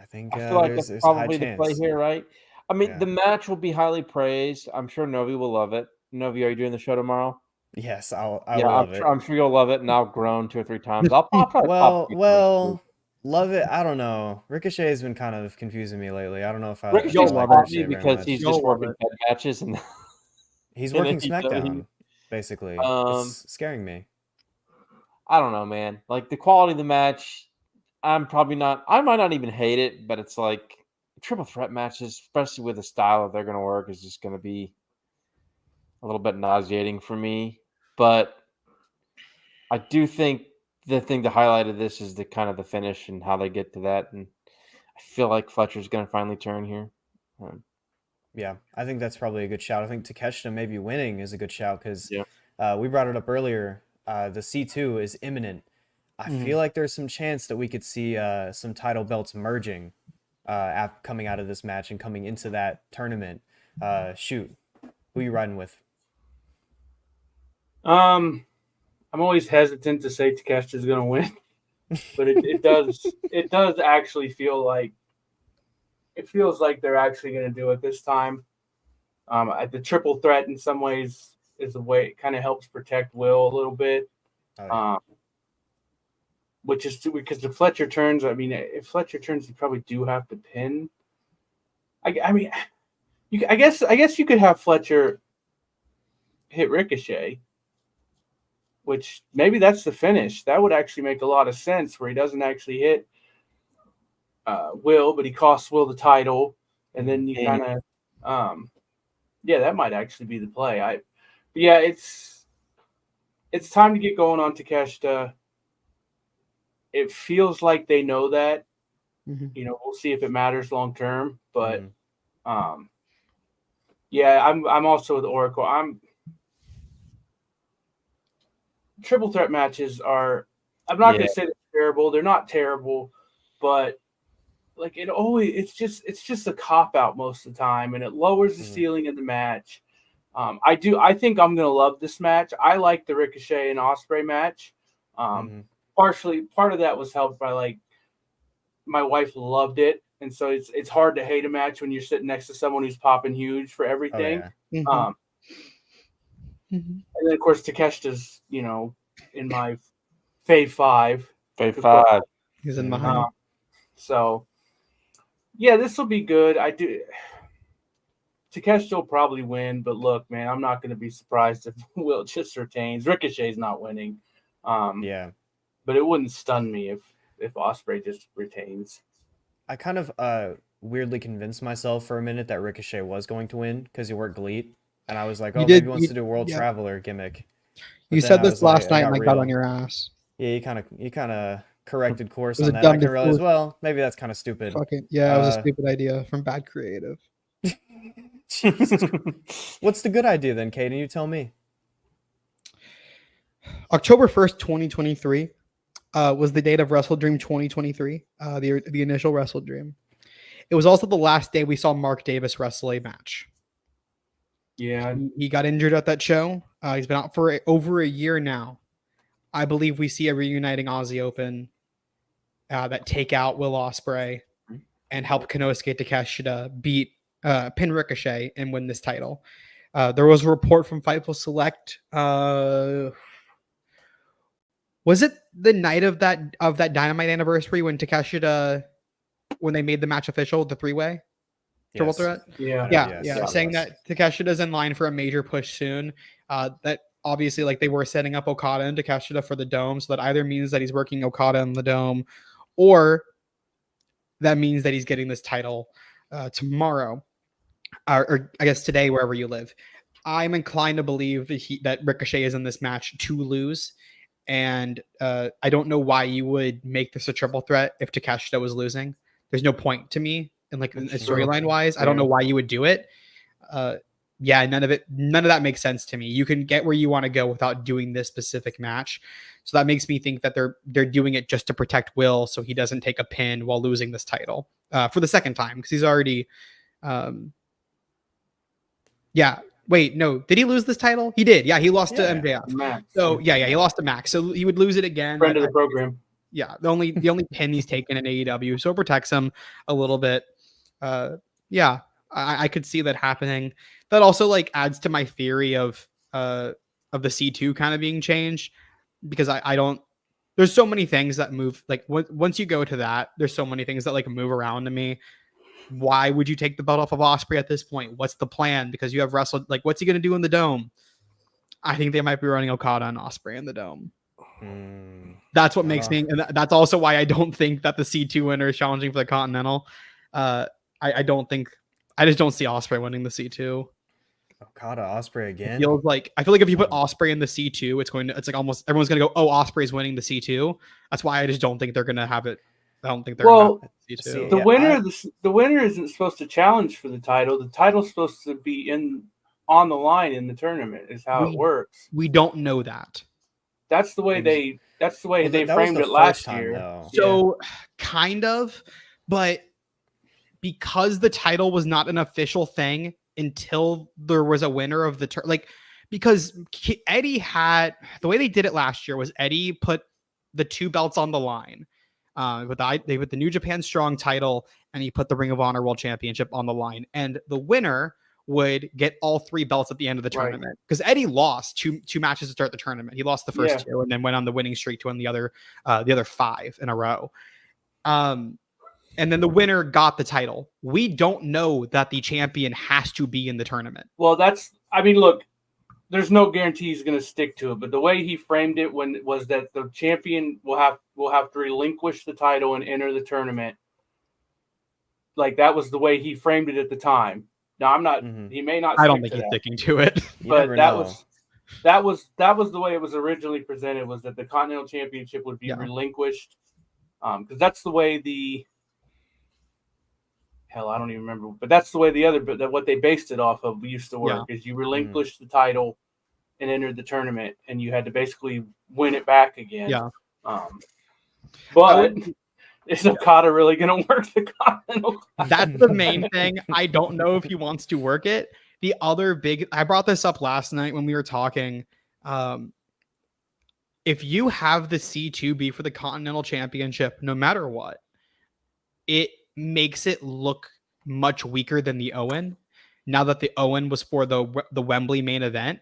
[SPEAKER 3] think
[SPEAKER 7] I feel like
[SPEAKER 3] there's
[SPEAKER 7] that's
[SPEAKER 3] a high
[SPEAKER 7] probably the play
[SPEAKER 3] chance.
[SPEAKER 7] here, right? I mean,
[SPEAKER 3] Yeah.
[SPEAKER 7] the match will be highly praised. I'm sure Novi will love it. Novi, are you doing the show tomorrow?
[SPEAKER 3] Yes, I
[SPEAKER 7] Yeah,
[SPEAKER 3] love it.
[SPEAKER 7] I'm sure you'll love it, and I'll groan 2 or 3 times. I'll probably pop
[SPEAKER 3] Well, love it. I don't know. Ricochet has been kind of confusing me lately. I don't know if I
[SPEAKER 7] Ricochet's
[SPEAKER 3] if I like
[SPEAKER 7] popped me
[SPEAKER 3] Ricochet very
[SPEAKER 7] because
[SPEAKER 3] much.
[SPEAKER 7] he's
[SPEAKER 5] You'll
[SPEAKER 7] just
[SPEAKER 5] love
[SPEAKER 7] working
[SPEAKER 5] it.
[SPEAKER 7] bed matches, and
[SPEAKER 3] He's
[SPEAKER 7] and
[SPEAKER 3] working
[SPEAKER 7] he-
[SPEAKER 3] SmackDown, basically. It's scaring me.
[SPEAKER 7] I don't know, man. Like, the quality of the match, I might not even hate it, but it's like triple threat matches, especially with the style that they're going to work, is just going to be a little bit nauseating for me. But I do think the thing to highlight of this is the kind of the finish and how they get to that. And I feel like Fletcher's going to finally turn here.
[SPEAKER 3] Yeah, I think that's probably a good shout. I think Takeshita maybe winning is a good shout because
[SPEAKER 7] Yeah.
[SPEAKER 3] we brought it up earlier. The C2 is imminent. I feel like there's some chance that we could see some title belts merging coming out of this match and coming into that tournament. Shoot, who you riding with?
[SPEAKER 2] I'm always hesitant to say Takeshita's going to win, but it does actually feel like they're actually going to do it this time. The triple threat in some ways is a way it kind of helps protect Will a little bit.
[SPEAKER 3] Oh, yeah.
[SPEAKER 2] Which is because the Fletcher turns. I mean, if Fletcher turns, you probably do have to pin. I mean, I guess you could have Fletcher hit Ricochet, which maybe that's the finish. That would actually make a lot of sense where he doesn't actually hit Will, but he costs Will the title, and then you kind of, that might actually be the play. It's time to get going on Takeshita. It feels like they know that, We'll see if it matters long term. But
[SPEAKER 3] Mhm.
[SPEAKER 2] yeah, I'm also with Oracle. Triple threat matches are. I'm not going to say they're terrible. They're not terrible, but like it's just a cop out most of the time, and it lowers the ceiling of the match. I think I'm gonna love this match. I like the Ricochet and Ospreay match. Part of that was helped by like my wife loved it, and so it's hard to hate a match when you're sitting next to someone who's popping huge for everything.
[SPEAKER 3] yeah.
[SPEAKER 2] And then of course Takeshita's in my fave five.
[SPEAKER 5] He's in mine.
[SPEAKER 2] So yeah, this will be good. Takeshita will probably win, but look, man, I'm not going to be surprised if Will just retains. Ricochet's not winning.
[SPEAKER 3] Yeah.
[SPEAKER 2] But it wouldn't stun me if Ospreay just retains.
[SPEAKER 3] I kind of weirdly convinced myself for a minute that Ricochet was going to win because he worked GLEAT, and I was like, maybe he wants to do a World Traveler gimmick.
[SPEAKER 5] You said this last night, and I got on your ass.
[SPEAKER 3] Yeah, you kind of corrected course on that. I can realize, well, maybe that's kind of stupid.
[SPEAKER 5] It was a stupid idea from bad creative.
[SPEAKER 3] Jesus. What's the good idea then, Kaden? You tell me.
[SPEAKER 5] October 1st, 2023 was the date of WrestleDream 2023, the initial WrestleDream. It was also the last day we saw Mark Davis wrestle a match.
[SPEAKER 2] Yeah.
[SPEAKER 5] He got injured at that show. He's been out for over a year now. I believe we see a reuniting Aussie Open that take out Will Ospreay and help Konosuke Takeshita beat pin Ricochet and win this title. There was a report from Fightful Select. Was it the night of that Dynamite anniversary when they made the match official, the 3-way triple threat?
[SPEAKER 2] Yeah.
[SPEAKER 5] Saying that Takeshita's in line for a major push soon. That obviously, like, they were setting up Okada and Takeshita for the Dome, so that either means that he's working Okada in the Dome, or that means that he's getting this title tomorrow, or I guess today, wherever you live. I'm inclined to believe that Ricochet is in this match to lose, and I don't know why you would make this a triple threat if Takeshita was losing. There's no point to me, and like storyline wise, I don't know why you would do it. None of that makes sense to me. You can get where you want to go without doing this specific match. So that makes me think that they're doing it just to protect Will, so he doesn't take a pin while losing this title for the second time, because he's already. Wait, no. Did he lose this title? He did. Yeah, he lost to MJF.
[SPEAKER 2] Max.
[SPEAKER 5] So he lost to Max. So he would lose it again.
[SPEAKER 2] Friend of the program.
[SPEAKER 5] Yeah, the only pin he's taken in AEW, so it protects him a little bit. I could see that happening. That also like adds to my theory of the C2 kind of being changed, because I don't. There's so many things that move. Like once you go to that, there's so many things that like move around to me. Why would you take the belt off of Ospreay at this point? What's the plan? Because you have wrestled. Like, what's he going to do in the Dome? I think they might be running Okada and Ospreay in the Dome. That's what makes me, and that's also why I don't think that the C2 winner is challenging for the Continental. I just don't see Ospreay winning the C2.
[SPEAKER 3] Okada, Ospreay again.
[SPEAKER 5] I feel like if you put Ospreay in the C2, it's like almost everyone's gonna go, oh, Ospreay's winning the C2. That's why I just don't think they're gonna have it. I don't think they're gonna have it C2.
[SPEAKER 2] The winner isn't supposed to challenge for the title. The title's supposed to be on the line in the tournament. Is how it works.
[SPEAKER 5] We don't know that.
[SPEAKER 2] That's the way they framed it last year.
[SPEAKER 5] So kind of, but because the title was not an official thing until there was a winner of the because Eddie had, the way they did it last year was Eddie put the two belts on the line. They put the New Japan Strong title, and he put the Ring of Honor World Championship on the line, and the winner would get all three belts at the end of the tournament, because Eddie lost two matches to start the tournament. He lost the first two and then went on the winning streak to win the other 5 in a row. And then the winner got the title. We don't know that the champion has to be in the tournament.
[SPEAKER 2] Well, look, there's no guarantee he's going to stick to it, but the way he framed it was that the champion will have to relinquish the title and enter the tournament. Like, that was the way he framed it at the time. Now, I'm not. He may not.
[SPEAKER 5] I don't think he's sticking to it.
[SPEAKER 2] But that was the way it was originally presented. Was that the Continental Championship would be relinquished? Because that's the way the hell, I don't even remember, but that's the way what they based it off of used to work. Is you relinquished the title and entered the tournament, and you had to basically win it back again.
[SPEAKER 5] Yeah.
[SPEAKER 2] But is Okada really going to work the Continental?
[SPEAKER 5] That's the main thing. I don't know if he wants to work it. The other I brought this up last night when we were talking. If you have the C2 be for the Continental Championship, no matter what, it makes it look much weaker than the Owen. Now that the Owen was for the Wembley main event.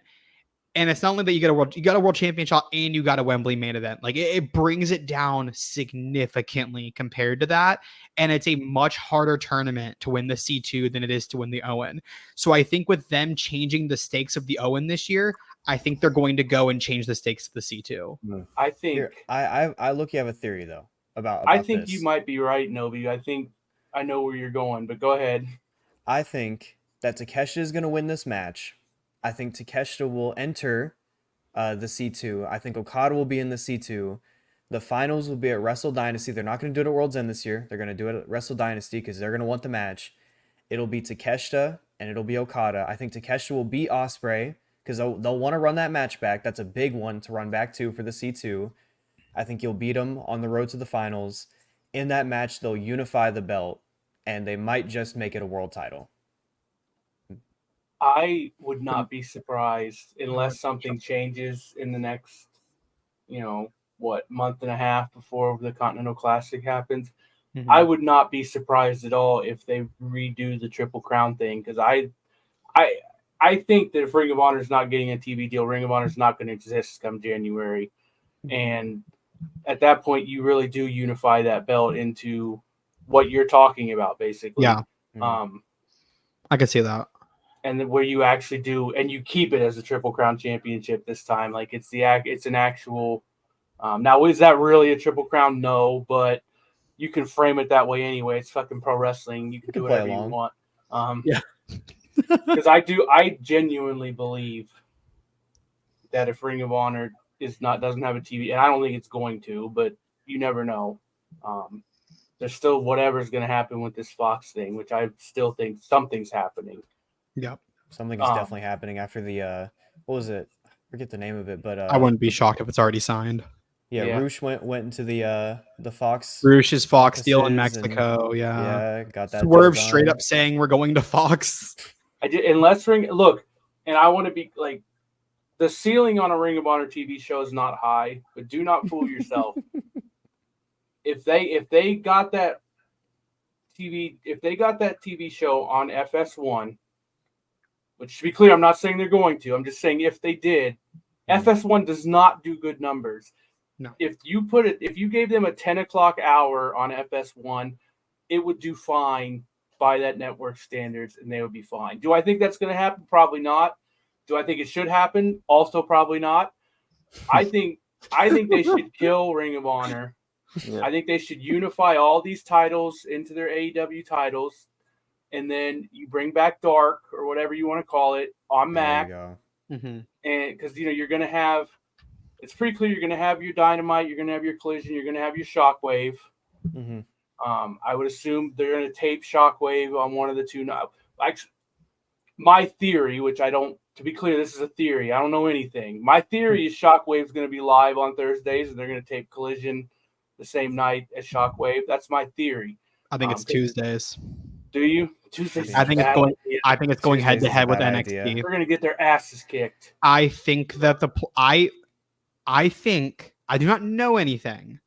[SPEAKER 5] And it's not only that you got a world champion shot and you got a Wembley main event. Like it brings it down significantly compared to that. And it's a much harder tournament to win the C2 than it is to win the Owen. So I think with them changing the stakes of the Owen this year, I think they're going to go and change the stakes of the C2.
[SPEAKER 2] I think
[SPEAKER 3] Here, I look, you have a theory though about
[SPEAKER 2] I think
[SPEAKER 3] this.
[SPEAKER 2] you might be right, Novi. I think I know where you're going, but go ahead.
[SPEAKER 3] I think that Takeshita is going to win this match. I think Takeshita will enter the C2. I think Okada will be in the C2. The finals will be at Wrestle Dynasty. They're not going to do it at World's End this year. They're going to do it at Wrestle Dynasty because they're going to want the match. It'll be Takeshita and it'll be Okada. I think Takeshita will beat Ospreay because they'll want to run that match back. That's a big one to run back to for the C2. I think you'll beat them on the road to the finals. In that match, they'll unify the belt and they might just make it a world title.
[SPEAKER 2] I would not be surprised unless something changes in the next, month and a half before the Continental Classic happens.
[SPEAKER 5] Mm-hmm.
[SPEAKER 2] I would not be surprised at all if they redo the Triple Crown thing because I think that if Ring of Honor is not getting a TV deal, Ring of Honor is not going to exist come January. And at that point, you really do unify that belt into what you're talking about, basically.
[SPEAKER 5] Yeah.
[SPEAKER 2] I
[SPEAKER 5] can see that.
[SPEAKER 2] And then where you actually do, and you keep it as a Triple Crown Championship this time. Like it's an actual. Now, is that really a Triple Crown? No, but you can frame it that way anyway. It's fucking pro wrestling. You can do whatever you want. Because I genuinely believe that if Ring of Honor doesn't have a TV, and I don't think it's going to, but you never know. There's still whatever's going to happen with this Fox thing, which I still think something's happening.
[SPEAKER 5] Yep.
[SPEAKER 3] Something is definitely happening after the what was it? I forget the name of it, but
[SPEAKER 5] I wouldn't be shocked if it's already signed.
[SPEAKER 3] Yeah. Roosh went into the Fox.
[SPEAKER 5] Roosh's Fox deal in Mexico.
[SPEAKER 3] Yeah, got that.
[SPEAKER 5] Swerve straight up saying we're going to Fox.
[SPEAKER 2] Unless look, and I want to be like, the ceiling on a Ring of Honor TV show is not high, but do not fool yourself. If they got that TV show on FS1. Which, to be clear, I'm not saying they're going to. I'm just saying if they did, FS1 does not do good numbers.
[SPEAKER 5] No.
[SPEAKER 2] If you gave them a 10 o'clock hour on FS1, it would do fine by that network standards, and they would be fine. Do I think that's going to happen? Probably not. Do I think it should happen? Also, probably not. I think they should kill Ring of Honor. Yeah. I think they should unify all these titles into their AEW titles. And then you bring back Dark or whatever you want to call it on Mac.
[SPEAKER 3] There you go.
[SPEAKER 2] And because you're going to have, it's pretty clear you're going to have your Dynamite, you're going to have your Collision, you're going to have your Shockwave. I would assume they're going to tape Shockwave on one of the two. My theory, which I don't, to be clear, this is a theory. I don't know anything. My theory is Shockwave's going to be live on Thursdays, and they're going to tape Collision the same night as Shockwave. That's my theory.
[SPEAKER 5] I think it's Tuesdays.
[SPEAKER 2] Do you? Tuesdays.
[SPEAKER 5] I think it's going head to head with NXT.
[SPEAKER 2] They're going to get their asses kicked.
[SPEAKER 5] I think that I do not know anything.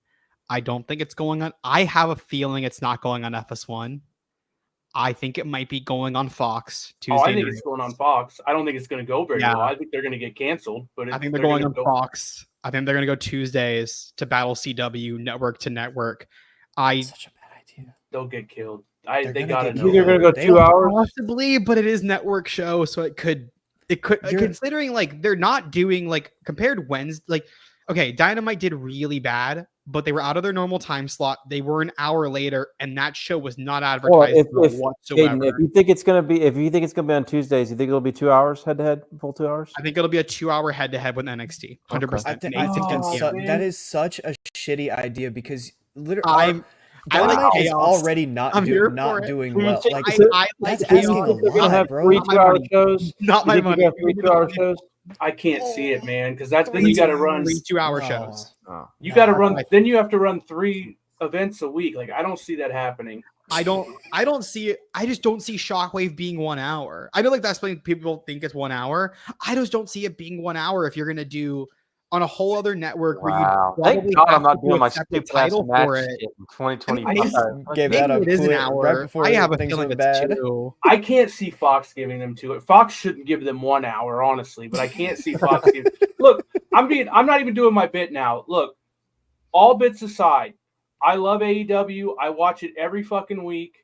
[SPEAKER 5] I don't think it's going on. I have a feeling it's not going on FS1. I think it might be going on Fox Tuesday.
[SPEAKER 2] I think it's going on Fox. I don't think it's going to go very well. I think they're going to get canceled. But
[SPEAKER 5] I think they're going on Fox. I think they're going to go Tuesdays to Battle CW, network to network.
[SPEAKER 3] Such a bad idea.
[SPEAKER 2] They'll get killed. They got to know.
[SPEAKER 6] They're going to go 2 hours.
[SPEAKER 5] Possibly, but it is network show, so it could considering like they're not doing like compared Wednesday. Like, okay, Dynamite did really bad, but they were out of their normal time slot. They were an hour later, and that show was not advertised whatsoever.
[SPEAKER 6] If you think it's going to be on Tuesdays, you think it'll be 2 hours head to head, full 2 hours?
[SPEAKER 5] I think it'll be a 2 hour head to head with NXT. 100%.
[SPEAKER 3] I think that is such a shitty idea because literally
[SPEAKER 5] I like
[SPEAKER 3] Dynamite is
[SPEAKER 5] chaos.
[SPEAKER 3] already not
[SPEAKER 5] I'm here
[SPEAKER 3] not
[SPEAKER 5] for it.
[SPEAKER 3] doing
[SPEAKER 6] Do you
[SPEAKER 3] well.
[SPEAKER 6] think-
[SPEAKER 3] Like
[SPEAKER 5] I like
[SPEAKER 3] that's
[SPEAKER 6] Do you
[SPEAKER 3] asking
[SPEAKER 5] chaos.
[SPEAKER 3] a
[SPEAKER 6] think they're gonna
[SPEAKER 3] lot,
[SPEAKER 6] have
[SPEAKER 3] bro.
[SPEAKER 6] 3
[SPEAKER 5] Not my
[SPEAKER 6] 2-hour
[SPEAKER 5] money.
[SPEAKER 6] shows?
[SPEAKER 5] Not
[SPEAKER 6] You
[SPEAKER 5] my
[SPEAKER 6] think
[SPEAKER 5] money.
[SPEAKER 6] they're gonna have 3 2-hour shows?
[SPEAKER 2] I can't see it, man, because then
[SPEAKER 5] Three
[SPEAKER 2] you got to run.
[SPEAKER 5] 2-hour
[SPEAKER 3] No.
[SPEAKER 5] shows.
[SPEAKER 6] Oh.
[SPEAKER 2] You got to
[SPEAKER 3] No.
[SPEAKER 2] run. Then you have to run 3 events a week. Like I don't see that happening.
[SPEAKER 5] I don't see it. I just don't see Shockwave being 1 hour. I know like that's when people think it's 1 hour. I just don't see it being 1 hour if you're gonna do on a whole other network where you
[SPEAKER 7] Wow.
[SPEAKER 5] probably
[SPEAKER 7] Thank God
[SPEAKER 5] have
[SPEAKER 7] I'm not
[SPEAKER 5] to do
[SPEAKER 7] doing
[SPEAKER 5] a
[SPEAKER 7] my
[SPEAKER 5] separate
[SPEAKER 7] stupid ass
[SPEAKER 5] title
[SPEAKER 7] match
[SPEAKER 5] for
[SPEAKER 7] shit
[SPEAKER 5] it.
[SPEAKER 7] in 2025.
[SPEAKER 5] I mean,
[SPEAKER 3] Gave
[SPEAKER 5] Maybe
[SPEAKER 3] that up
[SPEAKER 5] it is an
[SPEAKER 3] quick,
[SPEAKER 5] hour.
[SPEAKER 3] right before
[SPEAKER 5] I have a
[SPEAKER 3] things
[SPEAKER 5] feeling
[SPEAKER 3] went
[SPEAKER 5] it's
[SPEAKER 3] bad.
[SPEAKER 5] 2.
[SPEAKER 2] I can't see Fox giving them to it. Fox shouldn't give them 1 hour, honestly, but I can't see Fox giving. Look, I'm not even doing my bit now. Look, all bits aside, I love AEW. I watch it every fucking week.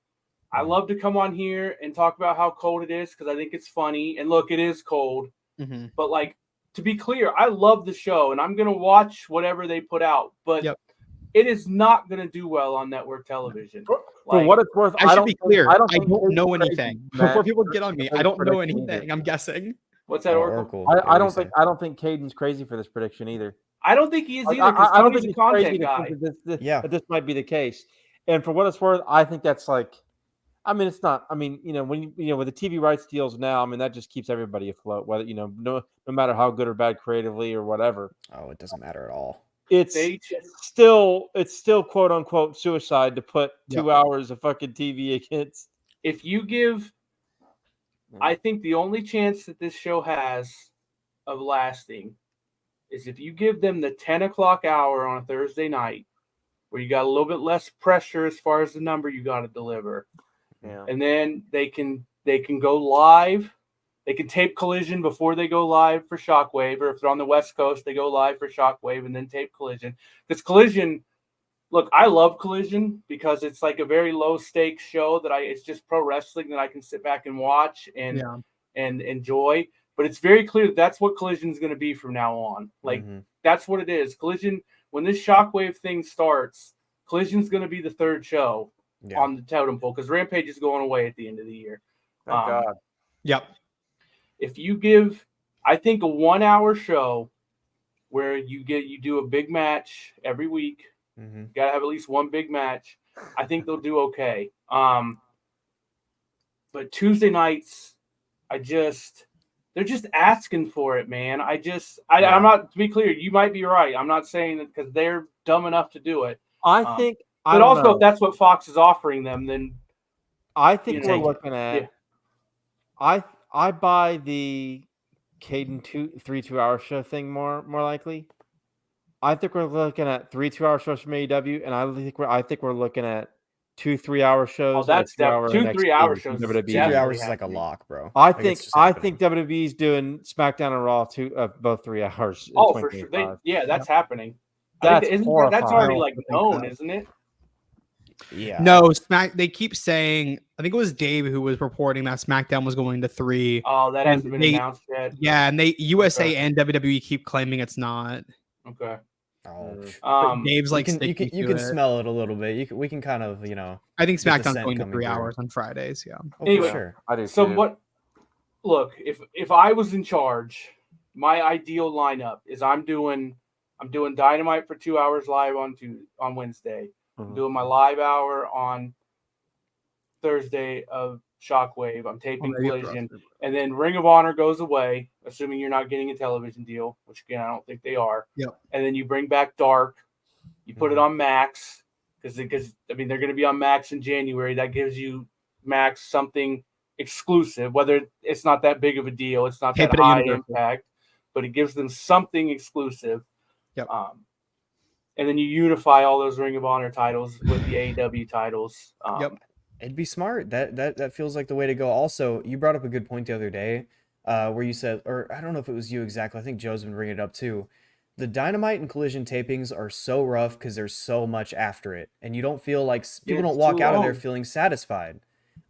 [SPEAKER 2] I love to come on here and talk about how cold it is because I think it's funny. And look, it is cold.
[SPEAKER 5] Mm-hmm.
[SPEAKER 2] But like, to be clear, I love the show and I'm gonna watch whatever they put out. But it is not gonna do well on network television.
[SPEAKER 6] For
[SPEAKER 2] Like,
[SPEAKER 6] what it's worth,
[SPEAKER 5] I should be clear. I don't
[SPEAKER 6] think
[SPEAKER 5] know
[SPEAKER 6] Casey's crazy,
[SPEAKER 5] anything.
[SPEAKER 6] Matt.
[SPEAKER 5] Before people get on me, I don't know
[SPEAKER 6] Prediction either.
[SPEAKER 5] anything. I'm guessing.
[SPEAKER 2] what's that, Oracle?
[SPEAKER 6] I don't think Caden's crazy for this prediction either.
[SPEAKER 2] I don't think he is
[SPEAKER 6] Like,
[SPEAKER 2] either because
[SPEAKER 6] I don't
[SPEAKER 2] Tony's
[SPEAKER 6] think
[SPEAKER 2] a
[SPEAKER 6] he's crazy
[SPEAKER 2] content
[SPEAKER 6] to
[SPEAKER 2] guy.
[SPEAKER 6] think that
[SPEAKER 3] Yeah.
[SPEAKER 6] this might be the case. And for what it's worth, I think that's like, I mean, it's not. I mean, when with the TV rights deals now, I mean, that just keeps everybody afloat. Whether no matter how good or bad creatively or whatever.
[SPEAKER 3] Oh, it doesn't matter at all.
[SPEAKER 6] It's still quote unquote suicide to put 2 hours of fucking TV against.
[SPEAKER 2] If you give, I think the only chance that this show has of lasting is if you give them the 10 o'clock hour on a Thursday night, where you got a little bit less pressure as far as the number you got to deliver.
[SPEAKER 6] Yeah.
[SPEAKER 2] And then they can go live. They can tape Collision before they go live for Shockwave, or if they're on the West Coast, they go live for Shockwave and then tape Collision. Because Collision, look, I love Collision because it's like a very low stakes show that it's just pro wrestling that I can sit back and watch and enjoy. But it's very clear that that's what Collision is going to be from now on. Like that's what it is. Collision, when this Shockwave thing starts, Collision's going to be the third show on the totem pole because Rampage is going away at the end of the year.
[SPEAKER 6] Thank God.
[SPEAKER 5] Yep.
[SPEAKER 2] If you give, I think, a 1 hour show where you do a big match every week, you got to have at least one big match. I think they'll do okay. But Tuesday nights, they're just asking for it, man. I'm not, to be clear, you might be right. I'm not saying that because they're dumb enough to do it.
[SPEAKER 6] I think,
[SPEAKER 2] but also if that's what Fox is offering them, then
[SPEAKER 6] I think we're looking at. I buy the Kaden 3 2-hour show thing more likely. I think we're looking at 3 2-hour shows from AEW, and I think we're looking at 2 3-hour shows.
[SPEAKER 2] Oh, that's definitely 2 3-hour shows.
[SPEAKER 3] 2 hours is like a lock, bro.
[SPEAKER 6] I think WWE's doing SmackDown and Raw both 3 hours.
[SPEAKER 2] Oh, for sure. That's happening.
[SPEAKER 6] That's
[SPEAKER 2] already like known, isn't it?
[SPEAKER 3] Yeah.
[SPEAKER 5] No, they keep saying, I think it was Dave who was reporting that SmackDown was going to 3.
[SPEAKER 2] Oh, that hasn't been announced yet.
[SPEAKER 5] Yeah, and USA and WWE keep claiming it's not.
[SPEAKER 2] Okay.
[SPEAKER 5] Dave's like
[SPEAKER 3] you can smell it a little bit. We can kind of,
[SPEAKER 5] I think SmackDown's going to 3 hours on Fridays. Yeah.
[SPEAKER 3] Oh,
[SPEAKER 2] anyway,
[SPEAKER 3] for sure.
[SPEAKER 6] I do.
[SPEAKER 2] So
[SPEAKER 6] too.
[SPEAKER 2] look, if I was in charge, my ideal lineup is I'm doing Dynamite for 2 hours live on Wednesday. I'm doing my live hour on Thursday of Shockwave. I'm taping Collision. And then Ring of Honor goes away, assuming you're not getting a television deal, which, again, I don't think they are.
[SPEAKER 5] Yep.
[SPEAKER 2] And then you bring back Dark. You put it on Max because they're going to be on Max in January. That gives you Max something exclusive, whether it's not that big of a deal. It's not that high impact, but it gives them something exclusive.
[SPEAKER 5] Yep.
[SPEAKER 2] And then you unify all those Ring of Honor titles with the AEW titles.
[SPEAKER 5] Yep.
[SPEAKER 3] It'd be smart. That feels like the way to go. Also, you brought up a good point the other day, where you said, or I don't know if it was you exactly. I think Joe's been bringing it up too. The Dynamite and Collision tapings are so rough because there's so much after it, and you don't feel like people don't walk out of there feeling satisfied.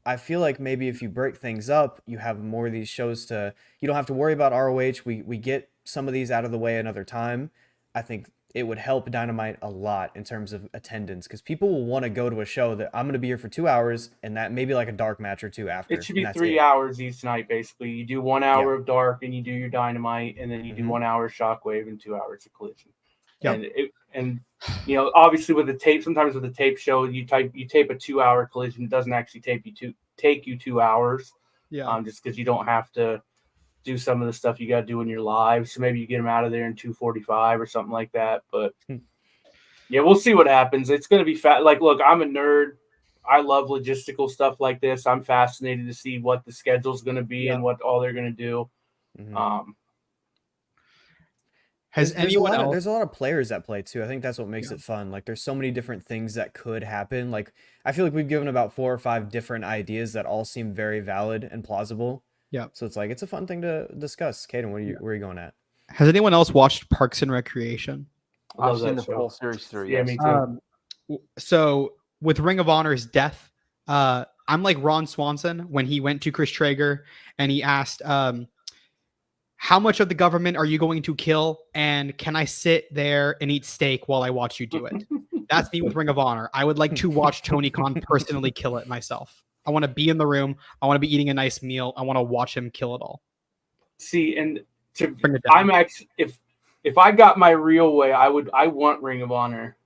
[SPEAKER 3] I feel like maybe if you break things up, you have more of these shows you don't have to worry about ROH. We get some of these out of the way another time. I think it would help Dynamite a lot in terms of attendance because people will want to go to a show that I'm going to be here for 2 hours and that maybe like a dark match or two after.
[SPEAKER 2] It should be 3 hours each night, basically. You do 1 hour of Dark and you do your Dynamite, and then you do 1 hour Shockwave and 2 hours of Collision.
[SPEAKER 5] Yep.
[SPEAKER 2] And you know, obviously with the tape, sometimes with the tape show, you tape a 2-hour collision. It doesn't actually take you 2 hours.
[SPEAKER 5] Yeah.
[SPEAKER 2] Just because you don't have to do some of the stuff you got to do in your live. So maybe you get them out of there in 2:45 or something like that. But yeah, we'll see what happens. It's going to be fat. Like, look, I'm a nerd. I love logistical stuff like this. I'm fascinated to see what the schedule's going to be and what all they're going to do.
[SPEAKER 3] Mhm.
[SPEAKER 5] Has anyone else?
[SPEAKER 3] There's a lot of players that play too. I think that's what makes it fun. Like there's so many different things that could happen. Like I feel like we've given about 4 or 5 different ideas that all seem very valid and plausible.
[SPEAKER 5] Yeah.
[SPEAKER 3] So it's like it's a fun thing to discuss. Kaden, where are you going at?
[SPEAKER 5] Has anyone else watched Parks and Recreation?
[SPEAKER 7] I've seen the full series 3.
[SPEAKER 2] Yeah,
[SPEAKER 7] Yes.
[SPEAKER 2] me too.
[SPEAKER 5] So with Ring of Honor's death, I'm like Ron Swanson when he went to Chris Traeger and he asked, how much of the government are you going to kill? And can I sit there and eat steak while I watch you do it? That's me with Ring of Honor. I would like to watch Tony Khan personally kill it myself. I want to be in the room. I want to be eating a nice meal. I want to watch him kill it all.
[SPEAKER 2] See, and
[SPEAKER 5] Bring it down.
[SPEAKER 2] I'm actually if I got my real way, I want Ring of Honor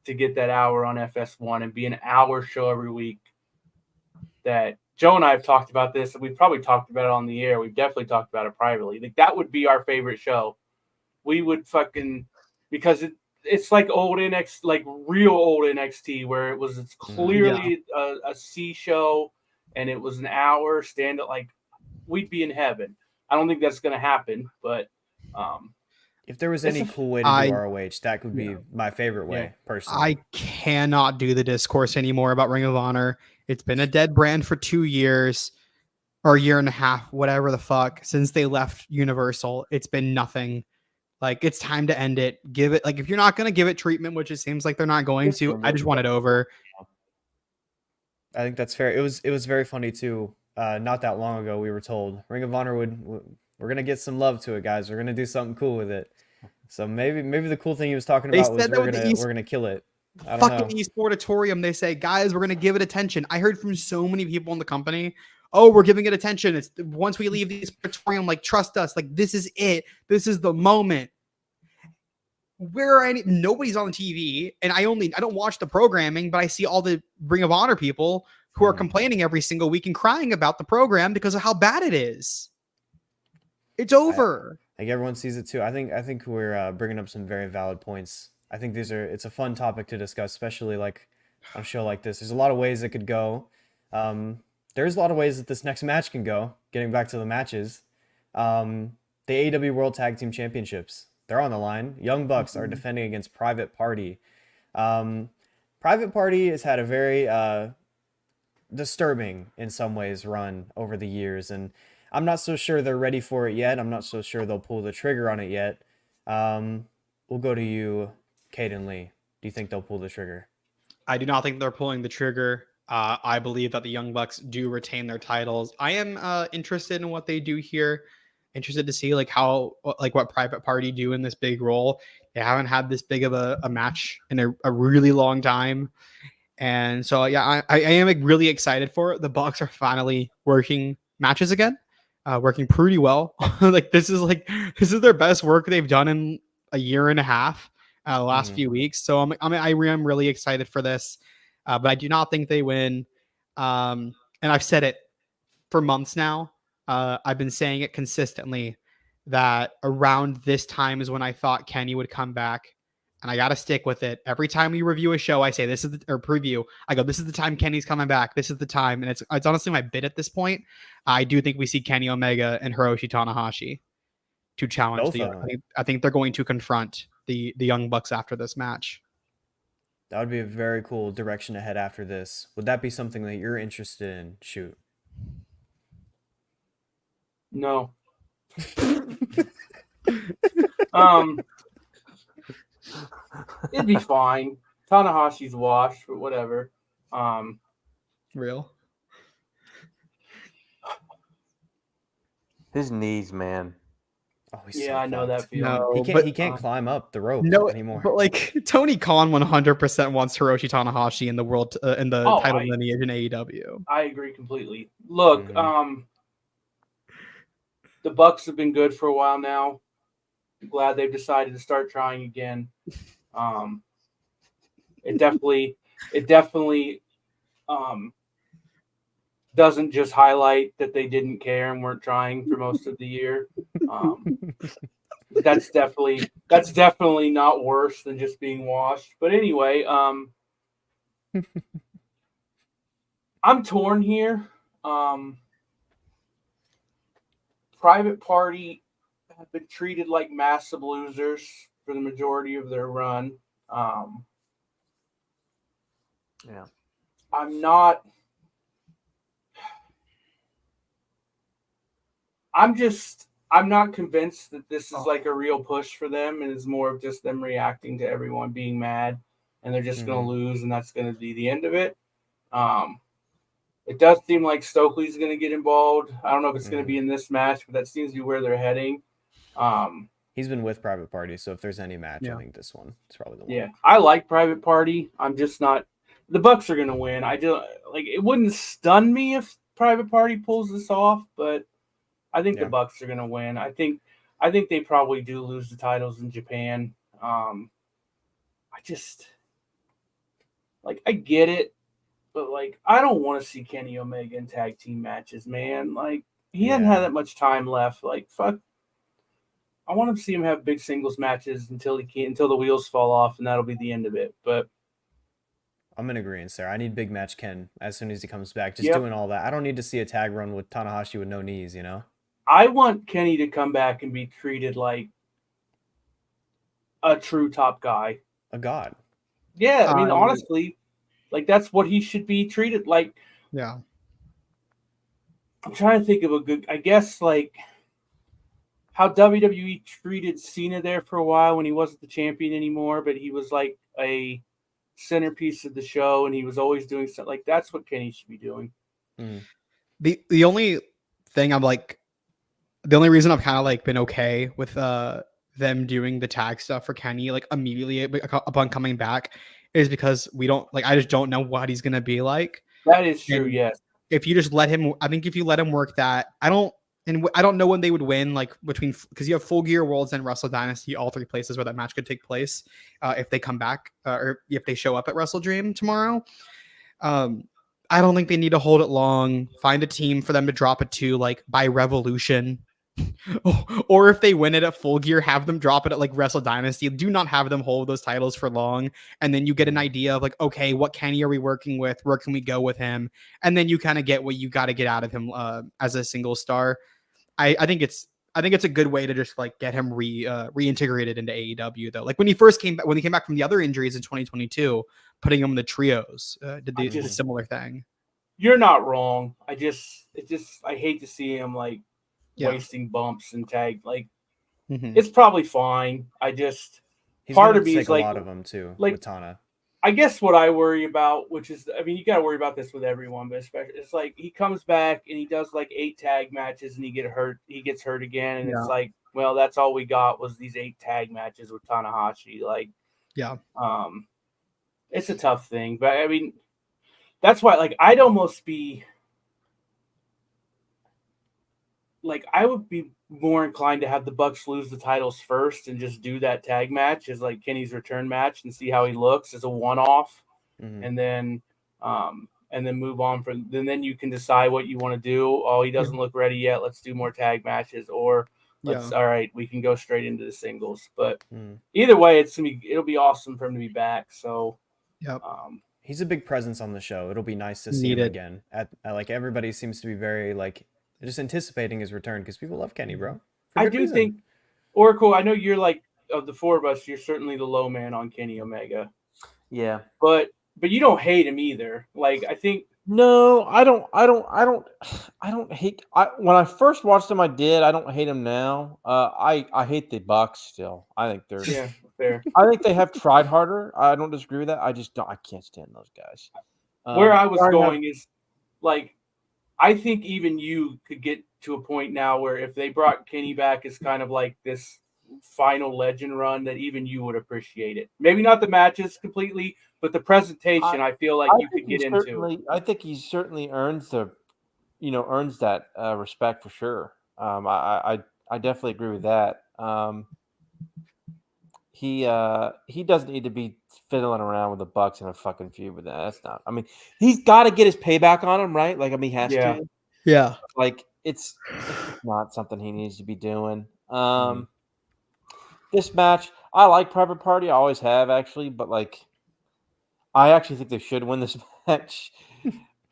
[SPEAKER 2] to get that hour on FS1 and be an hour show every week. That Joe and I have talked about this, and we've probably talked about it on the air. We've definitely talked about it privately. Like that would be our favorite show. We would because it's like old NXT, like real old NXT, where it's clearly a C show, and it was an hour stand up. Like we'd be in heaven. I don't think that's going to happen, but
[SPEAKER 3] if there was any cool way to do ROH, that could be my favorite way, personally.
[SPEAKER 5] I cannot do the discourse anymore about Ring of Honor. It's been a dead brand for 2 years or a year and a half, whatever the fuck, since they left Universal. It's been nothing. Like, it's time to end it. Give it, like, if you're not going to give it treatment, which it seems like they're not going to, I just want it over.
[SPEAKER 3] I think that's fair. It was very funny too. Not that long ago, we were told Ring of Honor we're gonna get some love to it, guys. We're gonna do something cool with it. So maybe the cool thing he was talking about was we're gonna kill it. I don't know.
[SPEAKER 5] Fucking eSportatorium, they say, guys, we're gonna give it attention. I heard from so many people in the company, oh, we're giving it attention. It's once we leave the eSportatorium, like, trust us, like, this is it. This is the moment. Nobody's on the TV, and I don't watch the programming, but I see all the Ring of Honor people who are complaining every single week and crying about the program because of how bad it is. It's over.
[SPEAKER 3] I think everyone sees it too. I think we're bringing up some very valid points. I think it's a fun topic to discuss, especially like on a show like this. There's a lot of ways it could go. There's a lot of ways that this next match can go. Getting back to the matches, the AEW World Tag Team Championships, they're on the line. Young Bucks are defending against Private Party. Private Party has had a very disturbing, in some ways, run over the years, and I'm not so sure they're ready for it yet. I'm not so sure they'll pull the trigger on it yet. We'll go to you, Kaden Lee. Do you think they'll pull the trigger?
[SPEAKER 5] I do not think they're pulling the trigger. I believe that the Young Bucks do retain their titles. I am interested in what they do here. Interested to see what Private Party do in this big role. They haven't had this big of a match in a really long time. And so, yeah, I am really excited for it. The Bucks are finally working matches again, working pretty well. This is their best work they've done in a year and a half, the last few weeks. So I am really excited for this, but I do not think they win. And I've said it for months now. I've been saying it consistently that around this time is when I thought Kenny would come back. And I got to stick with it. Every time we review a show, I say, preview. I go, this is the time Kenny's coming back. This is the time. And it's honestly my bid at this point. I do think we see Kenny Omega and Hiroshi Tanahashi to challenge I think they're going to confront the Young Bucks after this match.
[SPEAKER 3] That would be a very cool direction to head after this. Would that be something that you're interested in? Shoot.
[SPEAKER 2] No. It'd be fine. Tanahashi's washed, but whatever.
[SPEAKER 5] Real.
[SPEAKER 7] His knees, man.
[SPEAKER 3] Oh,
[SPEAKER 2] yeah, I know that feeling.
[SPEAKER 3] No, he can't climb up the rope anymore.
[SPEAKER 5] But like Tony Khan 100% wants Hiroshi Tanahashi in the world in the title lineage in AEW.
[SPEAKER 2] I agree completely. Look, the Bucks have been good for a while now. glad they've decided to start trying again. It definitely doesn't just highlight that they didn't care and weren't trying for most of the year. That's definitely not worse than just being washed. But anyway, I'm torn here. Private Party have been treated like massive losers for the majority of their run.
[SPEAKER 7] Yeah.
[SPEAKER 2] I'm not convinced that this is like a real push for them, and it's more of just them reacting to everyone being mad, and they're just going to lose, and that's going to be the end of it. It does seem like Stokely's going to get involved. I don't know if it's going to be in this match, but that seems to be where they're heading.
[SPEAKER 3] He's been with Private Party, so if there's any match, I think this one is probably the one.
[SPEAKER 2] Yeah, I like Private Party. I'm just not. The Bucks are going to win. I just like it wouldn't stun me if Private Party pulls this off, but I think the Bucks are going to win. I think they probably do lose the titles in Japan. I just like I get it, but like I don't want to see Kenny Omega in tag team matches, man. Like he hasn't had that much time left. Like fuck, I want to see him have big singles matches until the wheels fall off, and that'll be the end of it. But
[SPEAKER 3] I'm in agreement, sir. I need big match Ken as soon as he comes back. Just doing all that. I don't need to see a tag run with Tanahashi with no knees, you know?
[SPEAKER 2] I want Kenny to come back and be treated like a true top guy.
[SPEAKER 3] A god.
[SPEAKER 2] Yeah, I mean, honestly, like that's what he should be treated like.
[SPEAKER 5] Yeah.
[SPEAKER 2] I'm trying to think of a good, I guess, like how WWE treated Cena there for a while when he wasn't the champion anymore, but he was like a centerpiece of the show, and he was always doing something like that's what Kenny should be doing.
[SPEAKER 5] The only thing I'm like, the only reason I've kind of like been okay with them doing the tag stuff for Kenny like immediately upon coming back is because we don't like I just don't know what he's gonna be like.
[SPEAKER 2] That is true. And yes.
[SPEAKER 5] If you just let him, I think if you let him work that, I don't know when they would win, like between, because you have Full Gear, Worlds, and Wrestle Dynasty, all three places where that match could take place if they come back or if they show up at WrestleDream tomorrow. I don't think they need to hold it long. Find a team for them to drop it to, like by Revolution. Or if they win it at Full Gear, have them drop it at like Wrestle Dynasty. Do not have them hold those titles for long. And then you get an idea of like, okay, what Kenny are we working with? Where can we go with him? And then you kind of get what you got to get out of him as a single star. I think it's a good way to just like get him reintegrated into AEW though. Like when he came back from the other injuries in 2022, putting him in the trios did the similar thing.
[SPEAKER 2] You're not wrong. I hate to see him like wasting bumps and tag. Like it's probably fine. He's part of me is like
[SPEAKER 3] a lot of them too,
[SPEAKER 2] like
[SPEAKER 3] with Tana.
[SPEAKER 2] I guess what I worry about, which is, I mean, you got to worry about this with everyone, but especially it's like he comes back and he does like 8 tag matches and he gets hurt again, and it's like, well, that's all we got was these 8 tag matches with Tanahashi. Like, it's a tough thing, but I mean, that's why, like, I'd almost be like, I would be more inclined to have the Bucks lose the titles first and just do that tag match as like Kenny's return match and see how he looks as a one-off, and then move on from. Then you can decide what you want to do. Oh, he doesn't look ready yet. Let's do more tag matches, or all right, we can go straight into the singles. But either way, it'll be awesome for him to be back. So,
[SPEAKER 3] he's a big presence on the show. It'll be nice to see him again. At like everybody seems to be very like. Just anticipating his return because people love Kenny, bro.
[SPEAKER 2] I do think, Oracle, I know you're like, of the 4 of us, you're certainly the low man on Kenny Omega.
[SPEAKER 7] Yeah.
[SPEAKER 2] But you don't hate him either. Like, I think.
[SPEAKER 7] No, I don't hate. When I first watched him, I did. I don't hate him now. I hate the Bucks still. I think they're
[SPEAKER 2] fair.
[SPEAKER 7] I think they have tried harder. I don't disagree with that. I just don't. I can't stand those guys.
[SPEAKER 2] Where I was going is like, I think even you could get to a point now where if they brought Kenny back as kind of like this final legend run, that even you would appreciate it. Maybe not the matches completely, but the presentation. I feel like you could get into.
[SPEAKER 7] I think he certainly earns that respect for sure. I definitely agree with that. he doesn't need to be fiddling around with the Bucks in a fucking feud with that. That's not. I mean, he's got to get his payback on him, right? Like, I mean, he has
[SPEAKER 2] Yeah.
[SPEAKER 7] to.
[SPEAKER 5] Yeah.
[SPEAKER 7] Like, it's not something he needs to be doing.
[SPEAKER 3] Mhm.
[SPEAKER 7] This match, I like Private Party. I always have, actually, but like, I actually think they should win this match.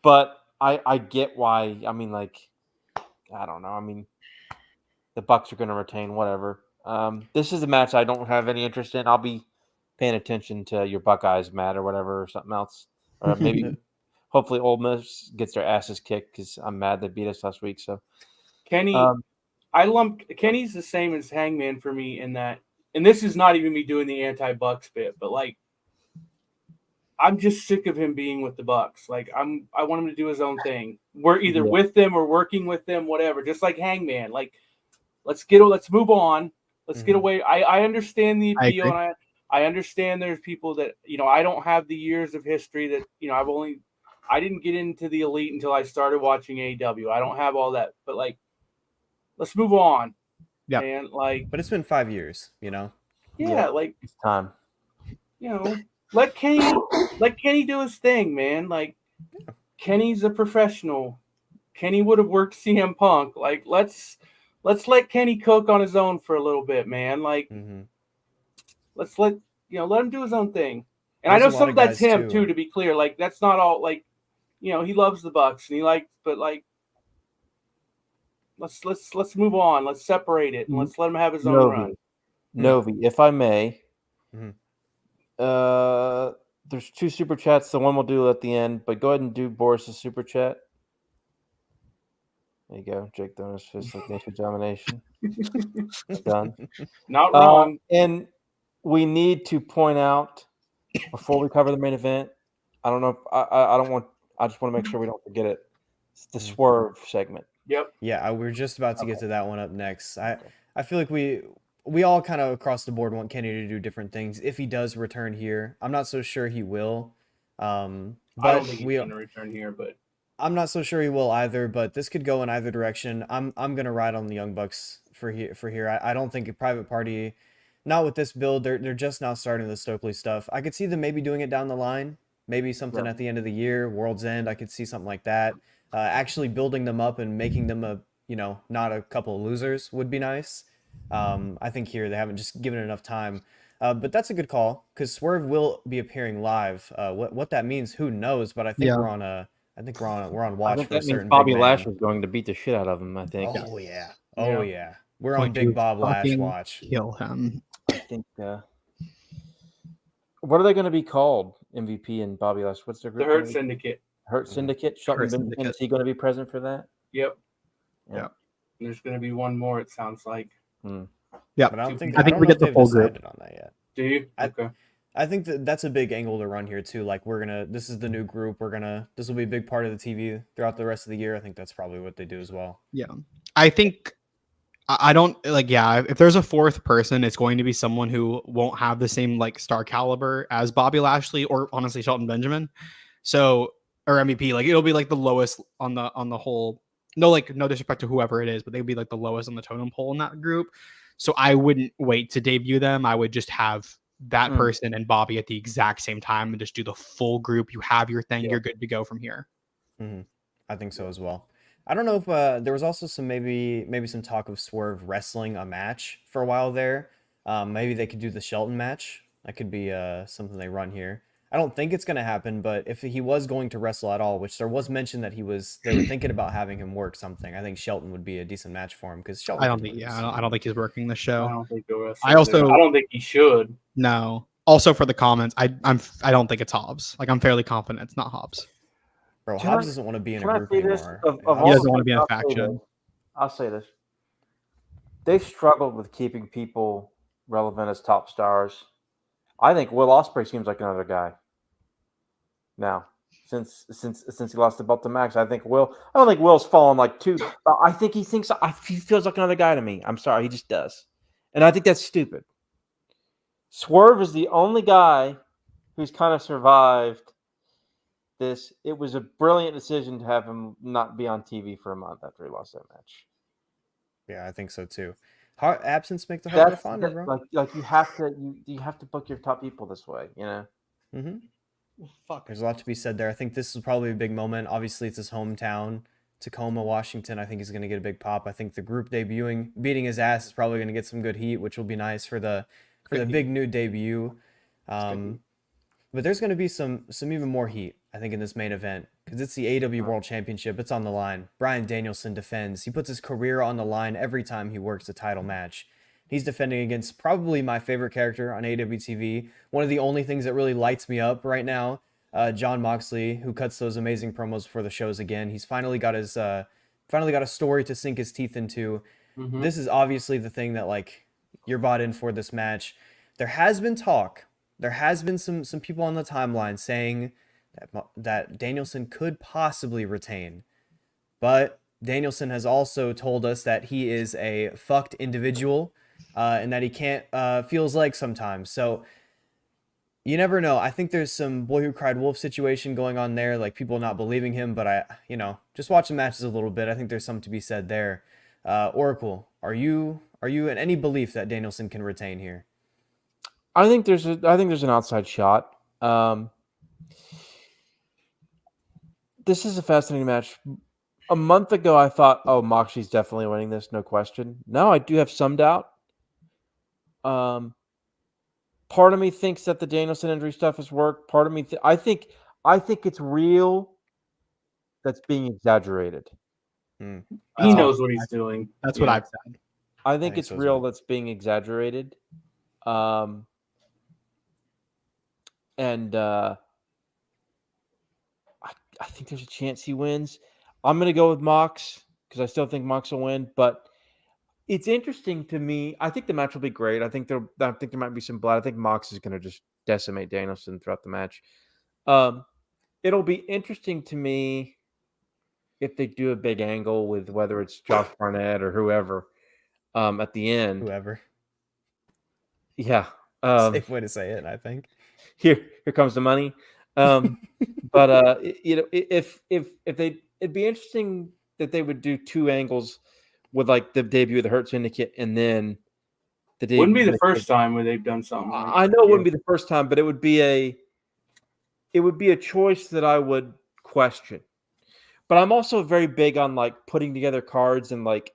[SPEAKER 7] But I get why. I mean, like, I don't know. I mean, the Bucks are going to retain, whatever. This is a match I don't have any interest in. I'll be paying attention to your Buckeyes, Matt, or whatever, or something else, or maybe, hopefully, Ole Miss gets their asses kicked because I'm mad they beat us last week. So
[SPEAKER 2] Kenny, Kenny's the same as Hangman for me in that, and this is not even me doing the anti-Bucks bit, but like, I'm just sick of him being with the Bucks. Like, I want him to do his own thing. We're either with them or working with them, whatever. Just like Hangman. Like, let's move on. Let's get away. I understand the appeal, and I understand there's people that, I don't have the years of history that, I didn't get into the Elite until I started watching AEW. I don't have all that, but like, let's move on.
[SPEAKER 5] Yeah.
[SPEAKER 2] And like,
[SPEAKER 3] But it's been 5 years,
[SPEAKER 2] like,
[SPEAKER 7] it's time.
[SPEAKER 2] let Kenny do his thing, man. Like, Kenny's a professional. Kenny would have worked CM Punk. Like, let's let Kenny cook on his own for a little bit, man. Like, let's let him do his own thing. And
[SPEAKER 3] There's
[SPEAKER 2] I
[SPEAKER 3] a
[SPEAKER 2] know
[SPEAKER 3] lot
[SPEAKER 2] some
[SPEAKER 3] of
[SPEAKER 2] of that's
[SPEAKER 3] guys,
[SPEAKER 2] him
[SPEAKER 3] too.
[SPEAKER 2] too, to be clear. Like, that's not all. Like, he loves the Bucks, and but like, let's move on. Let's separate it, and let's let him have his own run.
[SPEAKER 7] Novi, if I may.
[SPEAKER 3] Mhm.
[SPEAKER 7] There's 2 super chats. The one we'll do at the end, but go ahead and do Boris's super chat. There you go. Jake throwing his fist like nation domination. It's done.
[SPEAKER 2] Not wrong.
[SPEAKER 7] And we need to point out before we cover the main event. I don't know. I just want to make sure we don't forget it. It's the Swerve segment.
[SPEAKER 2] Yep.
[SPEAKER 3] Yeah, we're just about to get to that one up next. I feel like we all kind of across the board want Kenny to do different things. If he does return here, I'm not so sure he will.
[SPEAKER 2] I
[SPEAKER 3] But
[SPEAKER 2] don't think he's going to return here, but
[SPEAKER 3] I'm not so sure he will either. But this could go in either direction. I'm gonna ride on the Young Bucks for here. I don't think a Private Party, not with this build. They're just now starting the Stokely stuff. I could see them maybe doing it down the line. Maybe something at the end of the year, World's End. I could see something like that. Actually building them up and making them not a couple of losers would be nice. I think here they haven't just given it enough time. But that's a good call because Swerve will be appearing live. What that means, who knows? But I think we're on watch
[SPEAKER 7] I think
[SPEAKER 3] for a
[SPEAKER 7] that means
[SPEAKER 3] certain
[SPEAKER 7] Bobby
[SPEAKER 3] big man.
[SPEAKER 7] Lashley's going to beat the shit out of him. I think.
[SPEAKER 3] Oh yeah. Oh yeah. We're on
[SPEAKER 5] Going
[SPEAKER 3] Big
[SPEAKER 5] to
[SPEAKER 3] Bob Lash
[SPEAKER 5] fucking
[SPEAKER 3] watch.
[SPEAKER 5] Kill him.
[SPEAKER 7] I think. What are they going to be called? MVP and Bobby Lash. What's their
[SPEAKER 2] the
[SPEAKER 7] group?
[SPEAKER 2] Hurt Syndicate.
[SPEAKER 7] Hurt Syndicate. Shelton
[SPEAKER 5] Hurt
[SPEAKER 7] Benjamin,
[SPEAKER 5] Syndicate.
[SPEAKER 7] is he going to be present for that?
[SPEAKER 2] Yep.
[SPEAKER 5] Yeah.
[SPEAKER 2] There's going to be one more, it sounds like.
[SPEAKER 5] Yeah.
[SPEAKER 3] But I don't think
[SPEAKER 5] I think
[SPEAKER 3] don't
[SPEAKER 5] we
[SPEAKER 3] know
[SPEAKER 5] get
[SPEAKER 3] if
[SPEAKER 5] the
[SPEAKER 3] they've
[SPEAKER 5] full group.
[SPEAKER 3] decided on that yet.
[SPEAKER 2] Do you? Okay.
[SPEAKER 3] I think that's a big angle to run here too. Like this is the new group. This will be a big part of the TV throughout the rest of the year. I think that's probably what they do as well.
[SPEAKER 5] Yeah. I think I don't like, if there's a fourth person, it's going to be someone who won't have the same like star caliber as Bobby Lashley or honestly Shelton Benjamin. So, or MVP, like it'll be like the lowest on the whole. No disrespect to whoever it is, but they'd be like the lowest on the totem pole in that group. So I wouldn't wait to debut them. I would just have that person and Bobby at the exact same time and just do the full group. You have your thing. You're good to go from here.
[SPEAKER 3] I think so as well. I don't know if there was also some maybe some talk of Swerve wrestling a match for a while there. Maybe they could do the Shelton match. That could be something they run here. I don't think it's going to happen, but if he was going to wrestle at all, which there was mention that they were thinking about having him work something, I think Shelton would be a decent match for him because Shelton.
[SPEAKER 5] I don't think he's working the show.
[SPEAKER 2] I don't think he'll wrestle.
[SPEAKER 5] I
[SPEAKER 2] don't think he should.
[SPEAKER 5] No. Also for the comments, I don't think it's Hobbs. Like I'm fairly confident it's not Hobbs.
[SPEAKER 3] Bro, Hobbs doesn't want to be in a group anymore.
[SPEAKER 7] Of
[SPEAKER 5] He
[SPEAKER 7] all
[SPEAKER 5] doesn't want to be in a faction.
[SPEAKER 7] I'll say this. They've struggled with keeping people relevant as top stars. I think Will Ospreay seems like another guy. Now, since he lost the belt to Max, I don't think Will's fallen like two. I think he feels like another guy to me. I'm sorry, he just does. And I think that's stupid. Swerve is the only guy who's kind of survived this. It was a brilliant decision to have him not be on TV for a month after he lost that match.
[SPEAKER 3] Yeah, I think so too. Absence make the heart grow
[SPEAKER 7] That's
[SPEAKER 3] fonder, bro.
[SPEAKER 7] like you have to book your top people this way, you know.
[SPEAKER 5] Fuck.
[SPEAKER 3] There's a lot to be said there. I think this is probably a big moment. Obviously, it's his hometown, Tacoma, Washington. I think he's going to get a big pop. I think the group debuting, beating his ass, is probably going to get some good heat, which will be nice for the big new debut. But there's going to be some even more heat, I think, in this main event because it's the AEW World Championship. It's on the line. Bryan Danielson defends. He puts his career on the line every time he works a title match. He's defending against probably my favorite character on AEW TV. One of the only things that really lights me up right now, Jon Moxley, who cuts those amazing promos for the shows again. He's finally got his finally got a story to sink his teeth into. This is obviously the thing that like you're bought in for this match. There has been talk. There has been some people on the timeline saying that Danielson could possibly retain. But Danielson has also told us that he is a fucked individual and that he can't feel his legs sometimes. So you never know. I think there's some Boy Who Cried Wolf situation going on there, like people not believing him. But just watch the matches a little bit. I think there's something to be said there. Oracle, are you in any belief that Danielson can retain here?
[SPEAKER 7] I think there's an outside shot. This is a fascinating match. A month ago, I thought, oh, Moxley's definitely winning this, no question. Now I do have some doubt. Part of me thinks that the Danielson injury stuff has worked. Part of me, I think it's real. That's being exaggerated.
[SPEAKER 2] He knows what he's doing.
[SPEAKER 5] That's what I've said.
[SPEAKER 7] I think it's real. That's being exaggerated. And I think there's a chance he wins. I'm going to go with Mox because I still think Mox will win. But it's interesting to me. I think the match will be great. I think there might be some blood. I think Mox is going to just decimate Danielson throughout the match. It'll be interesting to me if they do a big angle with whether it's Josh Barnett or whoever at the end.
[SPEAKER 3] Whoever.
[SPEAKER 7] Yeah.
[SPEAKER 3] Safe way to say it, I think.
[SPEAKER 7] Here comes the money. But if they, it'd be interesting that they would do two angles with like the debut of the Hurt Syndicate and then the debut.
[SPEAKER 2] Wouldn't be the first time where they've done something.
[SPEAKER 7] I know it wouldn't be the first time, but it would be a choice that I would question. But I'm also very big on like putting together cards and like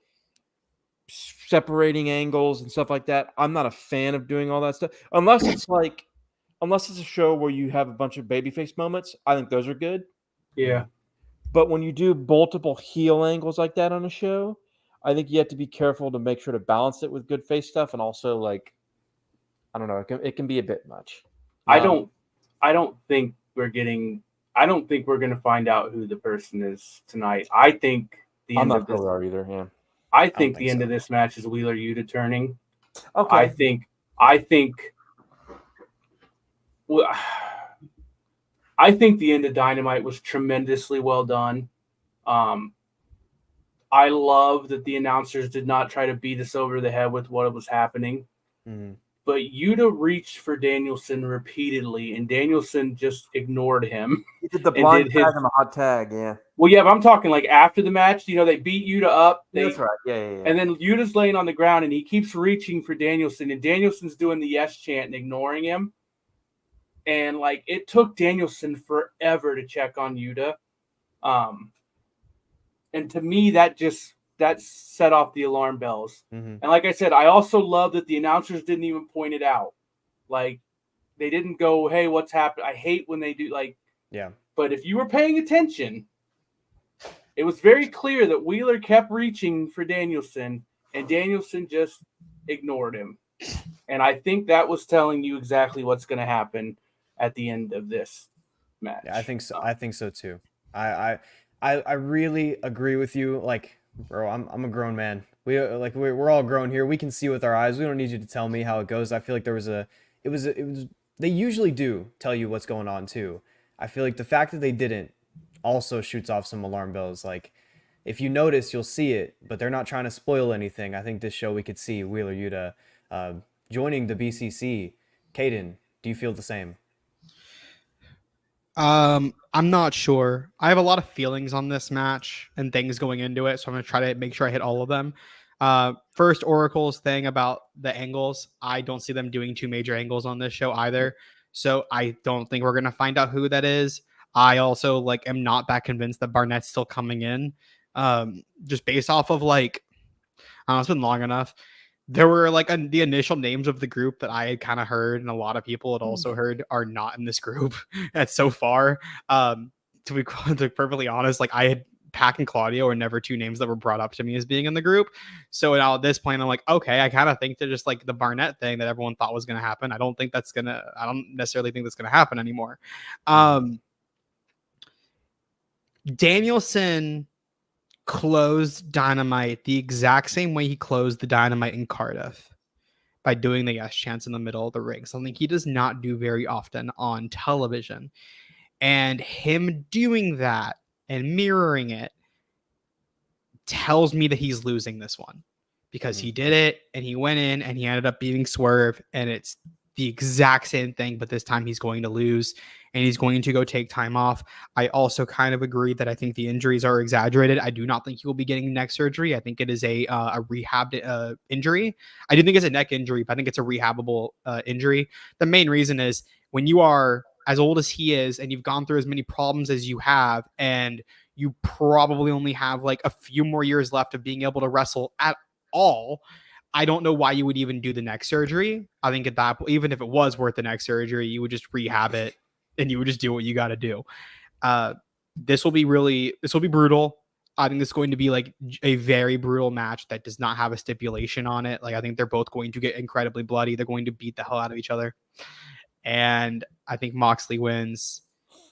[SPEAKER 7] separating angles and stuff like that. I'm not a fan of doing all that stuff unless it's a show where you have a bunch of babyface moments. I think those are good.
[SPEAKER 2] Yeah.
[SPEAKER 7] But when you do multiple heel angles like that on a show, I think you have to be careful to make sure to balance it with good face stuff. And also, like, I don't know, it can be a bit much.
[SPEAKER 2] I don't think we're going to find out who the person is tonight. I think the
[SPEAKER 7] I'm
[SPEAKER 2] end
[SPEAKER 7] not
[SPEAKER 2] of this,
[SPEAKER 7] sure either. Yeah.
[SPEAKER 2] I think the end of this match is Wheeler Yuta turning.
[SPEAKER 7] Okay.
[SPEAKER 2] I think the end of Dynamite was tremendously well done. I love that the announcers did not try to beat us over the head with what was happening.
[SPEAKER 3] Mm-hmm.
[SPEAKER 2] But Yuta reached for Danielson repeatedly, and Danielson just ignored him.
[SPEAKER 7] He did the blind tag and the hot tag, yeah.
[SPEAKER 2] Well, yeah, but I'm talking like after the match. They beat Yuta up.
[SPEAKER 7] That's right. Yeah.
[SPEAKER 2] And then Yuta's laying on the ground, and he keeps reaching for Danielson, and Danielson's doing the yes chant and ignoring him. And like it took Danielson forever to check on Yuta. And to me, that set off the alarm bells.
[SPEAKER 3] Mm-hmm.
[SPEAKER 2] And like I said, I also love that the announcers didn't even point it out. Like they didn't go, "Hey, what's happened?" I hate when they do like,
[SPEAKER 3] yeah.
[SPEAKER 2] But if you were paying attention, it was very clear that Wheeler kept reaching for Danielson, and Danielson just ignored him. And I think that was telling you exactly what's going to happen at the end of this match.
[SPEAKER 3] Yeah, I think so. I think so too. I really agree with you. Like, bro, I'm a grown man. We're all grown here. We can see with our eyes. We don't need you to tell me how it goes. I feel like it was they usually do tell you what's going on too. I feel like the fact that they didn't also shoots off some alarm bells. Like, if you notice, you'll see it, but they're not trying to spoil anything. I think this show we could see Wheeler Yuta joining the BCC. Kaden, do you feel the same?
[SPEAKER 5] I'm not sure. I have a lot of feelings on this match and things going into it, so I'm going to try to make sure I hit all of them. First, Oracle's thing about the angles. I don't see them doing 2 major angles on this show either. So I don't think we're going to find out who that is. I also am not that convinced that Barnett's still coming in. Just based off of I don't know, it's been long enough. There were the initial names of the group that I had kind of heard, and a lot of people had also heard are not in this group. That's so far. To be perfectly honest, I had Pac and Claudio were never 2 names that were brought up to me as being in the group. So now at this point, I'm okay, I kind of think that just the Barnett thing that everyone thought was going to happen. I don't necessarily think that's going to happen anymore. Danielson closed Dynamite the exact same way he closed the Dynamite in Cardiff, by doing the yes chants in the middle of the ring, something he does not do very often on television. And him doing that and mirroring it tells me that he's losing this one, because he did it and he went in and he ended up beating Swerve, and it's the exact same thing, but this time he's going to lose and he's going to go take time off. I also kind of agree that I think the injuries are exaggerated. I do not think he will be getting neck surgery. I think it is a rehab injury. I do think it's a neck injury, but I think it's a rehabable injury. The main reason is when you are as old as he is and you've gone through as many problems as you have, and you probably only have a few more years left of being able to wrestle at all, I don't know why you would even do the neck surgery. I think at that point, even if it was worth the neck surgery, you would just rehab it and you would just do what you got to do. This will be brutal. I think this is going to be a very brutal match that does not have a stipulation on it. I think they're both going to get incredibly bloody. They're going to beat the hell out of each other. And I think Moxley wins.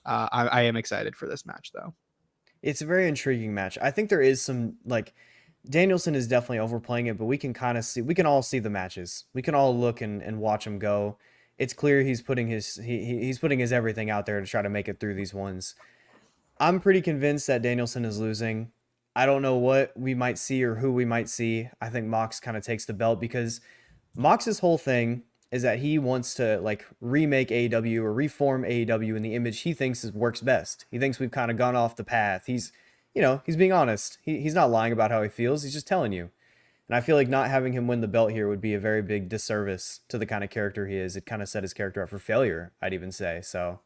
[SPEAKER 5] I am excited for this match, though.
[SPEAKER 3] It's a very intriguing match. I think there is some Danielson is definitely overplaying it, but we can all see the matches. We can all look and watch him go. It's clear he's putting his everything out there to try to make it through these ones. I'm pretty convinced that Danielson is losing. I don't know what we might see or who we might see. I think Mox kind of takes the belt, because Mox's whole thing is that he wants to remake AEW or reform AEW in the image he thinks works best. He thinks we've kind of gone off the path. He's being honest. He's not lying about how he feels. He's just telling you. And I feel like not having him win the belt here would be a very big disservice to the kind of character he is. It kind of set his character up for failure, I'd even say. So,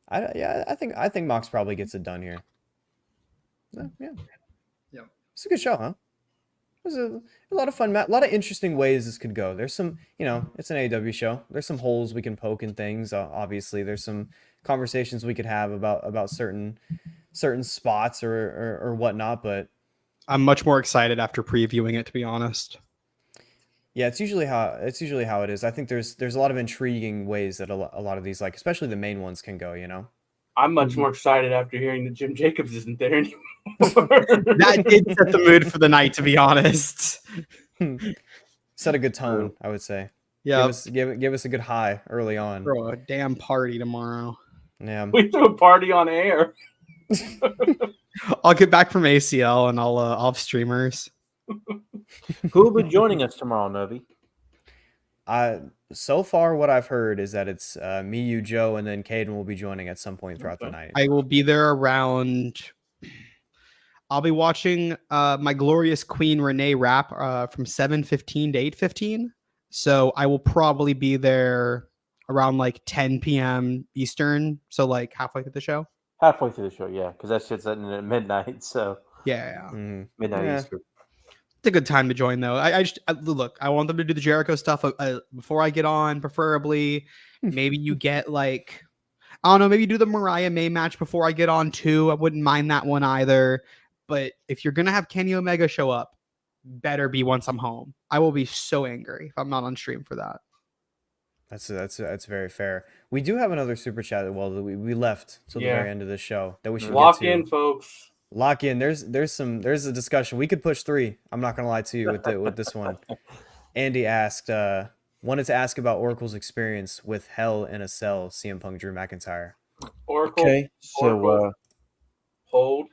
[SPEAKER 3] I think Mox probably gets it done here. Yeah. It's a good show, huh? It was a lot of fun, a lot of interesting ways this could go. There's some, it's an AEW show. There's some holes we can poke in things. Obviously, there's some conversations we could have about certain spots or whatnot. But
[SPEAKER 5] I'm much more excited after previewing it, to be honest.
[SPEAKER 3] Yeah, it's usually how it is. I think there's a lot of intriguing ways that a lot of these, especially the main ones, can go.
[SPEAKER 2] I'm much more excited after hearing that Jim Jacobs isn't there anymore.
[SPEAKER 5] That did set the mood for the night, to be honest.
[SPEAKER 3] Set a good tone, I would say.
[SPEAKER 5] Yeah,
[SPEAKER 3] give us a good high early on.
[SPEAKER 5] Throw a damn party tomorrow.
[SPEAKER 3] Yeah,
[SPEAKER 2] we threw a party on air.
[SPEAKER 5] I'll get back from ACL and I'll have streamers.
[SPEAKER 7] Who will be joining us tomorrow, Novi?
[SPEAKER 3] So far, what I've heard is that it's me, you, Joe, and then Kaden will be joining at some point throughout the night.
[SPEAKER 5] I will be there around. I'll be watching my glorious queen Renee rap from 7:15 to 8:15. So I will probably be there around 10 p.m. Eastern. So halfway through the show.
[SPEAKER 7] Halfway through the show, yeah, because that shit's ending at midnight. So
[SPEAKER 5] yeah.
[SPEAKER 7] Midnight Eastern.
[SPEAKER 5] It's a good time to join, though. I look. I want them to do the Jericho stuff before I get on, preferably. Maybe you get I don't know. Maybe you do the Mariah May match before I get on too. I wouldn't mind that one either. But if you're gonna have Kenny Omega show up, better be once I'm home. I will be so angry if I'm not on stream for that.
[SPEAKER 3] That's very fair. We do have another super chat. Well, we left till the very end of the show that we should
[SPEAKER 2] lock
[SPEAKER 3] get to.
[SPEAKER 2] in, folks.
[SPEAKER 3] Lock in. There's a discussion. We could push 3. I'm not gonna lie to you with this one. Andy asked, wanted to ask about Oracle's experience with Hell in a Cell, CM Punk, Drew McIntyre.
[SPEAKER 2] Oracle.
[SPEAKER 7] Okay, so
[SPEAKER 2] hold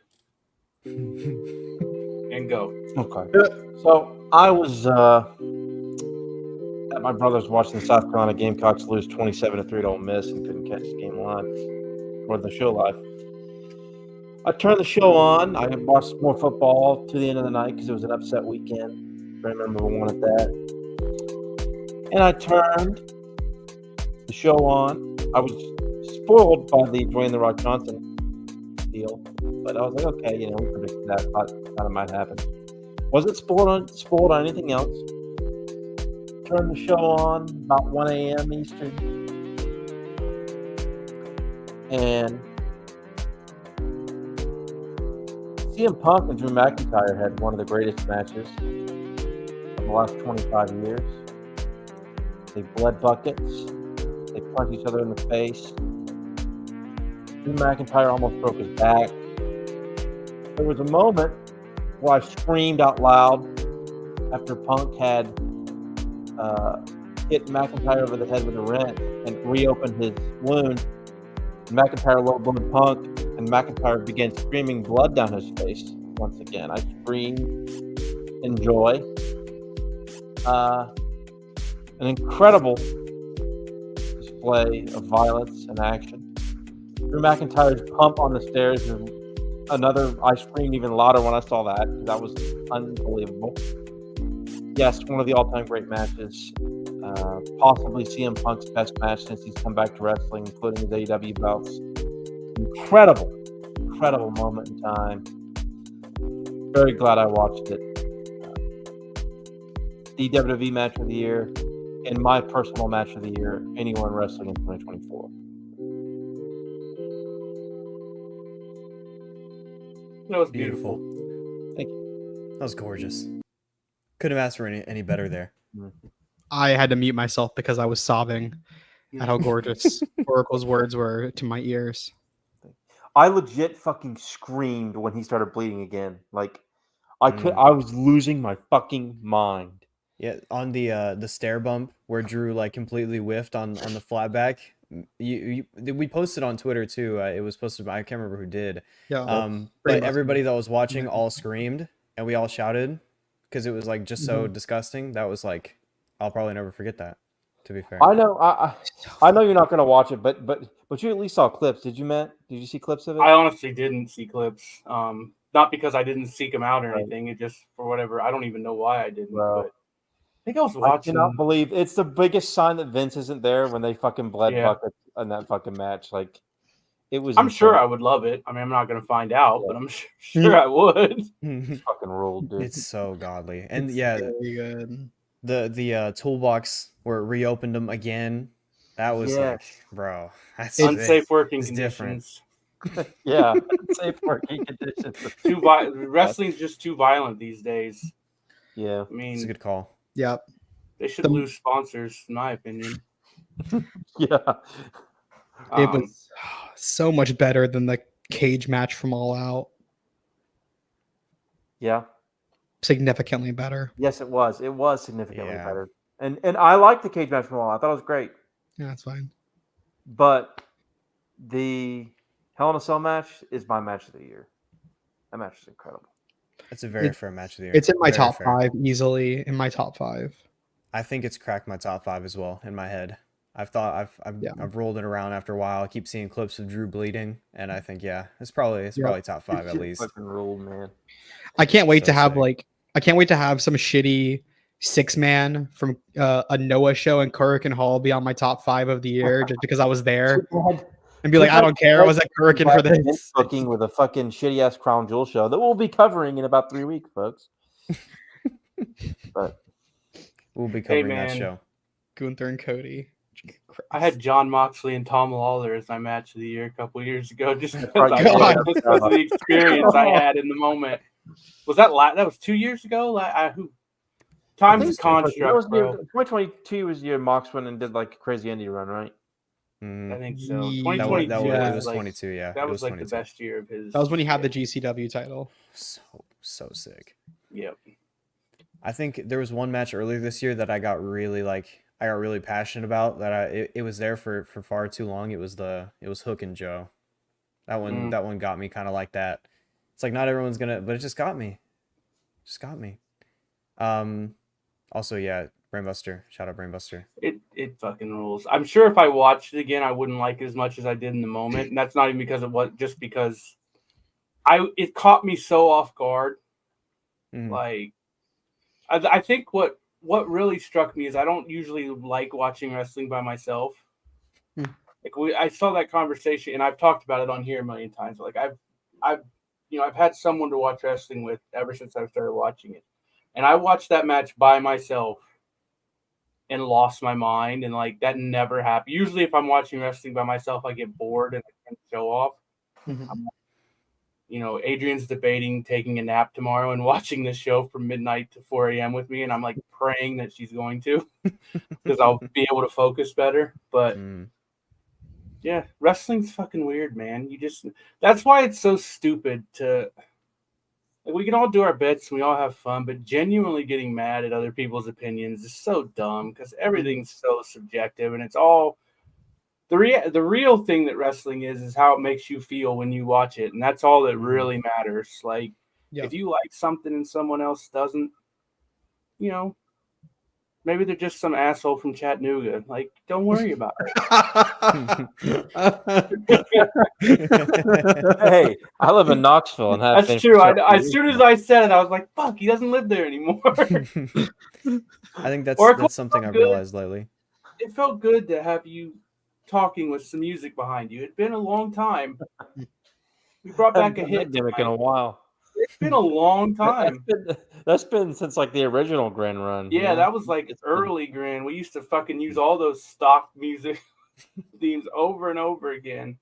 [SPEAKER 2] and go.
[SPEAKER 7] Okay, so I was at my brother's watching the South Carolina Gamecocks lose 27-3 to Ole Miss and couldn't catch the game live or the show live. I turned the show on. I watched more football to the end of the night because it was an upset weekend. I remember one at that. And I turned the show on. I was spoiled by the Dwayne The Rock Johnson deal. But I was like, okay, we predicted that. Thought it might happen. Wasn't spoiled on anything else. Turned the show on about 1 a.m. Eastern. And CM Punk and Drew McIntyre had one of the greatest matches of the last 25 years. They bled buckets. They punched each other in the face. Drew McIntyre almost broke his back. There was a moment where I screamed out loud after Punk had hit McIntyre over the head with a wrench and reopened his wound. McIntyre low-blown Punk, and McIntyre began screaming blood down his face once again. I screamed in joy. An incredible display of violence and action. Drew McIntyre's pump on the stairs is another. I screamed even louder when I saw that. That was unbelievable. Yes, one of the all-time great matches. Possibly CM Punk's best match since he's come back to wrestling, including his AEW belts. Incredible moment in time. Very glad I watched it. The WWE match of the year, and my personal match of the year, anyone wrestling in 2024.
[SPEAKER 2] That was beautiful.
[SPEAKER 7] Thank you.
[SPEAKER 3] That was gorgeous. Couldn't have asked for any better there.
[SPEAKER 5] I had to mute myself because I was sobbing at how gorgeous Oracle's words were to my ears.
[SPEAKER 7] I legit fucking screamed when he started bleeding again. Like, I was losing my fucking mind.
[SPEAKER 3] Yeah, on the stair bump where Drew like completely whiffed on the flat back. We posted on Twitter too. It was posted by, I can't remember who did.
[SPEAKER 5] Yeah.
[SPEAKER 3] But everybody that was watching all screamed and we all shouted because it was like just so disgusting. That was like, I'll probably never forget that. To be fair,
[SPEAKER 7] I know. I know you're not going to watch it, but you at least saw clips. Did you, Matt? Did you see clips of it?
[SPEAKER 2] I honestly didn't see clips. Not because I didn't seek them out or anything. It just for whatever. I don't even know why I didn't.
[SPEAKER 7] Bro.
[SPEAKER 2] But I think I was watching.
[SPEAKER 7] I cannot believe it's the biggest sign that Vince isn't there when they fucking bled buckets in that fucking match. Like, it was.
[SPEAKER 2] I'm sure I would love it. I mean, I'm not going to find out, but I'm sure I would.
[SPEAKER 7] Fucking ruled, dude.
[SPEAKER 3] It's so godly, and
[SPEAKER 5] It's
[SPEAKER 3] yeah,
[SPEAKER 5] very good.
[SPEAKER 3] the toolbox where it reopened them again. That was like, bro, that's
[SPEAKER 2] unsafe working
[SPEAKER 3] conditions.
[SPEAKER 2] Different.
[SPEAKER 7] Yeah, unsafe working conditions.
[SPEAKER 2] Wrestling's just too violent these days.
[SPEAKER 7] Yeah,
[SPEAKER 2] I mean,
[SPEAKER 3] It's a good call.
[SPEAKER 5] Yep.
[SPEAKER 2] they should lose sponsors, in my opinion.
[SPEAKER 7] yeah.
[SPEAKER 5] It was so much better than the cage match from All Out.
[SPEAKER 7] Yeah.
[SPEAKER 5] Significantly better.
[SPEAKER 7] Yes, it was. It was significantly better. And I liked the cage match from All Out. I thought it was great.
[SPEAKER 5] Yeah, that's fine.
[SPEAKER 7] But the Hell in a Cell match is my match of the year. That match is incredible.
[SPEAKER 3] It's a very fair match of the year.
[SPEAKER 5] It's in my
[SPEAKER 3] Very
[SPEAKER 5] top
[SPEAKER 3] fair.
[SPEAKER 5] 5, easily in my top 5.
[SPEAKER 3] I think it's cracked my top 5 as well in my head. I've rolled it around after a while. I keep seeing clips of Drew bleeding, and I think it's probably top 5 at least.
[SPEAKER 7] Fucking ruled, man.
[SPEAKER 5] I can't wait
[SPEAKER 3] So
[SPEAKER 5] to have
[SPEAKER 3] sick.
[SPEAKER 5] some shitty 6-man from a Noah show in Kurikan Hall be on my top 5 of the year just because I was there and be like, I don't care. I was at Kurikan for this.
[SPEAKER 7] Booking with a fucking shitty ass Crown Jewel show that we'll be covering in about 3 weeks, folks. But
[SPEAKER 3] We'll be covering that
[SPEAKER 2] man.
[SPEAKER 3] show.
[SPEAKER 5] Gunther and Cody.
[SPEAKER 2] I had Jon Moxley and Tom Lawler as my match of the year a couple years ago, just because
[SPEAKER 7] right.
[SPEAKER 2] of the experience I had in the moment. Was that that was 2 years ago? Time's a construct, bro.
[SPEAKER 7] 2022 was the year Mox went and did like a crazy indie run, right?
[SPEAKER 2] I think so.
[SPEAKER 5] That
[SPEAKER 2] 2022
[SPEAKER 3] That was
[SPEAKER 2] like,
[SPEAKER 3] 22, yeah.
[SPEAKER 2] That
[SPEAKER 3] It
[SPEAKER 2] was like
[SPEAKER 3] 22.
[SPEAKER 2] the best year of his.
[SPEAKER 5] That was when he had the GCW title.
[SPEAKER 3] So sick.
[SPEAKER 2] Yep.
[SPEAKER 3] I think there was one match earlier this year that I got really passionate about. That it was there for far too long. It was Hook and Joe. That one got me kind of like that. It's like not everyone's gonna, but it just got me. Also, Brainbuster. Shout out Brainbuster.
[SPEAKER 2] It fucking rules. I'm sure if I watched it again, I wouldn't like it as much as I did in the moment. And that's not even because of just because it caught me so off guard.
[SPEAKER 3] Mhm.
[SPEAKER 2] Like, I think what really struck me is I don't usually like watching wrestling by myself. Like I saw that conversation, and I've talked about it on here a million times. Like I've had someone to watch wrestling with ever since I started watching it, and I watched that match by myself and lost my mind, and like that never happened. Usually, if I'm watching wrestling by myself, I get bored and I turn the show off. Adrian's debating taking a nap tomorrow and watching this show from midnight to 4 a.m. with me, and I'm like praying that she's going to, because I'll be able to focus better. But yeah, wrestling's fucking weird, man. That's why it's so stupid to. Like, we can all do our bits, and we all have fun, but genuinely getting mad at other people's opinions is so dumb because everything's so subjective, and it's all the real thing that wrestling is how it makes you feel when you watch it, and that's all that really matters. Like, if you like something and someone else doesn't, maybe they're just some asshole from Chattanooga. Like, don't worry about
[SPEAKER 7] it. Hey, I live in Knoxville and have.
[SPEAKER 2] That's true. As soon as I said it, I was like, "Fuck, he doesn't live there anymore."
[SPEAKER 3] I think that's something I've realized lately.
[SPEAKER 2] It felt good to have you talking with some music behind you. It'd been a long time. We brought back a hit
[SPEAKER 7] gimmick in a while.
[SPEAKER 2] It's been a long time.
[SPEAKER 7] That's been since like the original Grin run.
[SPEAKER 2] Yeah, that was like early Grin. We used to fucking use all those stock music themes over and over again.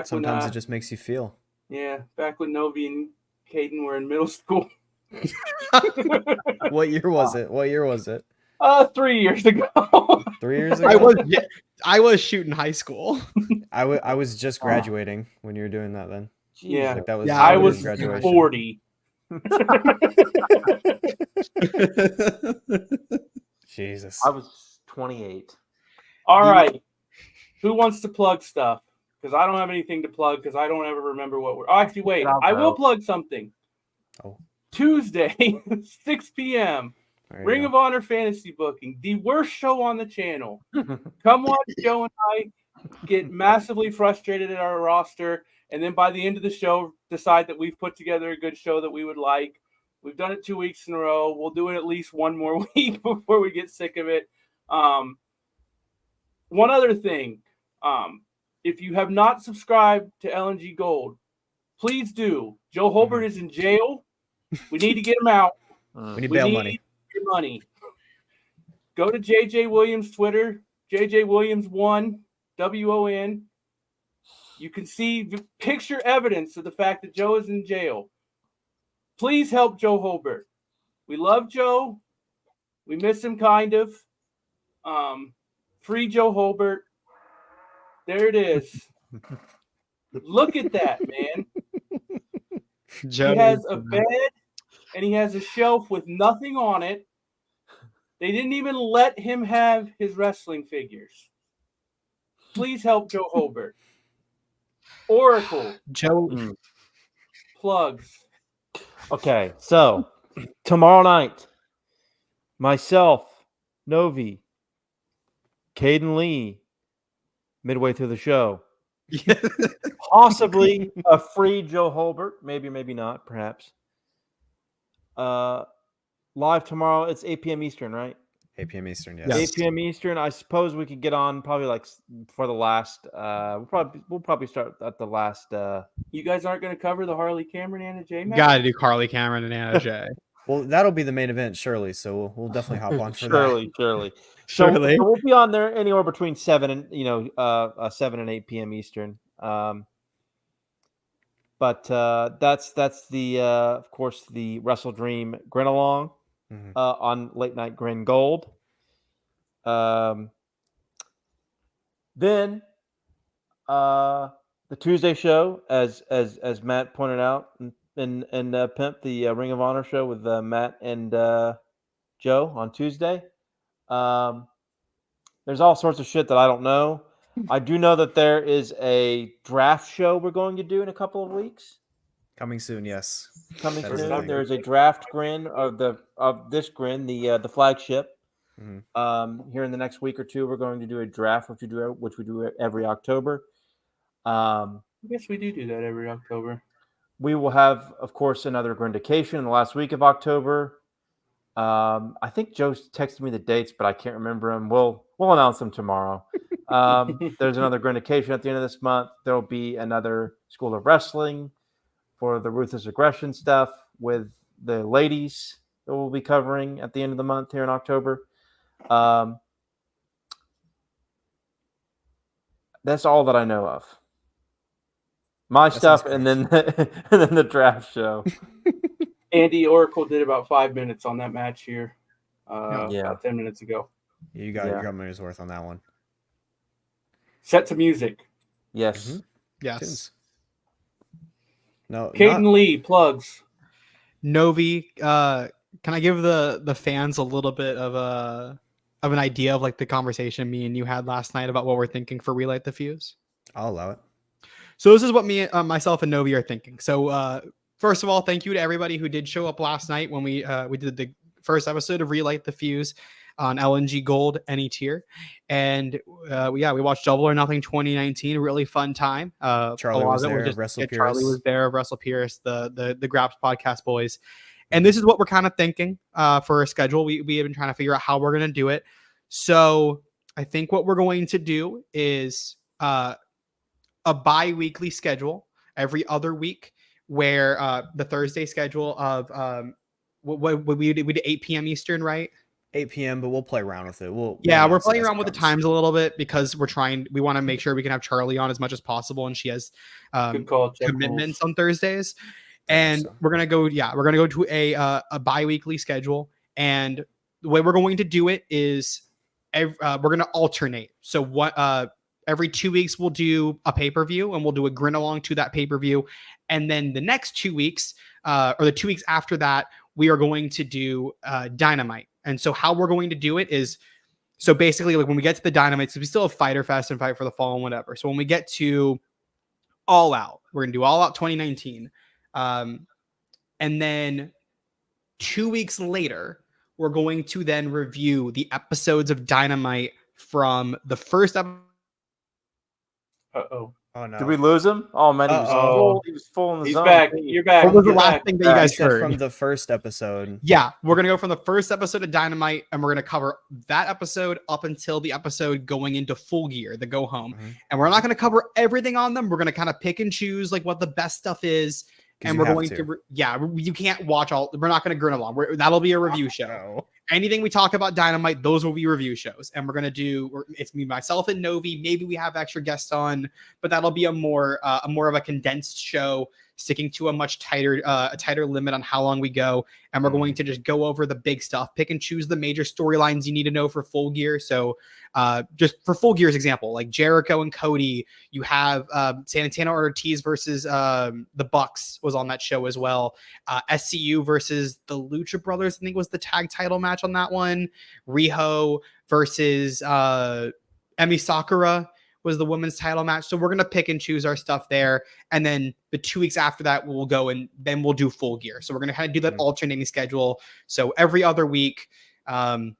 [SPEAKER 3] Sometimes it just makes you feel.
[SPEAKER 2] Yeah, back when Novi and Kaden were in middle school.
[SPEAKER 3] What year was it?
[SPEAKER 2] 3 years ago.
[SPEAKER 3] 3 years ago?
[SPEAKER 5] I was shooting high school.
[SPEAKER 3] I was just graduating when you were doing that then.
[SPEAKER 7] Jeez.
[SPEAKER 2] Yeah,
[SPEAKER 3] like that was.
[SPEAKER 2] I was 40.
[SPEAKER 3] Jesus.
[SPEAKER 7] I was 28.
[SPEAKER 2] All right. Who wants to plug stuff? Because I don't have anything to plug because I don't ever remember what we're. Oh, actually, wait. I will plug something.
[SPEAKER 3] Oh.
[SPEAKER 2] Tuesday, 6 p.m. Ring of Honor Fantasy Booking, the worst show on the channel. Come watch Joe and I get massively frustrated at our roster, and then by the end of the show, decide that we've put together a good show that we would like. We've done it 2 weeks in a row. We'll do it at least one more week before we get sick of it. One other thing. If you have not subscribed to LNG Gold, please do. Joe Holbert is in jail. We need to get him out.
[SPEAKER 3] We need bail money.
[SPEAKER 2] Money. Go to JJ Williams Twitter, JJ Williams 1 WON. You can see picture evidence of the fact that Joe is in jail. Please help Joe Holbert. We love Joe. We miss him kind of. Free Joe Holbert. There it is. Look at that, man. Joe he has a bed and he has a shelf with nothing on it. They didn't even let him have his wrestling figures. Please help Joe Holbert. Oracle.
[SPEAKER 5] Joe.
[SPEAKER 2] Plugs.
[SPEAKER 7] Okay, so tomorrow night, myself, Novi, Kaden Lee, midway through the show, possibly a free Joe Holbert, maybe not, perhaps. Live tomorrow, it's 8 p.m. Eastern, right?
[SPEAKER 3] 8 p.m. Eastern, yes.
[SPEAKER 7] 8 p.m. Eastern. I suppose we could get on probably like for the last. We'll probably start at the last.
[SPEAKER 2] You guys aren't going to cover the Harley Cameron Anna Jay match?
[SPEAKER 5] Got to do Harley Cameron and Anna Jay.
[SPEAKER 3] Well, that'll be the main event, surely. So we'll definitely hop on for that.
[SPEAKER 7] Surely.
[SPEAKER 5] So
[SPEAKER 7] we'll be on there anywhere between 7 and 8 p.m. Eastern. But that's the of course the WrestleDream Grin Along on Late Night Grin Gold. Then the Tuesday show, as Matt pointed out, and Pimp, the Ring of Honor show with Matt and Joe on Tuesday. There's all sorts of shit that I don't know. I do know that there is a draft show we're going to do in a couple of weeks.
[SPEAKER 3] Coming soon, yes.
[SPEAKER 7] Coming soon. There is a draft Grin of this Grin, the flagship. Here in the next week or two, we're going to do a draft, which we do every October.
[SPEAKER 2] I guess we do that every October.
[SPEAKER 7] we will have, of course, another Grindication in the last week of October. I think Joe texted me the dates, but I can't remember them. We'll announce them tomorrow. There's another Grindication at the end of this month. There'll be another School of Wrestling for the Ruthless Aggression stuff with the ladies that we'll be covering at the end of the month here in October. That's all that I know of. My stuff, and then the draft show.
[SPEAKER 2] Andy Oracle did about 5 minutes on that match here,
[SPEAKER 7] Yeah.
[SPEAKER 2] about 10 minutes ago.
[SPEAKER 3] You got your money's worth on that one.
[SPEAKER 2] Set to music.
[SPEAKER 7] Yes.
[SPEAKER 3] Mm-hmm.
[SPEAKER 5] Yes.
[SPEAKER 3] Tunes. No,
[SPEAKER 2] Kaden Lee plugs.
[SPEAKER 5] Novi, can I give the fans a little bit of an idea of like the conversation me and you had last night about what we're thinking for Relight the Fuse?
[SPEAKER 3] I'll allow it.
[SPEAKER 5] So this is what myself and Novi are thinking. So first of all, thank you to everybody who did show up last night when we did the first episode of Relight the Fuse on LNG Gold any tier, and we watched Double or Nothing 2019. Really fun time.
[SPEAKER 3] Charlie was there.
[SPEAKER 5] Charlie was there. Russell Pierce, the Graps podcast boys, and this is what we're kind of thinking for a schedule. We have been trying to figure out how we're going to do it. So I think what we're going to do is a bi-weekly schedule every other week, where the Thursday schedule of what we did 8 p.m. Eastern, right?
[SPEAKER 3] 8 p.m., but we'll play around with it. We're
[SPEAKER 5] playing around with the times a little bit because we want to make sure we can have Charlie on as much as possible, and she has commitments on Thursdays. And we're gonna go to a bi-weekly schedule, and the way we're going to do it is we're gonna alternate. So every 2 weeks we'll do a pay-per-view, and we'll do a grin along to that pay-per-view, and then the next 2 weeks or the 2 weeks after that, we are going to do Dynamite. And so how we're going to do it is, so basically, like when we get to the Dynamite, so we still have Fyter Fest and Fight for the Fall and whatever. So when we get to All Out, we're going to do All Out 2019. And then 2 weeks later, we're going to then review the episodes of Dynamite from the first episode.
[SPEAKER 2] Uh-oh.
[SPEAKER 3] Oh, no.
[SPEAKER 7] Did we lose him? Oh man, he was full in the
[SPEAKER 2] He's
[SPEAKER 7] zone.
[SPEAKER 2] back. You're back.
[SPEAKER 5] What was the
[SPEAKER 2] You're
[SPEAKER 5] last
[SPEAKER 2] back.
[SPEAKER 5] thing that you guys
[SPEAKER 3] said
[SPEAKER 5] heard?
[SPEAKER 3] from the first episode?
[SPEAKER 5] Yeah, we're going to go from the first episode of Dynamite, and we're going to cover that episode up until the episode going into Full Gear, the Go Home.
[SPEAKER 3] Mm-hmm.
[SPEAKER 5] And we're not going to cover everything on them. We're going to kind of pick and choose like what the best stuff is. And we're going to you can't watch all. We're not going to grin along. That'll be a review show.
[SPEAKER 3] No.
[SPEAKER 5] Anything we talk about Dynamite, those will be review shows. And we're going to do, it's me, myself, and Novi. Maybe we have extra guests on, but that'll be a more of a condensed show, sticking to a much tighter limit on how long we go. And we're going to just go over the big stuff, pick and choose the major storylines you need to know for Full Gear. So just for Full Gear's example, like Jericho and Cody, you have Santana Ortiz versus the Bucks was on that show as well. SCU versus the Lucha Brothers, I think was the tag title match on that one. Riho versus Emi Sakura was the women's title match. So we're going to pick and choose our stuff there. And then the 2 weeks after that, we'll go and then we'll do Full Gear. So we're going to kind of do that alternating schedule. So every other week, and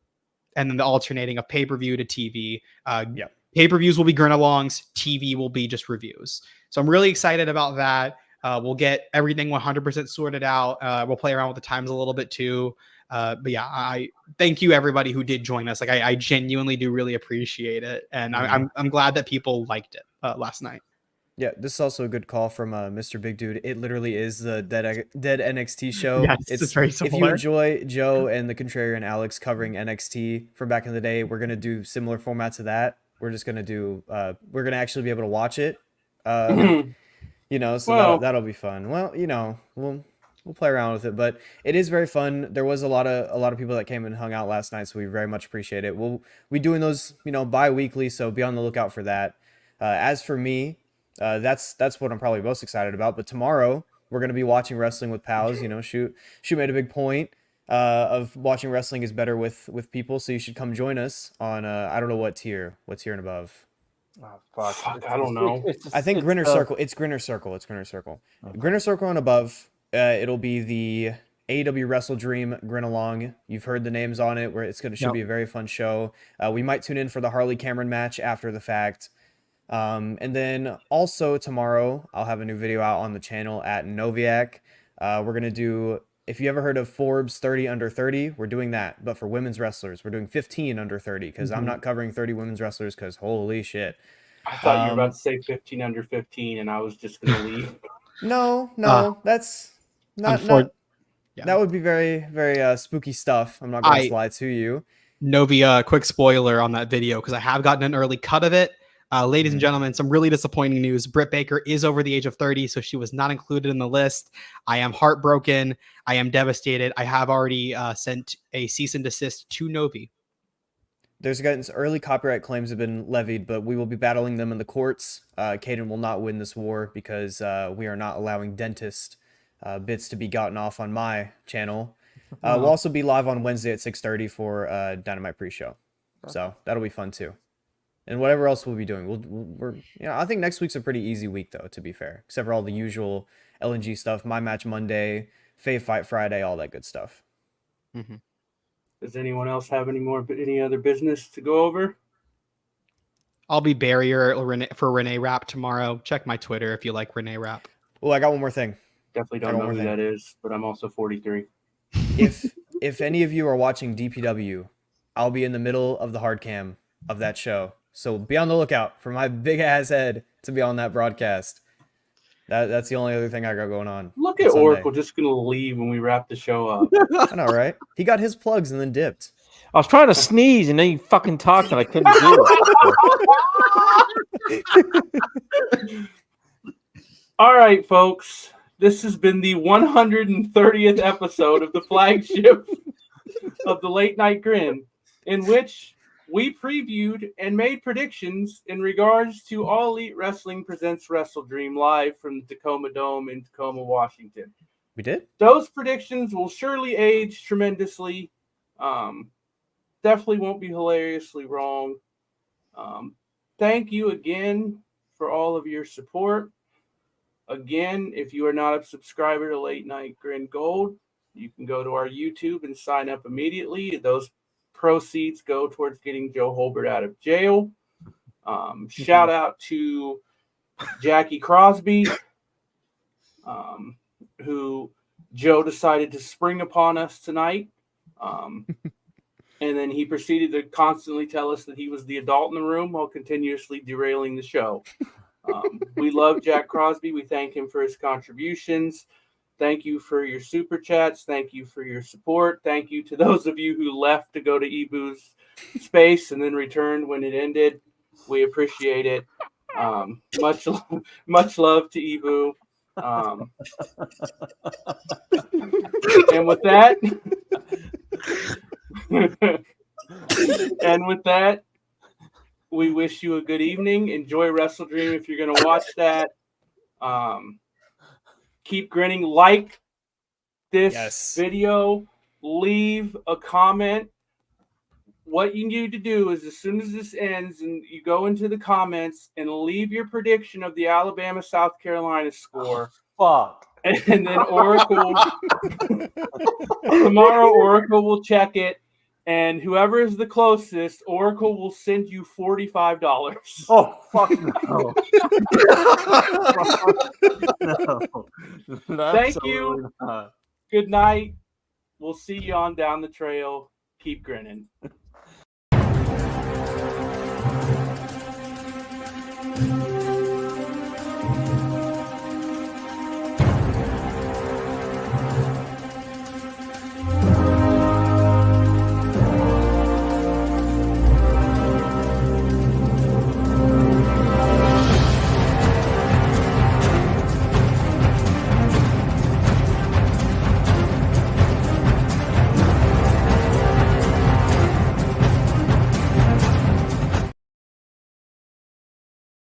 [SPEAKER 5] then the alternating of pay-per-view to TV. Pay-per-views will be grin-alongs. TV will be just reviews. So I'm really excited about that. We'll get everything 100% sorted out. We'll play around with the times a little bit too. But yeah, I thank you everybody who did join us. Like I genuinely do really appreciate it, and I'm glad that people liked it last night.
[SPEAKER 3] Yeah, this is also a good call from Mr. Big Dude. It literally is the dead NXT show.
[SPEAKER 5] Yes, it's very
[SPEAKER 3] If you
[SPEAKER 5] similar.
[SPEAKER 3] enjoy Joe and the Contrarian Alex covering NXT from back in the day, we're gonna do similar formats to that. We're just gonna do. We're gonna actually be able to watch it. So that'll be fun. Well, we'll play around with it, but it is very fun. There was a lot of people that came and hung out last night, so we very much appreciate it. We'll be doing those, bi-weekly, so be on the lookout for that. As for me, that's what I'm probably most excited about. But tomorrow we're gonna be watching Wrestling with Pals. Shoot made a big point of watching wrestling is better with people, so you should come join us on I don't know what tier and above.
[SPEAKER 2] Oh, fuck, I don't know.
[SPEAKER 3] I think Grinner Circle. It's Grinner Circle. Okay. Grinner Circle and above. It'll be the AEW WrestleDream Grin Along. You've heard the names on it. Where should be a very fun show. We might tune in for the Harley Cameron match after the fact. And then also tomorrow, I'll have a new video out on the channel at Noviak. We're going to do, if you ever heard of Forbes 30 under 30, we're doing that. But for women's wrestlers, we're doing 15 under 30 because I'm not covering 30 women's wrestlers because holy shit.
[SPEAKER 2] I thought you were about to say 15 under 15, and I was just going to leave.
[SPEAKER 3] No, that's not.
[SPEAKER 5] Yeah.
[SPEAKER 3] That would be very, very spooky stuff. I'm not going to lie to you.
[SPEAKER 5] Novi, quick spoiler on that video because I have gotten an early cut of it. Ladies and gentlemen, some really disappointing news. Britt Baker is over the age of 30, so she was not included in the list. I am heartbroken. I am devastated. I have already sent a cease and desist to Novi.
[SPEAKER 3] There's gotten early copyright claims have been levied, but we will be battling them in the courts. Kaden will not win this war because we are not allowing dentist bits to be gotten off on my channel. We'll also be live on Wednesday at 6:30 for Dynamite pre-show, so that'll be fun too. And whatever else we'll be doing, we're I think next week's a pretty easy week though, to be fair, except for all the usual LNG stuff, My Match Monday, Fave Fight Friday, all that good stuff.
[SPEAKER 2] Does anyone else have any other business to go over?
[SPEAKER 5] I'll be barrier for Renee Rapp tomorrow. Check my Twitter if you like Renee Rapp.
[SPEAKER 3] Oh, I got one more thing.
[SPEAKER 2] Definitely don't know who that is, but I'm also 43.
[SPEAKER 3] If any of you are watching DPW, I'll be in the middle of the hard cam of that show. So be on the lookout for my big ass head to be on that broadcast. That's the only other thing I got going on.
[SPEAKER 2] Look at Oracle just going to leave when we wrap the show up.
[SPEAKER 3] I know, right? He got his plugs and then dipped.
[SPEAKER 7] I was trying to sneeze and then you fucking talked and I couldn't do it.
[SPEAKER 2] All right, folks. This has been the 130th episode of the flagship of the Late Night Grin, in which we previewed and made predictions in regards to All Elite Wrestling Presents WrestleDream live from the Tacoma Dome in Tacoma, Washington.
[SPEAKER 3] We did?
[SPEAKER 2] Those predictions will surely age tremendously. Definitely won't be hilariously wrong. Thank you again for all of your support. Again, if you are not a subscriber to Late Night Grin Gold, you can go to our YouTube and sign up immediately. Those proceeds go towards getting Joe Holbert out of jail. Shout out to Jackie Crosby, who Joe decided to spring upon us tonight. And then he proceeded to constantly tell us that he was the adult in the room while continuously derailing the show. We love Jack Crosby. We thank him for his contributions. Thank you for your super chats. Thank you for your support. Thank you to those of you who left to go to Ibu's space and then returned when it ended. We appreciate it. Much love to Ibu. And with that, we wish you a good evening. Enjoy WrestleDream if you're going to watch that. Keep grinning. Like this video. Leave a comment. What you need to do is as soon as this ends and you go into the comments and leave your prediction of the Alabama-South Carolina score.
[SPEAKER 7] Fuck.
[SPEAKER 2] And then Oracle, tomorrow Oracle will check it. And whoever is the closest, Oracle will send you $45.
[SPEAKER 7] Oh, fuck no. No.
[SPEAKER 2] Thank you.
[SPEAKER 7] Not.
[SPEAKER 2] Good night. We'll see you on down the trail. Keep grinning.